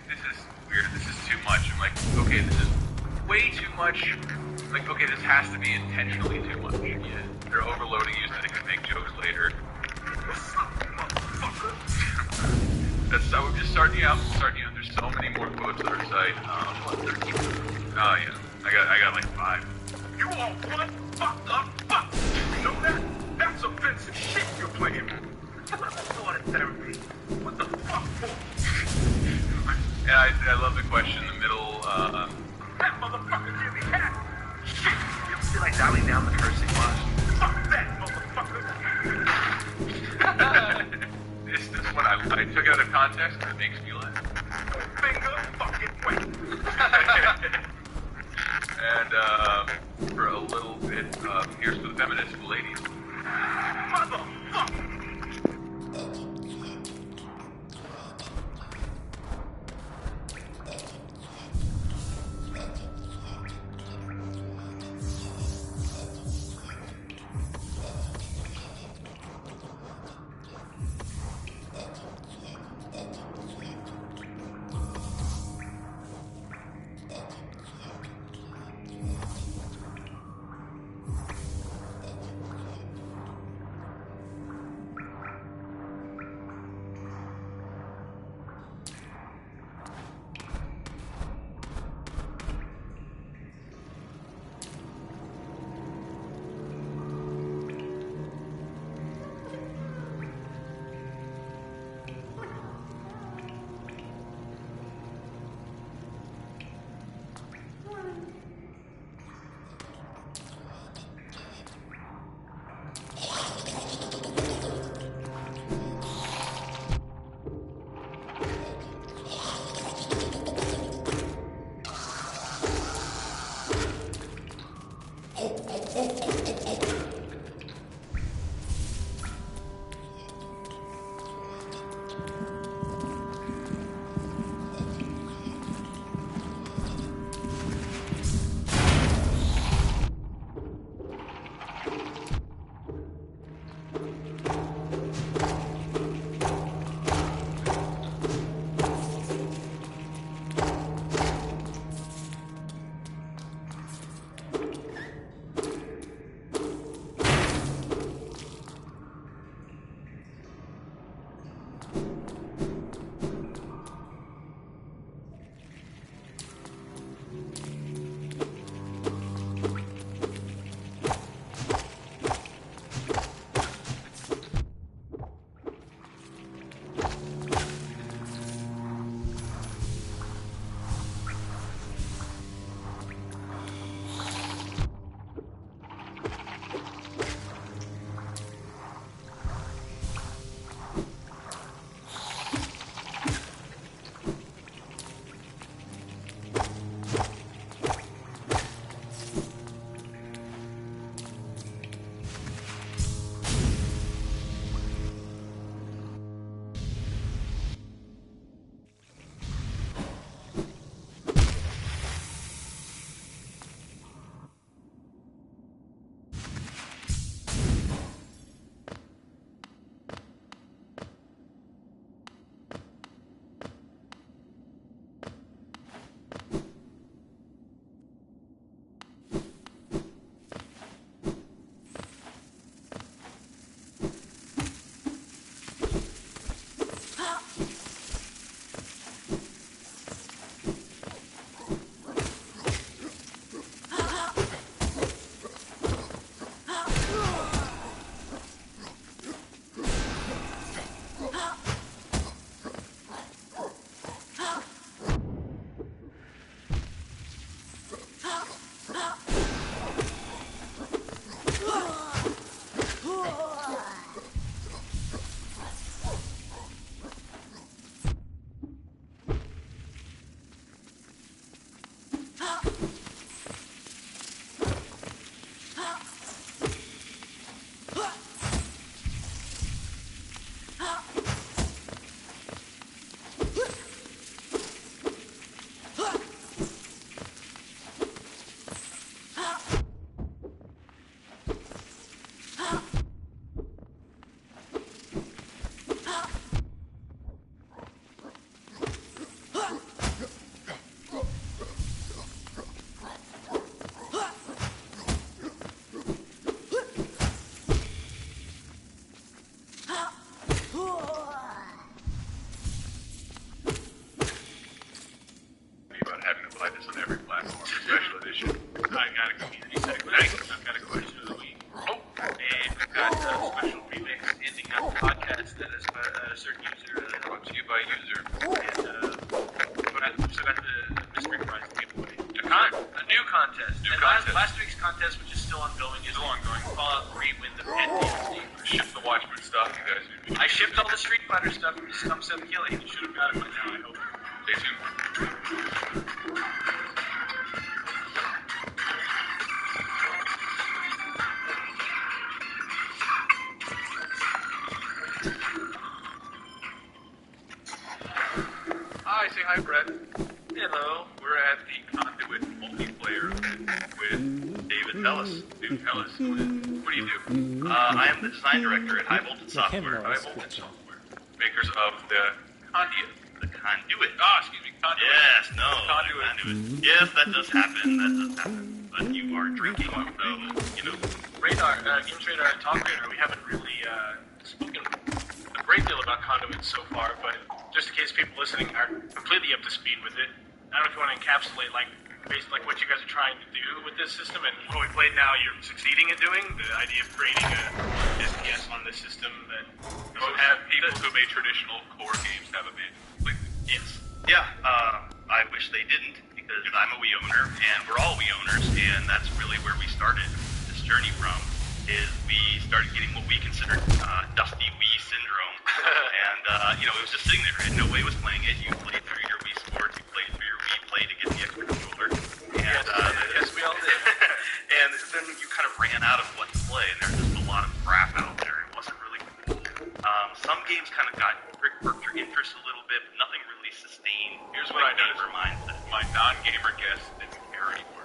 this is weird. This is too much. I'm like, okay, this is way too much. I'm like, okay, this has to be intentionally too much. Yeah, they're overloading you so they can make jokes later. That's how we're just starting out. There's so many more quotes on our site. Oh yeah, I got like 5. You all want fuck. You know that? That's offensive shit you're playing. Thought of therapy. What the fuck for? And I love the question in the middle. That motherfucker Jimmy Hat. Shit, you feel like dialing down the cursing line. Fuck that motherfucker. This one I took out of context and it makes me laugh. Finger fucking wet. And for a little bit, here's for the feminist ladies. Motherfucker. certain user. Brought to you by user. And so got the mystery prize giveaway. A new contest. New And contest. Last week's contest, which is still ongoing, is Still ongoing. Fallout 3 win the pet DLC. Ship the Watchmen stuff, you guys. I shipped all the Street Fighter stuff from Scum 7 Killing. You should have got it by now, I hope. Stay tuned. Hi, say hi, Brett. Hello. We're at the Conduit multiplayer with David Ellis. Dude, Ellis, what do you do? I am the design director at High Voltage Software. High Voltage Software. Makers of the Conduit. The Conduit. Excuse me, Conduit. Yes, no. Conduit. Conduit. Yes, that does happen. But you are drinking, so, you know. Radar, Games Radar and Talk Radar, we haven't really spoken a great deal about Conduit so far, but just in case people listening aren't completely up to speed with it, I don't know if you want to encapsulate basically what you guys are trying to do with this system and what we played now you're succeeding in doing, the idea of creating a FPS on this system that Most have people who made traditional core games have a manual. Yes. Yeah, I wish they didn't, because I'm a Wii owner, and we're all Wii owners, and that's really where we started this journey from, is we started getting what we considered dusty Wii syndrome. And, you know, it was just sitting there, and nobody was playing it. You played through your Wii Sports, you played through your Wii Play to get the extra controller. And, yes, we all did. and then you kind of ran out of what to play, and there's just a lot of crap out there. It wasn't really cool. Some games kind of got perked your interest a little bit, but nothing really sustained. Here's what I noticed. Mindset. My non-gamer guests didn't care anymore.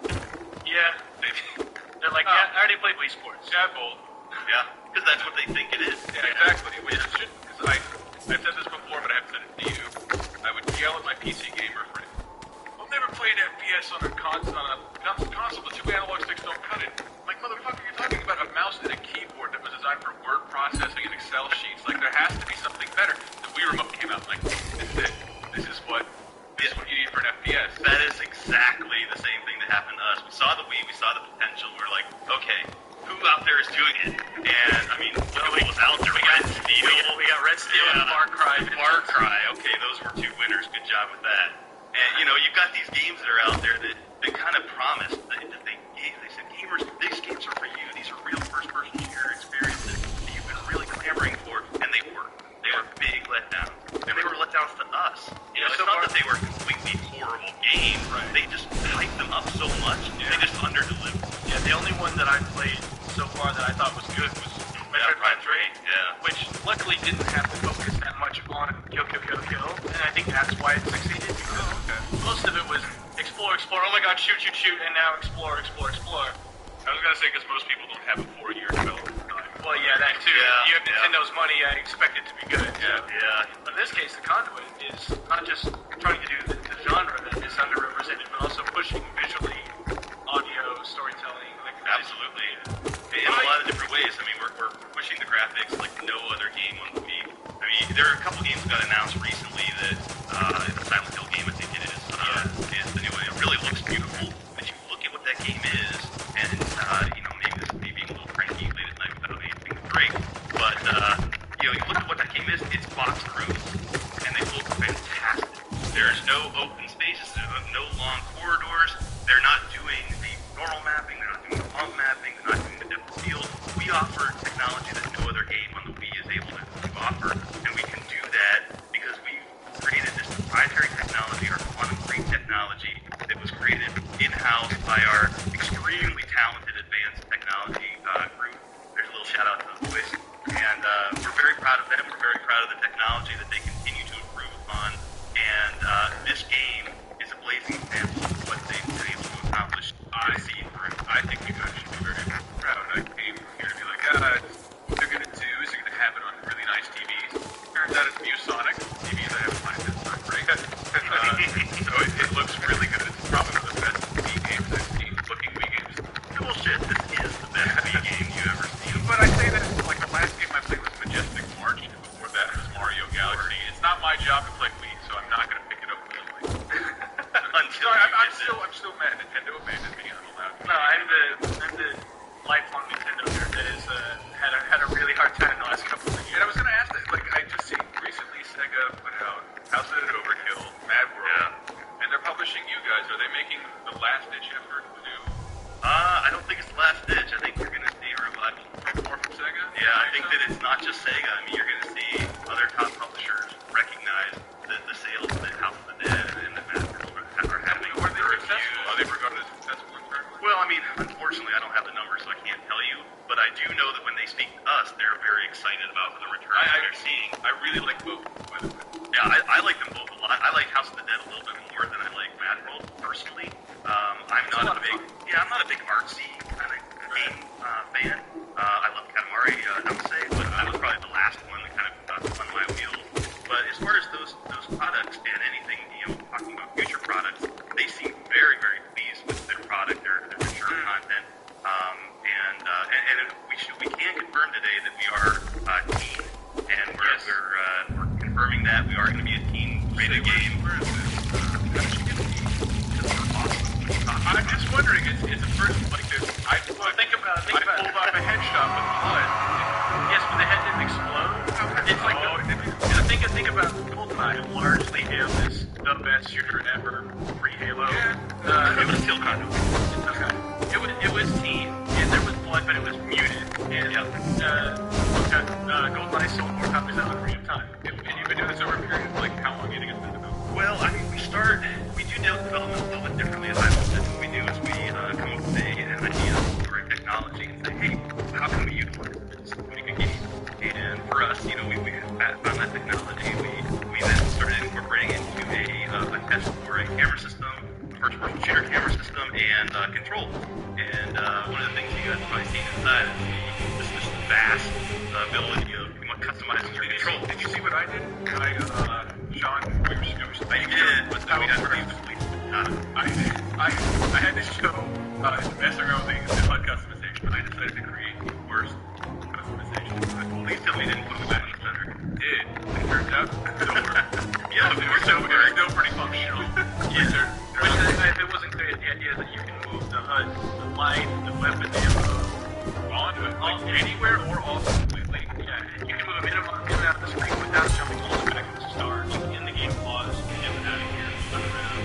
Yeah, they're like, yeah, I already played Wii Sports. Yeah, bold. Yeah, because that's what they think it is. Yeah, exactly. Which should, because I've said this before, but I haven't said it to you. I would yell at my PC gamer friend. I've never played FPS on a console. The two analog sticks don't cut it. Like, motherfucker, you're talking about a mouse and a keyboard that was designed for word processing and Excel sheets. Like, there has to be something better. The Wii Remote came out like, this is it. This is what you need for an FPS. That is exactly the same thing that happened to us. We saw the Wii, we saw the potential. We're like, okay, who out there is doing it? And I mean, who was out there? Red Steel. We got Red Steel and Far Cry. Far Cry. Okay, those were two winners. Good job with that. And you know, you've got these games that are out there that kind of promised that they said, gamers, these games are for you. These are real first-person shooter experiences that you've been really clamoring for, and they were. They were big letdowns, and they were letdowns to us. You know, it's not that they were completely horrible games. Right. They just hyped them up so much. Yeah. They just under-delivered. Yeah, the only one that I played so far that I thought was good was Metroid Prime 3, which luckily didn't have to focus that much on kill, and I think that's why it succeeded, because most of it was explore, oh my god, shoot, and now explore. I was gonna say, because most people don't have a 4-year development time. Well, yeah, that too. Yeah, You have Nintendo's money, I expect it to be good. Yeah. But in this case, the Conduit is not just trying to do the genre that is underrepresented, but also pushing visually, audio, storytelling. Absolutely. In a lot of different ways. I mean, we're pushing the graphics like no other game on the Wii. I mean, there are a couple games that got announced recently that the Silent Hill game, I think it is the new one. It really looks beautiful. But you look at what that game is, and you know, maybe this may be a little cranky late at night without anything great. But you know, you look at what that game is. It's box rooms, and they look fantastic. There's no open spaces. There's no long corridors. They're not doing the normal mapping. They're not doing the bump mapping. They're not doing the depth of field. We offer technology that no other game on the Wii is able to offer, and we can do that because we created this proprietary technology, our quantum free technology that was created in-house by our extremely talented advanced technology group. There's a little shout out to the boys, and we're very proud of them. We're very proud of the technology that they continue to improve upon, and this game is a blazing example of what they've been able to accomplish. I think you guys should be very proud. I came here to be like, what they're gonna do is they're gonna have it on really nice TVs. Turns out it's ViewSonic. TVs I haven't liked, it's not great. So it looks really good. It's probably one of the best Wii games I've seen. Looking Wii games. Bullshit, this is the best Wii game you ever seen. But I say that, like, the last game I played was Majestic March, and before that was Mario Galaxy. It's not my job to play Wii, so I'm not gonna pick it up willingly. Sorry, I'm still mad. Nintendo abandoned me. I'm allowed. No, I'm the lifelong Nintendo nerd that has had a really hard time the last couple of years. And I was gonna ask that, like, I just seen recently like both, by the way. Yeah, I like them both a lot. I like House of the Dead a little bit more than I like Mad World, personally. I'm not a big artsy kind of game fan. I love Katamari Damacy, but that was probably the last one that kind of spun my wheels. But as far as those products and anything, talking about future products, they seem very, very pleased with their product, their mature content. And we can confirm today that we are teen, and we're confirming that we are going to be a teen-rated game. Where is this? How did you get these? I'm just wondering, is the first like this? Think about I pulled off a headshot with blood. Yes, but the head didn't explode. It's like think about GoldenEye. Largely hailed as the best shooter ever, pre-Halo. It was still kind of. It was teen, and there was blood, but it was muted. And GoldenEye sold more copies than Ocarina of Time. And you've been doing this over a period of like how long? You think it's been developed? Well, I mean, we do development a little bit differently as I said. What we do is we come up with an idea or a technology and say, hey, how can we utilize this to make a game? And for us, we found that technology. We then started incorporating into a test for a camera system, first-person shooter camera system, and controls. And one of the things you guys have probably seen inside is this vast ability of customizing your controls. Did you see what I did? Sean, I did, but then we had to leave the fleet. I had to show messing around with the HUD customization, but I decided to create the worst customization. Please tell me you didn't put the Magic Center. Did. It turns out it worked. Yeah, It was still pretty functional. Yeah, but it wasn't clear the idea that you can move the HUD, the light, the weapon, the ammo Onto it, like anywhere or off completely. Yeah, and you can move them in and out of the screen without jumping all the way back to the start. Like in the game pause, and get out of here, turn around.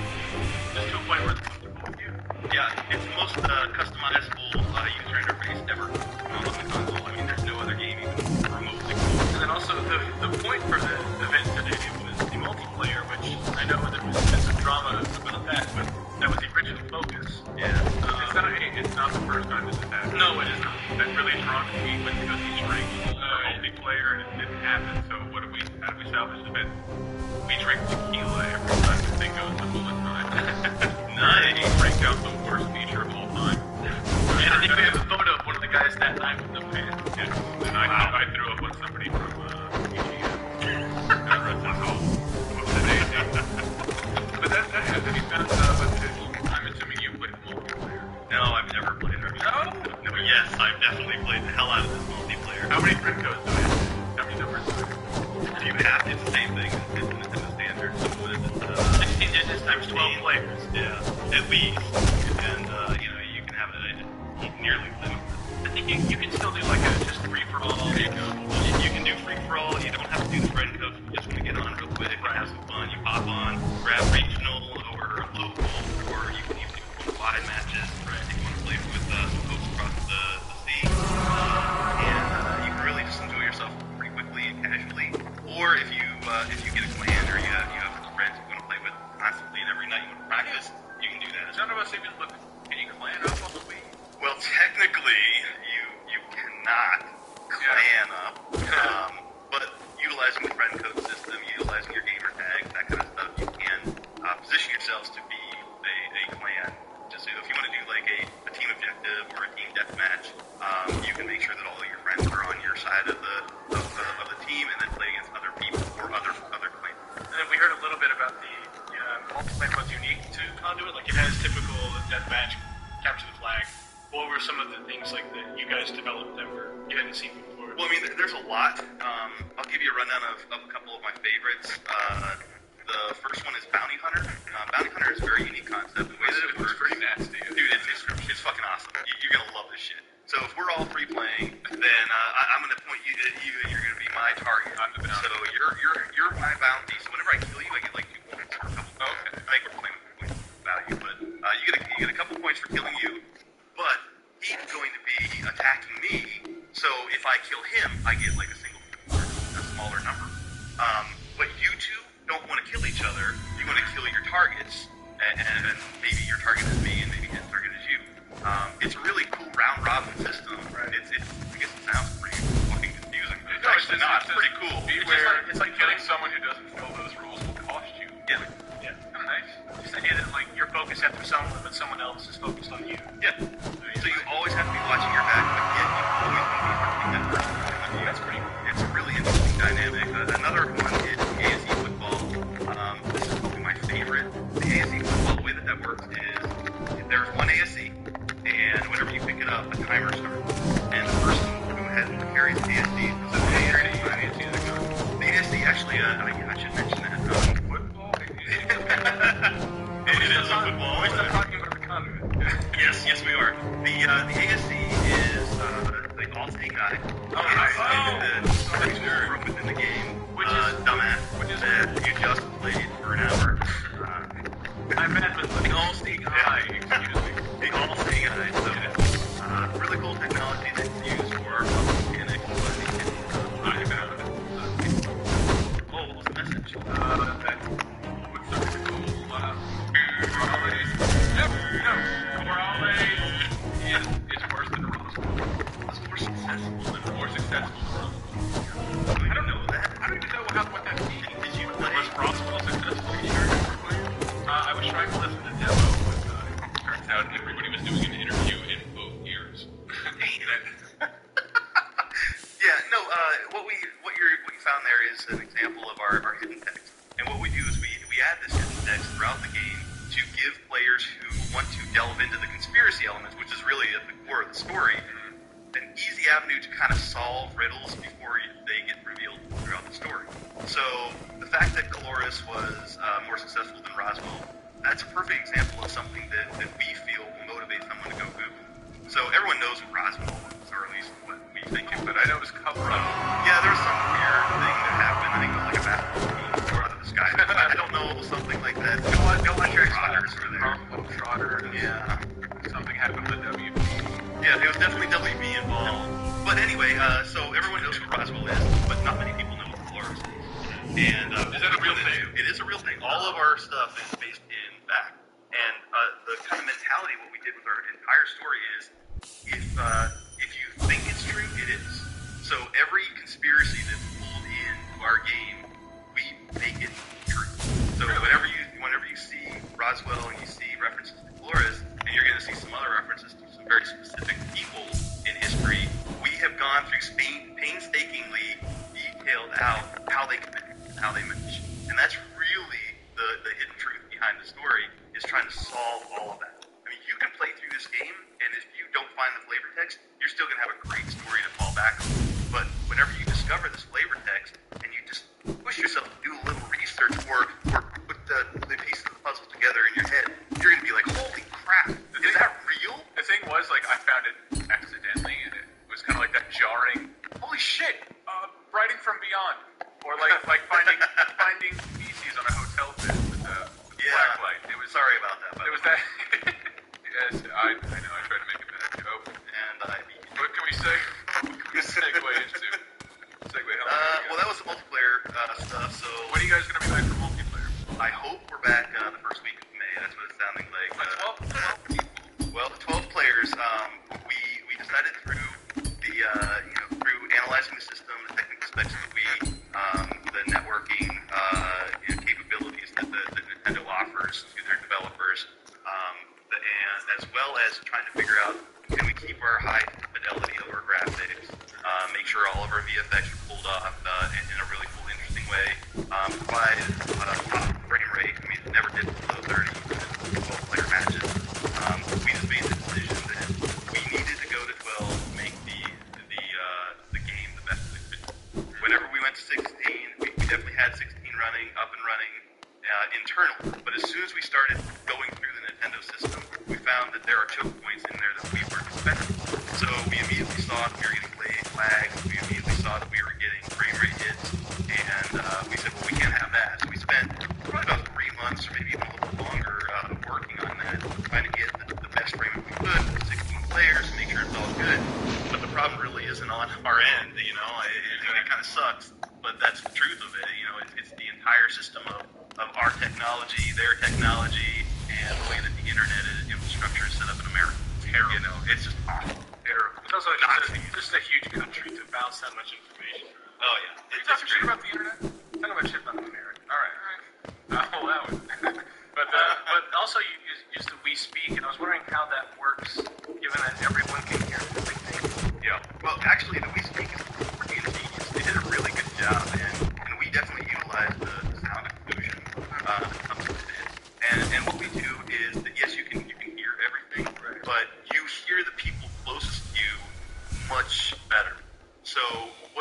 Just to a point where it's comfortable with you. Yeah, it's the most customizable user interface ever on the console. I mean, there's no other game even remotely cool. And then also the point for the event today was the multiplayer, which I know there was some drama about that, but that was the original focus. Yeah. It's not the first time this has happened. No, it is not. That really drunk me went to go see Shrink for multiplayer and it didn't happen. So how do we salvage the event? We drink tequila every time the thing goes to bullet time. Nice. Break out the worst feature of all time. And I think we have a photo of one of the guys that night with the fan. Yeah. And I threw up on somebody from EGM. Wow. But that has to be found I'm assuming you played multiplayer. No, I've never played it. No, yes, I've definitely played the hell out of this multiplayer. How many friend codes do we have? How many numbers do we have? You have, it's the same thing as the Nintendo standard. So what is it? 16 digits times 12 players. Yeah, at least. And, you can have it nearly limitless. I think you can still do like a just free-for-all. You can do free-for-all. You don't have to do the friend code. You just want to get on real quick and have some fun. You pop on, grab regional or local, or you can even do wide matches, right? If you want to play with some folks across the sea. And you can really just enjoy yourself pretty quickly and casually. Or if you get a clan or you have friends you want to play with constantly and every night you want to practice, you can do that. None of us even look. Can you clan up on the Wii? Well, technically, you cannot clan up, but utilizing the friend code system, utilizing your gamer tags, that kind of stuff, you can position yourselves to be a clan. Just if you want to do like a team objective or a team deathmatch, you can make sure that all of your friends are on your side of the team and then play against other people or other clans. And then we heard a little bit about the multiplayer was unique to Conduit, like it has typical deathmatch, capture the flag. What were some of the things like that you guys developed that you hadn't seen before? Well, I mean, there's a lot. I'll give you a rundown of a couple of my favorites. The first one is Bounty Hunter. Bounty Hunter is a very unique concept. The way that it works, pretty nasty. Dude, it's fucking awesome. You're gonna love this shit. So if we're all three playing, then I'm gonna point you at you, and you're gonna be my target. So you're my bounty. So whenever I kill you, I get like 2 points or a couple. Okay. I think we're playing with point value, but you get a couple points for killing you. But he's going to be attacking me, so if I kill him, I get like a smaller number. But you two don't want to kill each other. You want to kill your targets, and maybe your target is me, and maybe his target is you. It's a really cool round robin system. Right? I guess it sounds pretty fucking confusing. No, I should mention that. Football? It is a football. We're still talking about the conduit. Yes, we are. The ASC is the all-seeing eye. Oh, nice. The nerd from within the game. Which is dumbass. Which is that you just played for an hour. I meant with the all-seeing eye. Excuse me. The all-seeing eye. So, really cool technology that's used for mechanics. Oh, what was the message? That what's the cool? Corrales. Yep. No. Corrales is worse than Roswell. It's more successful than More successful than Roswell. I don't know that. I don't even know what that means. Did you play? Was Roswell successful? You sure you were playing? I was trying to listen to the demo, but turns out everybody was doing an interview in both ears. Yeah, no, what you found there is an example of our hidden text. And what we do is we add this hidden text throughout the game to give players who want to delve into the conspiracy elements, which is really at the core of the story, an easy avenue to kind of solve riddles before they get revealed throughout the story. So the fact that Caloris was more successful than Roswell, that's a perfect example of something that we feel will motivate someone to go Google. So everyone knows what Roswell was, or at least what we think it was. But I know it was cover up. Yeah, there was some weird thing that happened. I think it was like a basketball team flew out of the sky. I don't know, something like that. Don't let your Trotters were there. Trotter. Yeah. Something happened with WP. Yeah, there was definitely WB involved. But anyway, so everyone knows who Roswell is, but not many people know what Caloris is. And Is that a real thing? It is a real thing. All of our stuff is based in fact. And the kind of mentality, what we did with our entire story is, if you think it's true, it is. So every conspiracy that's pulled into our game, we make it true. So whenever you see Roswell and you see references to Caloris, and you're going to see some other references to some very specific people in history, we have gone through painstakingly detailed out how they connect, how they mesh. And that's really the hidden truth behind the story, is trying to solve all of that. I mean, you can play through this game, and if you don't find the flavor text, you're still going to have a great story to fall back on. But whenever you discover this flavor text, and you just push yourself to do a little research or put the pieces of the puzzle together in your head, you're going to be like, holy crap, is that real? The thing was, like, I found it accidentally, and it was kind of like that jarring, holy shit, writing from beyond. Or like finding feces on a hotel bed with a black light. It was, sorry about that. It was that. Yes, I know. I tried to make a bad joke. And what can we say? Segue into. Well, that was the multiplayer stuff. So when are you guys going to be back for multiplayer? I hope we're back the first week of May. That's what it's sounding like. 12? Well, 12 players. We decided through through analyzing the system, the technical specs that the networking capabilities that Nintendo offers to their developers, and as well as trying to figure out, can we keep our high fidelity over graphics, make sure all of our VFX are pulled off in a really cool, interesting way, provide top frame rate. I mean, it never did below 30 in 12-player matches. We just made the decision that we needed to go to 12 to make the game the best it could be. Whenever we went to 16, we definitely had 16 up and running internal. But as soon as we started going through the Nintendo system, we found that there are choke points in there that we weren't expecting. So we immediately saw that we were getting lag. We immediately saw that we were getting frame rate hits. And we said, well, we can't have that. So we spent probably about 3 months or maybe even a little longer working on that, trying to get the best frame rate we could with 16 players to make sure it's all good. But the problem really isn't on our end, it kind of sucks. But that's the truth of it. It's the entire system of our technology, their technology, and the way that the internet infrastructure is set up in America. Terrible. It's just awful. Terrible. It's also just a huge country to bounce that much information. Oh yeah. You talking shit about the internet? Talk about shit about America. All right. I'll allow it. but also you use the We Speak, and I was wondering how that works, given that everyone can hear everything. Yeah. Well, actually, the We Speak is pretty ingenious. They did a really good job, and we definitely utilized the sound occlusion that comes with it. And what we do is that, yes, you can hear everything, right, but you hear the people closest to you much better. So what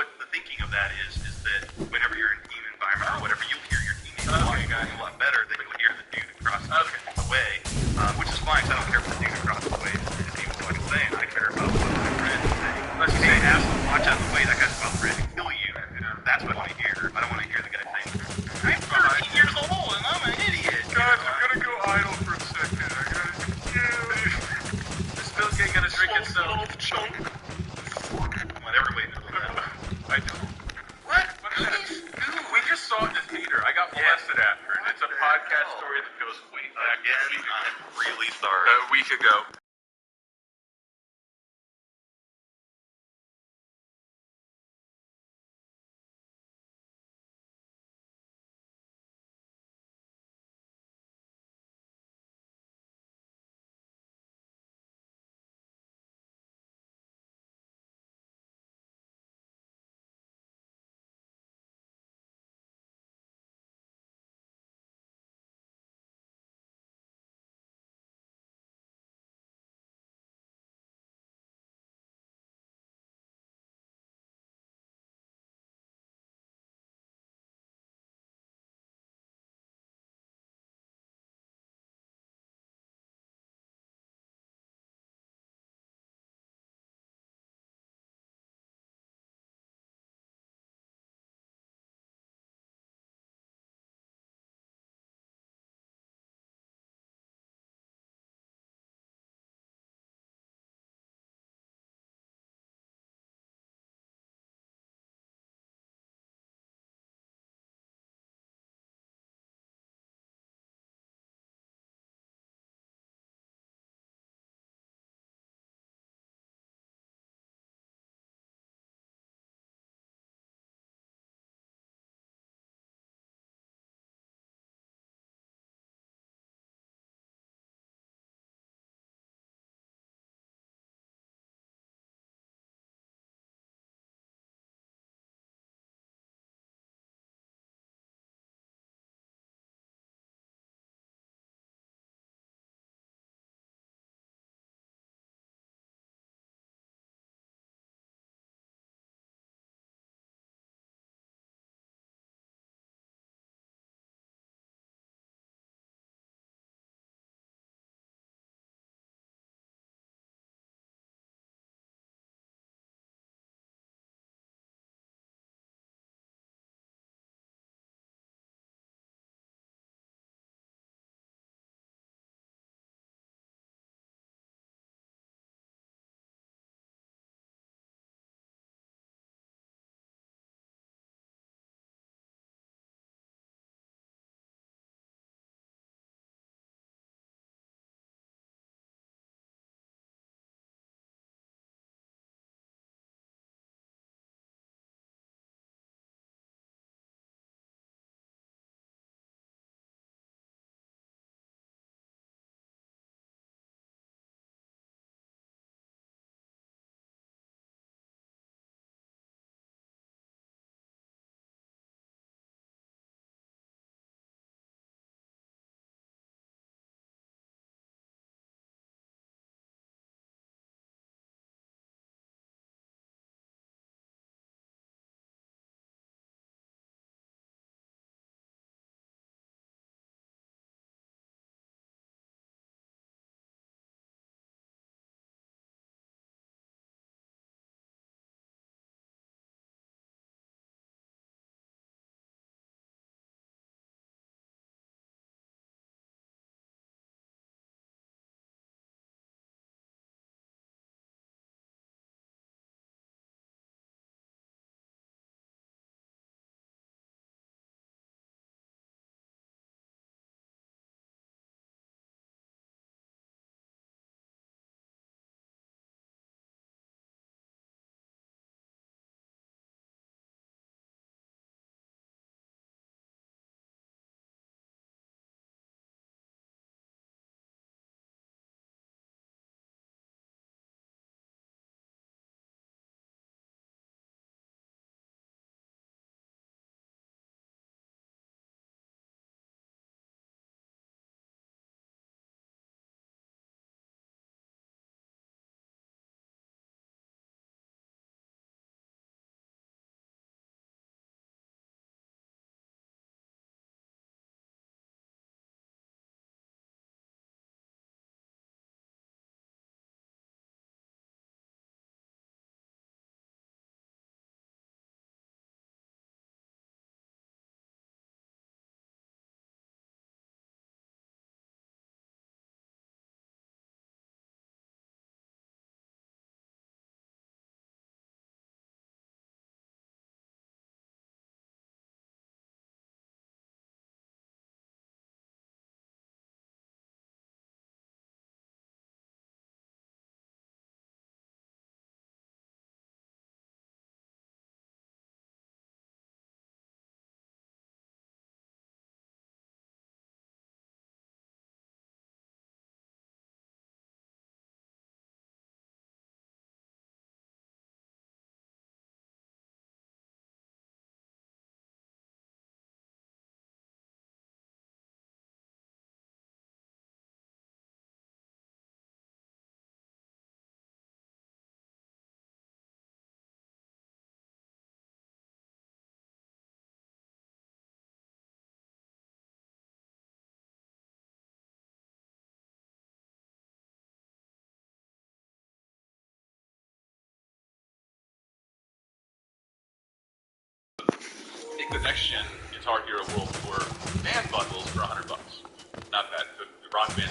Peter. I got molested after it. It's a podcast story that goes way back Again, I'm really sorry. a week ago. the next gen Guitar Hero World Tour band bundles for $100. Not bad. The Rock Band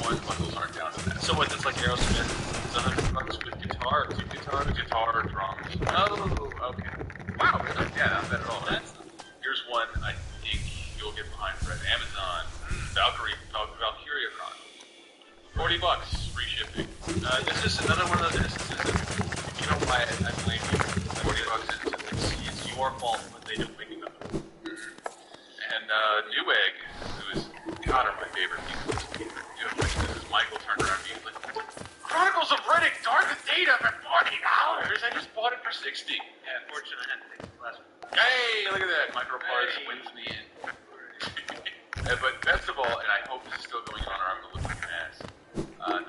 1 bundles aren't down to that. So what? That's like Aerosmith. It's $100 with guitar, 2 guitars. Guitar, drums. Oh, okay. Wow. Yeah, not bad at all. Here's one I think you'll get behind, Fred. Amazon. Valkyria Con. $40, free shipping. This is another one of those instances that, if you don't buy it, I blame you. $40 it's your fault when they don't make enough. And Newegg, who is, God, are my favorite people. This is Michael turned around and like, Chronicles of Riddick Dark Data for $40. I just bought it for $60. Yeah, unfortunately, I had to take the last one. Hey, look at that. Microparts wins me in. But best of all, and I hope this is still going on or I'm going to look at your ass,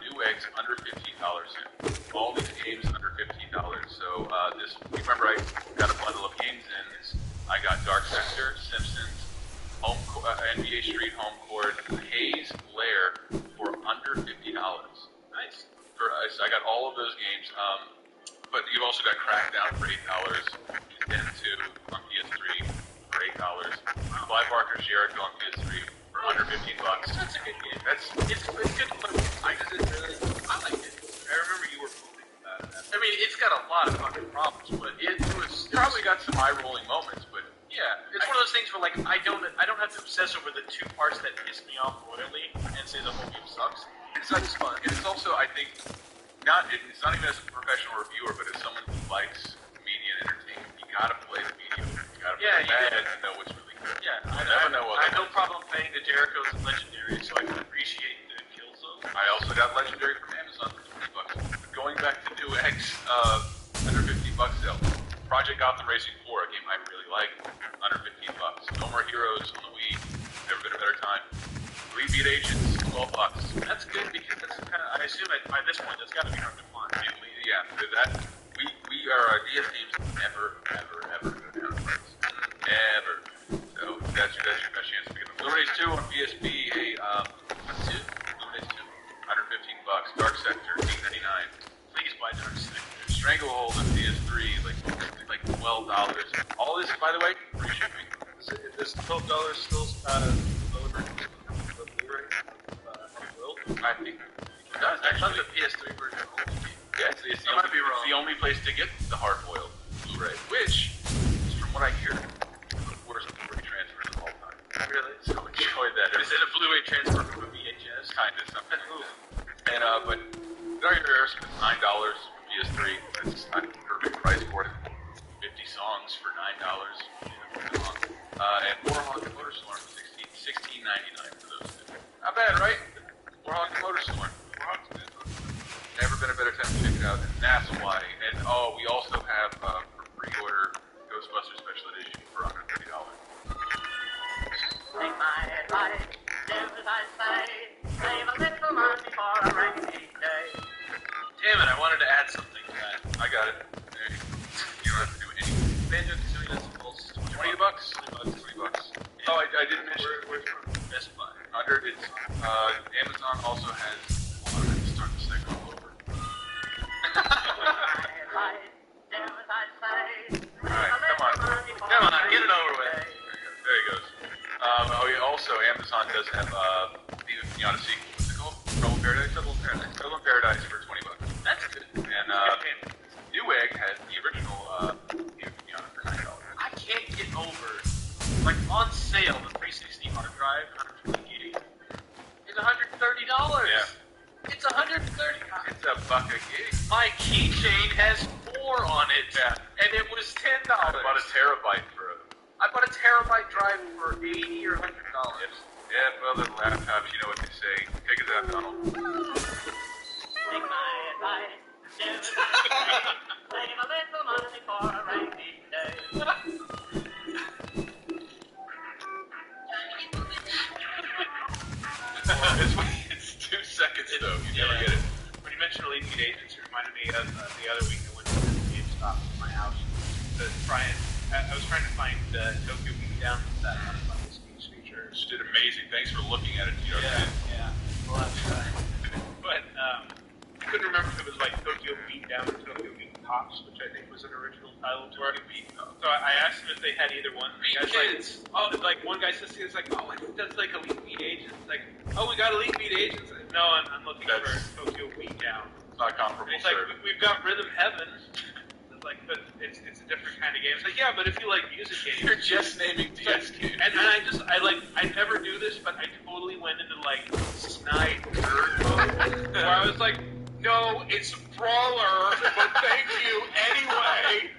Newegg's under $15 soon. All these games under $15. So remember I got a bundle of games in. I got Dark Sector, Simpsons, NBA Street Home Court, Haze, Lair for under $50. Nice. I got all of those games. But you've also got Crackdown for $8, Den 2 on PS3 for $8, Clive Barker's Jericho on PS3 for under $15. That's a good game. It's good fun. I liked it. I remember you were moving about that. I mean, it's got a lot of fucking problems, but it was Probably got some eye-rolling moments, but yeah, it's one of those things where like I don't have to obsess over the 2 parts that piss me off royally and say the whole game sucks. it's fun. And it's also, I think, it's not even as a professional reviewer, but as someone who likes media and entertainment, you gotta play the media. You gotta play bad and know what's really good. Yeah, I never know what. I have no problem paying the Jericho's and Legendary so I can appreciate the kill zone. I also got Legendary from Amazon for $20. Going back to Newegg, under $15 sale. Project Gotham Racing 4, a game I really like, under $15. No More Heroes on the Wii, never been a better time. Elite Beat Agents, $12. That's good because that's kind of, I assume at by this point that's got to be hard to find. Yeah, we are DS games never go down in price. Ever. So that's your best chance to get them. Luminates 2 on PSP, Luminates 2, under $15. Dark Sector, $8.99. Please buy Dark Sector. Stranglehold on PS3, like $12. All this, by the way, free shipping. Is $12 still delivered the Blu-ray? I think it does. I thought Actually, the PS3 version only. yeah, it's I might be wrong. It's the only place to get the hard-boiled Blu-ray, which is, from what I hear, the worst Blu-ray transfers of all time. Really? So enjoy that. Is it a Blu-ray transfer from a VHS? Kind of something. And but Dark Aerosmith, $9 for PS3. That's not a perfect price for it. 50 songs for $9. And Warhawk and Motorstorm, $16.99 for those two. Not bad, right? Warhawk and Motorstorm. Never been a better time to check it out. And that's why. And we also have for pre-order Ghostbusters Special Edition for under $30. Take my advice, do as I say. Save a little money for a rainy day. Damn it, I wanted to add something to that. I got it. You don't have to do anything. Banjo-Kazooie Principles, $20? $20. Oh, I didn't mention. Where's from? Best Buy. Under it's Amazon also has. Hold on, I have to start the segment all over. Take my advice, do as I say. Alright, come on, get it over with. There he goes. Also Amazon does have Viva Pinata sequel. What's it called? Trouble in Paradise. Trouble in Paradise for $20. That's good. And Newegg has the original Viva Pinata for $9. I can't get over, like on sale, the 360 hard drive, 120 gigs, is $130. Yeah. It's $130. It's a buck a gig. My keychain has 4 on it, and it was $10. I bought a terabyte for I bought a terabyte drive for $80 or $100. Yeah, well, the laptops, you know what they say. Take it out, Donald. Take my advice, do as I say. Save a little money for a rainy day. It's 2 seconds, though. You never get it. When you mentioned Elite Beat Agents, it reminded me of the other week I went to GameStop at my house to try and I was trying to find Tokyo Beatdown, that speech feature. Which did amazing. Thanks for looking at it. Yeah. Well, but I couldn't remember if it was like Tokyo Beatdown or Tokyo Beat Cops, which I think was an original title to Beat. So I asked them if they had either one. The guy's Kids. like one guy says, it's like, oh, I think that's like Elite Beat Agents. Like, oh, we got Elite Beat Agents. No, I'm looking for Tokyo Beat Down. It's not comparable, It's like, sir. we've got Rhythm Heaven. It's like, but it's a different kind of game. It's like, yeah, but if you like music games, You're just naming DS games. and I never do this, but I totally went into like snide nerd mode, where I was like, no, it's Brawler, but thank you anyway.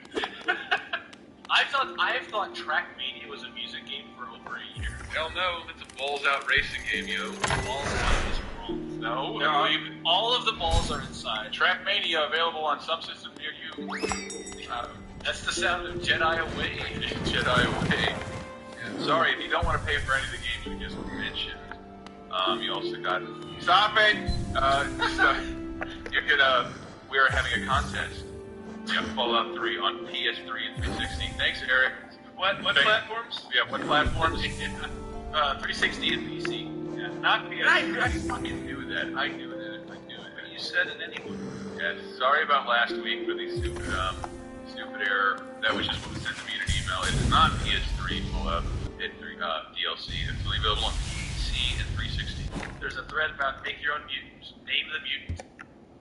I've thought Trackmania was a music game for over a year. Hell no, it's a balls out racing game, yo. Balls out is wrong. No, No, I believe it. all of the balls are inside. Trackmania available on some system near you. That's the sound of Jedi Away. Jedi Away. Yeah, sorry, if you don't want to pay for any of the games we just mentioned, you also got... Stop it! So you could, we are having a contest. We have Fallout 3 on PS3 and 360. Thanks, Eric. What platforms? Yeah, what platforms? 360 and PC. Yeah, not PS3. I fucking knew that. I knew it. You said it anyway. Yes, sorry about last week for the stupid error. That was just what was sent to me in an email. It is not PS3 Fallout DLC. It's only available on PC and 360. There's a thread about make your own mutants. Name the mutant.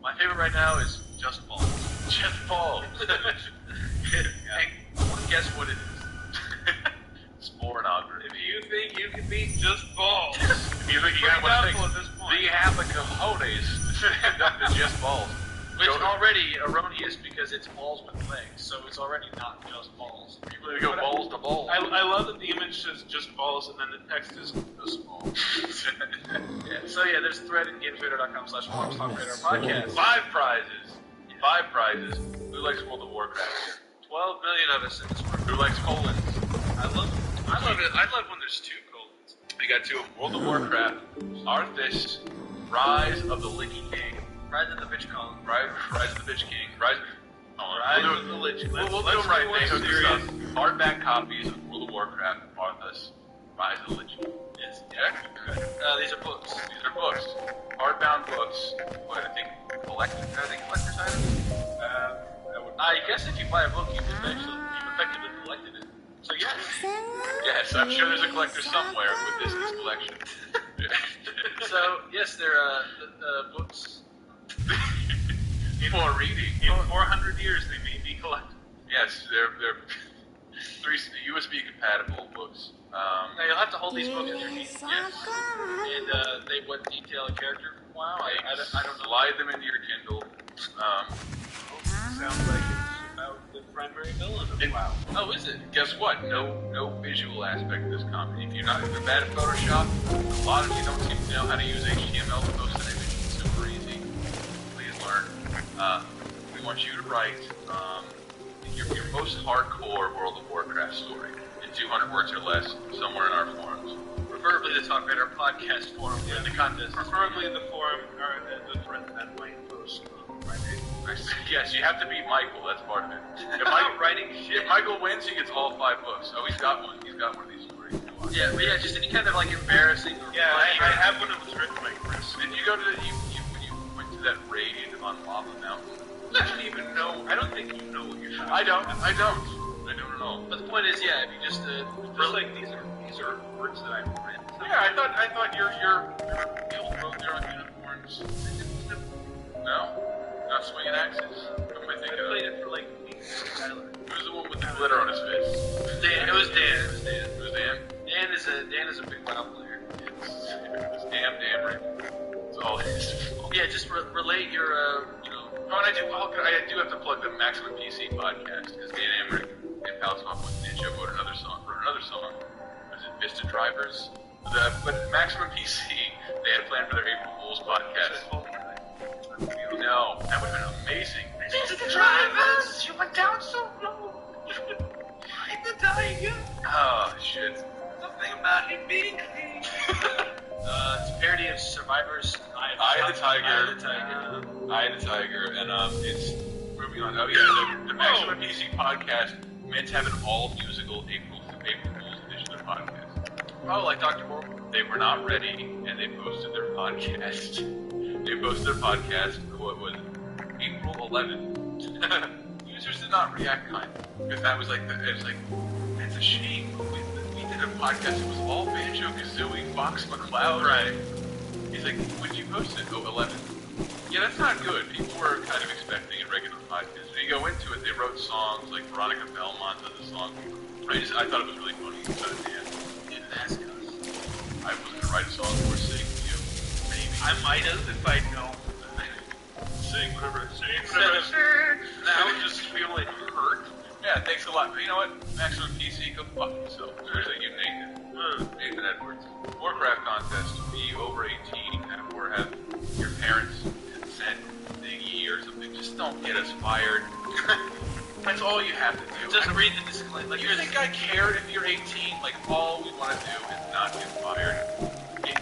My favorite right now is Just Balls. Just balls. And guess what it is? It's pornography. If you think you can beat Just Balls, You think you got one thing? at this point. Do you have the cojones to conduct the Just Balls? Which is already erroneous because it's balls with legs, so it's already not just balls. You really go balls to balls. I love that the image says just balls and then the text is just balls. Yeah, so yeah, there's a thread at gamesradar.com/talkradar podcast. 5 prizes. 5 prizes. Who likes World of Warcraft? 12 million of us in this room. Who likes colons? I love it. I love when there's 2 colons. We got 2 of them. World of Warcraft, Arthas, Rise of the Lich King. Rise of the Bitch Column. Rise of the Bitch King. Rise of the Lich King. We'll do them right. They took this up. Hardback copies of World of Warcraft, Arthas, Rise of the Lich King. Yes. Yeah? These are books. These are books. Hardbound books. What, I think collector's items? I guess if you buy a book, you've effectively collected it. So yes. Yes, I'm sure there's a collector somewhere with this collection. So yes, they're books. For reading. In 400 years, they may be collected. Yes, they're 3 USB compatible books. Now you'll have to hold these books in your hand. Yes. And they what detail a character? Wow, I don't know. Slide them into your Kindle. Sounds like it's about the primary villain of WoW. Oh, is it? Guess what? No visual aspect of this comic. If you're bad at Photoshop, a lot of you don't seem to know how to use HTML to post an image. It's super easy. Please learn. We want you to write your most hardcore World of Warcraft story in 200 words or less somewhere in our forums. Preferably the Talk Radar podcast forum in the contest. Preferably in the forum or the thread that might post on Friday. Yes, you have to beat Michael. That's part of it. If Michael wins, he gets all 5 books. Oh, he's got one. He's got one of these stories. Yeah, but yeah, just any kind of like embarrassing. Yeah, I have one that was written by Chris. Did you go to when you went to that raid on Lava Mountain? You didn't even know. I don't think you know what you're talking I don't about. at all. But the point is, yeah, if you just like these are words that I've read. Yeah, I thought your guild wrote their own unicorns. No, not swinging axes. What am I I thinking played of? it for like weeks. Tyler. Who's the one with the glitter on his fist? Dan. It was Dan. It was Dan. Dan is a big WoW player. It's damn right. It's all his fault. Yeah, just relate your Oh, and I do have to plug the Maximum PC podcast because Dan Emmerich and Palswap with Ninja wrote another song. Was it Vista Drivers? But Maximum PC, they had planned for their April Fool's podcast. No, that would have been amazing. Vista Drivers, you went down so low. I'm the tiger. Oh shit. Something about him being clean. it's a parody of Survivor's Eye of the Tiger. Eye of the Tiger. And it's moving on. Oh yeah, the Maximum PC podcast meant to have an all-musical April Fool's edition of the podcast. Oh, like Dr. Horrible. They were not ready, and they posted their podcast. What was it? April 11th. not react kind. Because that was like, it's a shame. We did a podcast, it was all Banjo-Kazooie, Fox McCloud. Right. He's like, when did you post it? Oh, 11. Yeah, that's not good. People were kind of expecting a regular podcast. When you go into it, they wrote songs, like Veronica Belmont did the song. I thought it was really funny. But at the end, didn't ask us. I was going to write a song for sing to you. Maybe. I might have if I'd known. Sing whatever. Now I just feel like hurt. Yeah, thanks a lot. But you know what? Maximum PC, go fuck yourself. Seriously, you Nathan Edwards. Warcraft contest. Be over 18 or have your parents consent thingy or something. Just don't get us fired. That's all you have to do. Just read the disclaimer. Like, you think I care if you're 18? Like, all we want to do is not get fired. Get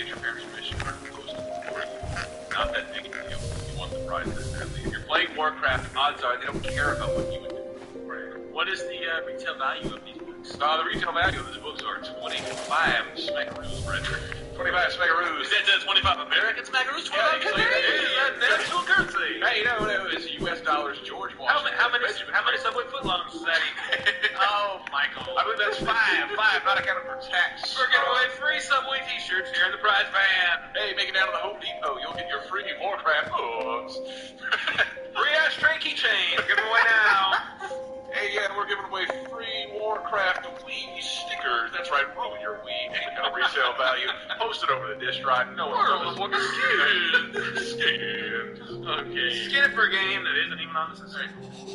your parents' permission or post the board. Not that big a deal. You want the prize necessarily. If you're playing Warcraft, odds are they don't care about what you would do. What is the retail value of these books? The retail value of these books are 25 smackaroos, Brent. 25 smackaroos. Is that 25 American smackaroos? 25 Canadian? That's actual currency. Hey, no, it's US dollars. George Washington. How many Subway footlongs is that even? Oh, Michael. I believe that's 5, not accounted for tax. We're giving away free Subway t-shirts here in the prize van. Hey, make it down to the Home Depot. You'll get your free Warcraft books. Free ashtray keychain. Give them away now. Hey, yeah, we're giving away free Warcraft Wii stickers. That's right, ruin your Wii. Ain't got a resale value. Post it over the disk drive. No one knows what the skin. Okay. Skin it for a game that isn't even on the system.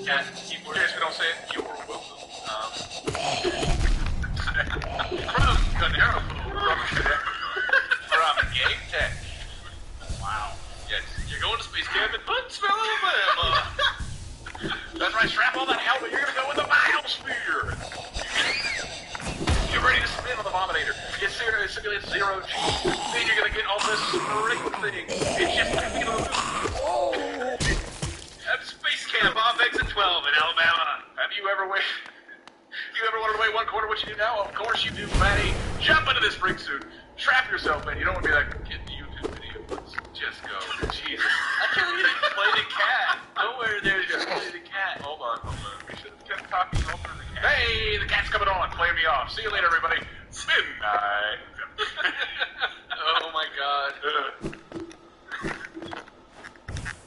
Cat, keyboard. In case we don't say it, you're welcome. From Game Tech. Wow. Yes, you're going to space camp in Huntsville, Alabama. That's right, strap on that helmet. You're going to go in the biosphere. Get ready to spin on the Vominator. It simulates zero G. Then you're going to get all this spring thing. It's just like, At space camp off exit 12 in Alabama. Have you ever wanted to weigh 1/4 what you do now? Of course you do, Matty. Jump into this spring suit. Trap yourself in. You don't want to be like, get the YouTube video. Let's just go. Jesus. I can't even play the cat. Nowhere there's just play the cat. Hold on. We should have kept talking over the cat. Hey, the cat's coming on. Play me off. See you later, everybody. Midnight. Oh my god.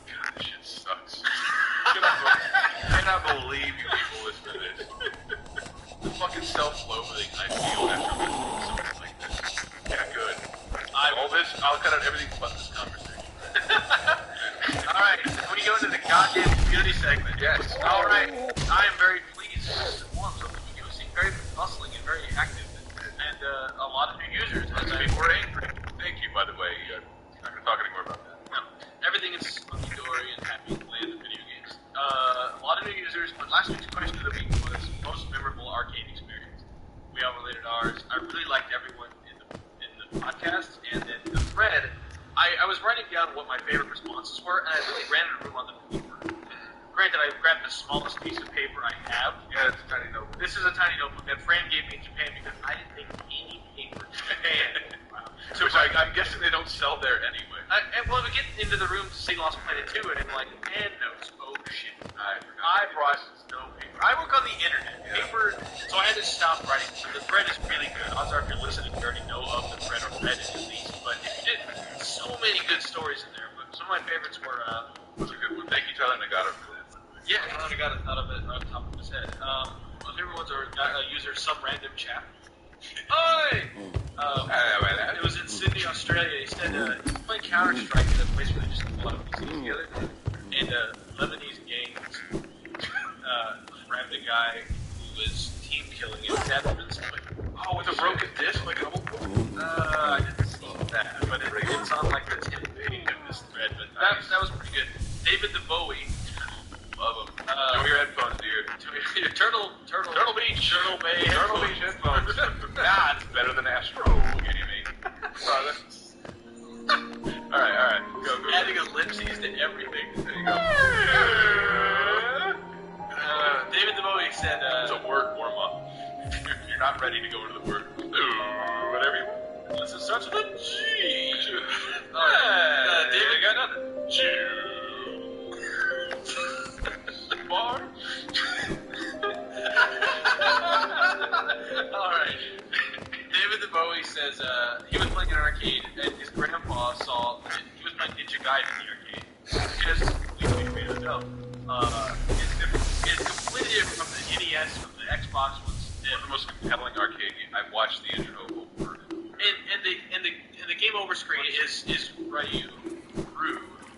God, this shit sucks. I cannot believe you people listen to this. The fucking self-loathing I feel after listening to something like this. Yeah, good. I'll cut out everything but this conversation. Alright, when you go into the goddamn community segment. Yes. Alright, I am very pleased to inform that you seem very bustling and very active and a lot of new users. People are angry. Thank you, by the way. I'm not going to talk anymore about that. No, everything is hunky-dory and happy land of video games. A lot of new users, but last week's question of the week was most memorable arcade experience. We all related ours. I really liked everyone in the podcast, and then the thread, I was writing down what my favorite responses were, and I really ran out of room on the paper. Granted, I grabbed the smallest piece of paper I have. Yeah, it's a tiny notebook. This is a tiny notebook that Fran gave me in Japan because I didn't take any paper to Japan. Wow. So I'm guessing they don't sell there anyway. Well, we get into the room to see Lost Planet 2, and I'm like, and notes. Oh shit. I brought no paper. I work on the internet. Paper, so I had to stop writing. So the thread is really good. Odds are if you're listening, you already know of the thread or read it at least. But if you didn't, so many good stories in there. But some of my favorites were, That's a good one. Thank you, Tyler Nagata, for that. yeah, I got it out of it off the top of his head. My favorite ones are user some random chap. Oi! It was in Sydney, Australia. He said he's playing Counter-Strike at a place where they just have a lot of PCs together. And Lebanese gangs grabbed a guy who was team killing his dad was like, oh, with a broken disc? Like a I didn't see that, but it's on like the tip page of this thread. But that was pretty good. David the Bowie. Love him. Show your headphones, dude. Turtle Beach. Turtle Bay. Turtle Beach headphones. Nah, it's better than Astro Gaming. Alright. Go. Adding ellipses to everything. There you go. David the Bowie said, it's a word warm-up. You're not ready to go into the word. Whatever you want. This starts with a G. David got nothing. Bar. says he was playing in an arcade, and his grandpa saw that he was playing Ninja Gaiden in the arcade. Just weeks ago. It's completely different from the NES, from the Xbox ones. The most compelling arcade game. I've watched the intro over. And the game over screen is Ryu.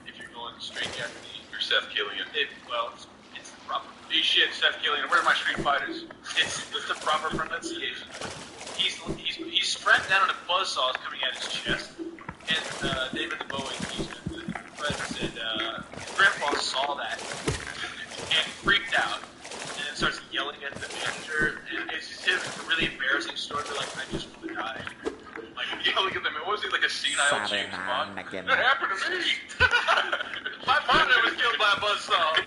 If you're going straight Japanese. You're Seth Killian. It's the proper. Hey shit, Seth Killian. Where are my Street Fighters? It's the proper pronunciation. He's strapped down and a buzzsaw is coming out his chest. And David the Bowie, he's said Grandpa saw that and freaked out. And then starts yelling at the manager. And it's just a really embarrassing story. They're like, I just want to die. Like yelling at them. Was he like a senile James Bond? That happened to me. My father was killed by a buzzsaw.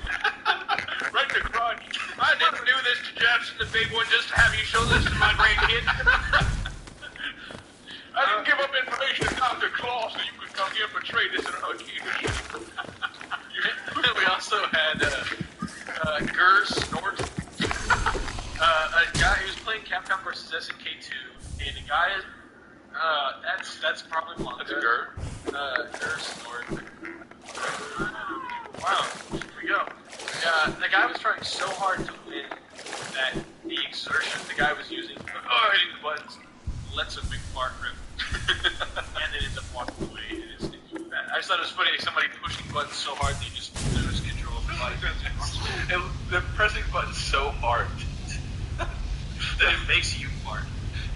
Right to crotch. I didn't do this to Jackson the Big One just to have you show this to my grandkid. I didn't give up information to Dr. Claw so you could come here and portray this in an arcade. We also had Gur Snort, a guy who was playing Capcom vs. SNK 2, and the guy is that's probably Blanca. That's a Gur. Gur Snort. Wow, here we go. The guy was trying so hard to win that the exertion the guy was using, hitting the buttons, lets a big fart rip, and then ends up walking away. And it's bad. I just thought it was funny. Somebody pushing buttons so hard they just lose control of the body. And they're pressing buttons so hard that it makes you fart.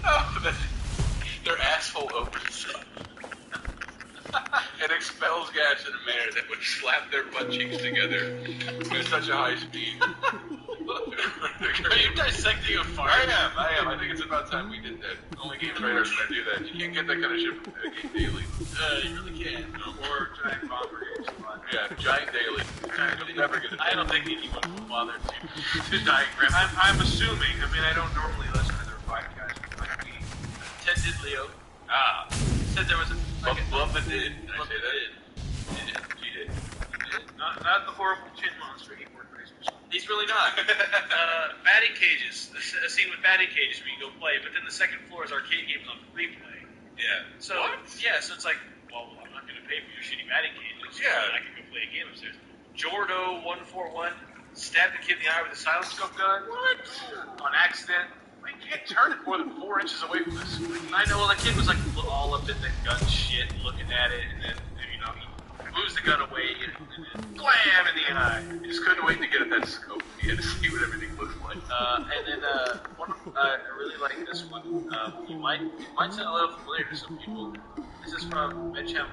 Oh, their asshole opens and expels gas in a manner that would slap their butt cheeks together at such a high speed. Are you dissecting a fart? I am. I think it's about time we did that. Only game trailers can do that. You can't get that kind of shit from Game Daily. You really can. Or Giant Bomber Games. Yeah, Giant Daily. You'll never get it. I don't think anyone will bother to diagram. I'm assuming. I mean, I don't normally listen to their podcast. Like Ted did Leo. Said there was a... Bubba did. Did I say that? He did. Not the horrible chin monster he portrays. He's really not. Batting cages. A scene with batting cages where you go play, but then the second floor is arcade games on free play. Yeah. So so it's like, well, I'm not going to pay for your shitty batting cages. Yeah. I can go play a game upstairs. Jordo 141 stabbed the kid in the eye with a silent scope gun. What? On accident. You can't turn it more than 4 inches away from this. I know. Well, the kid was like all up in the gun shit, looking at it, and then he moves the gun away and then blam in the eye. He just couldn't wait to get at that scope. He had to see what everything looked like. And then I really like this one. You might sound a little familiar to some people. This is from Medcham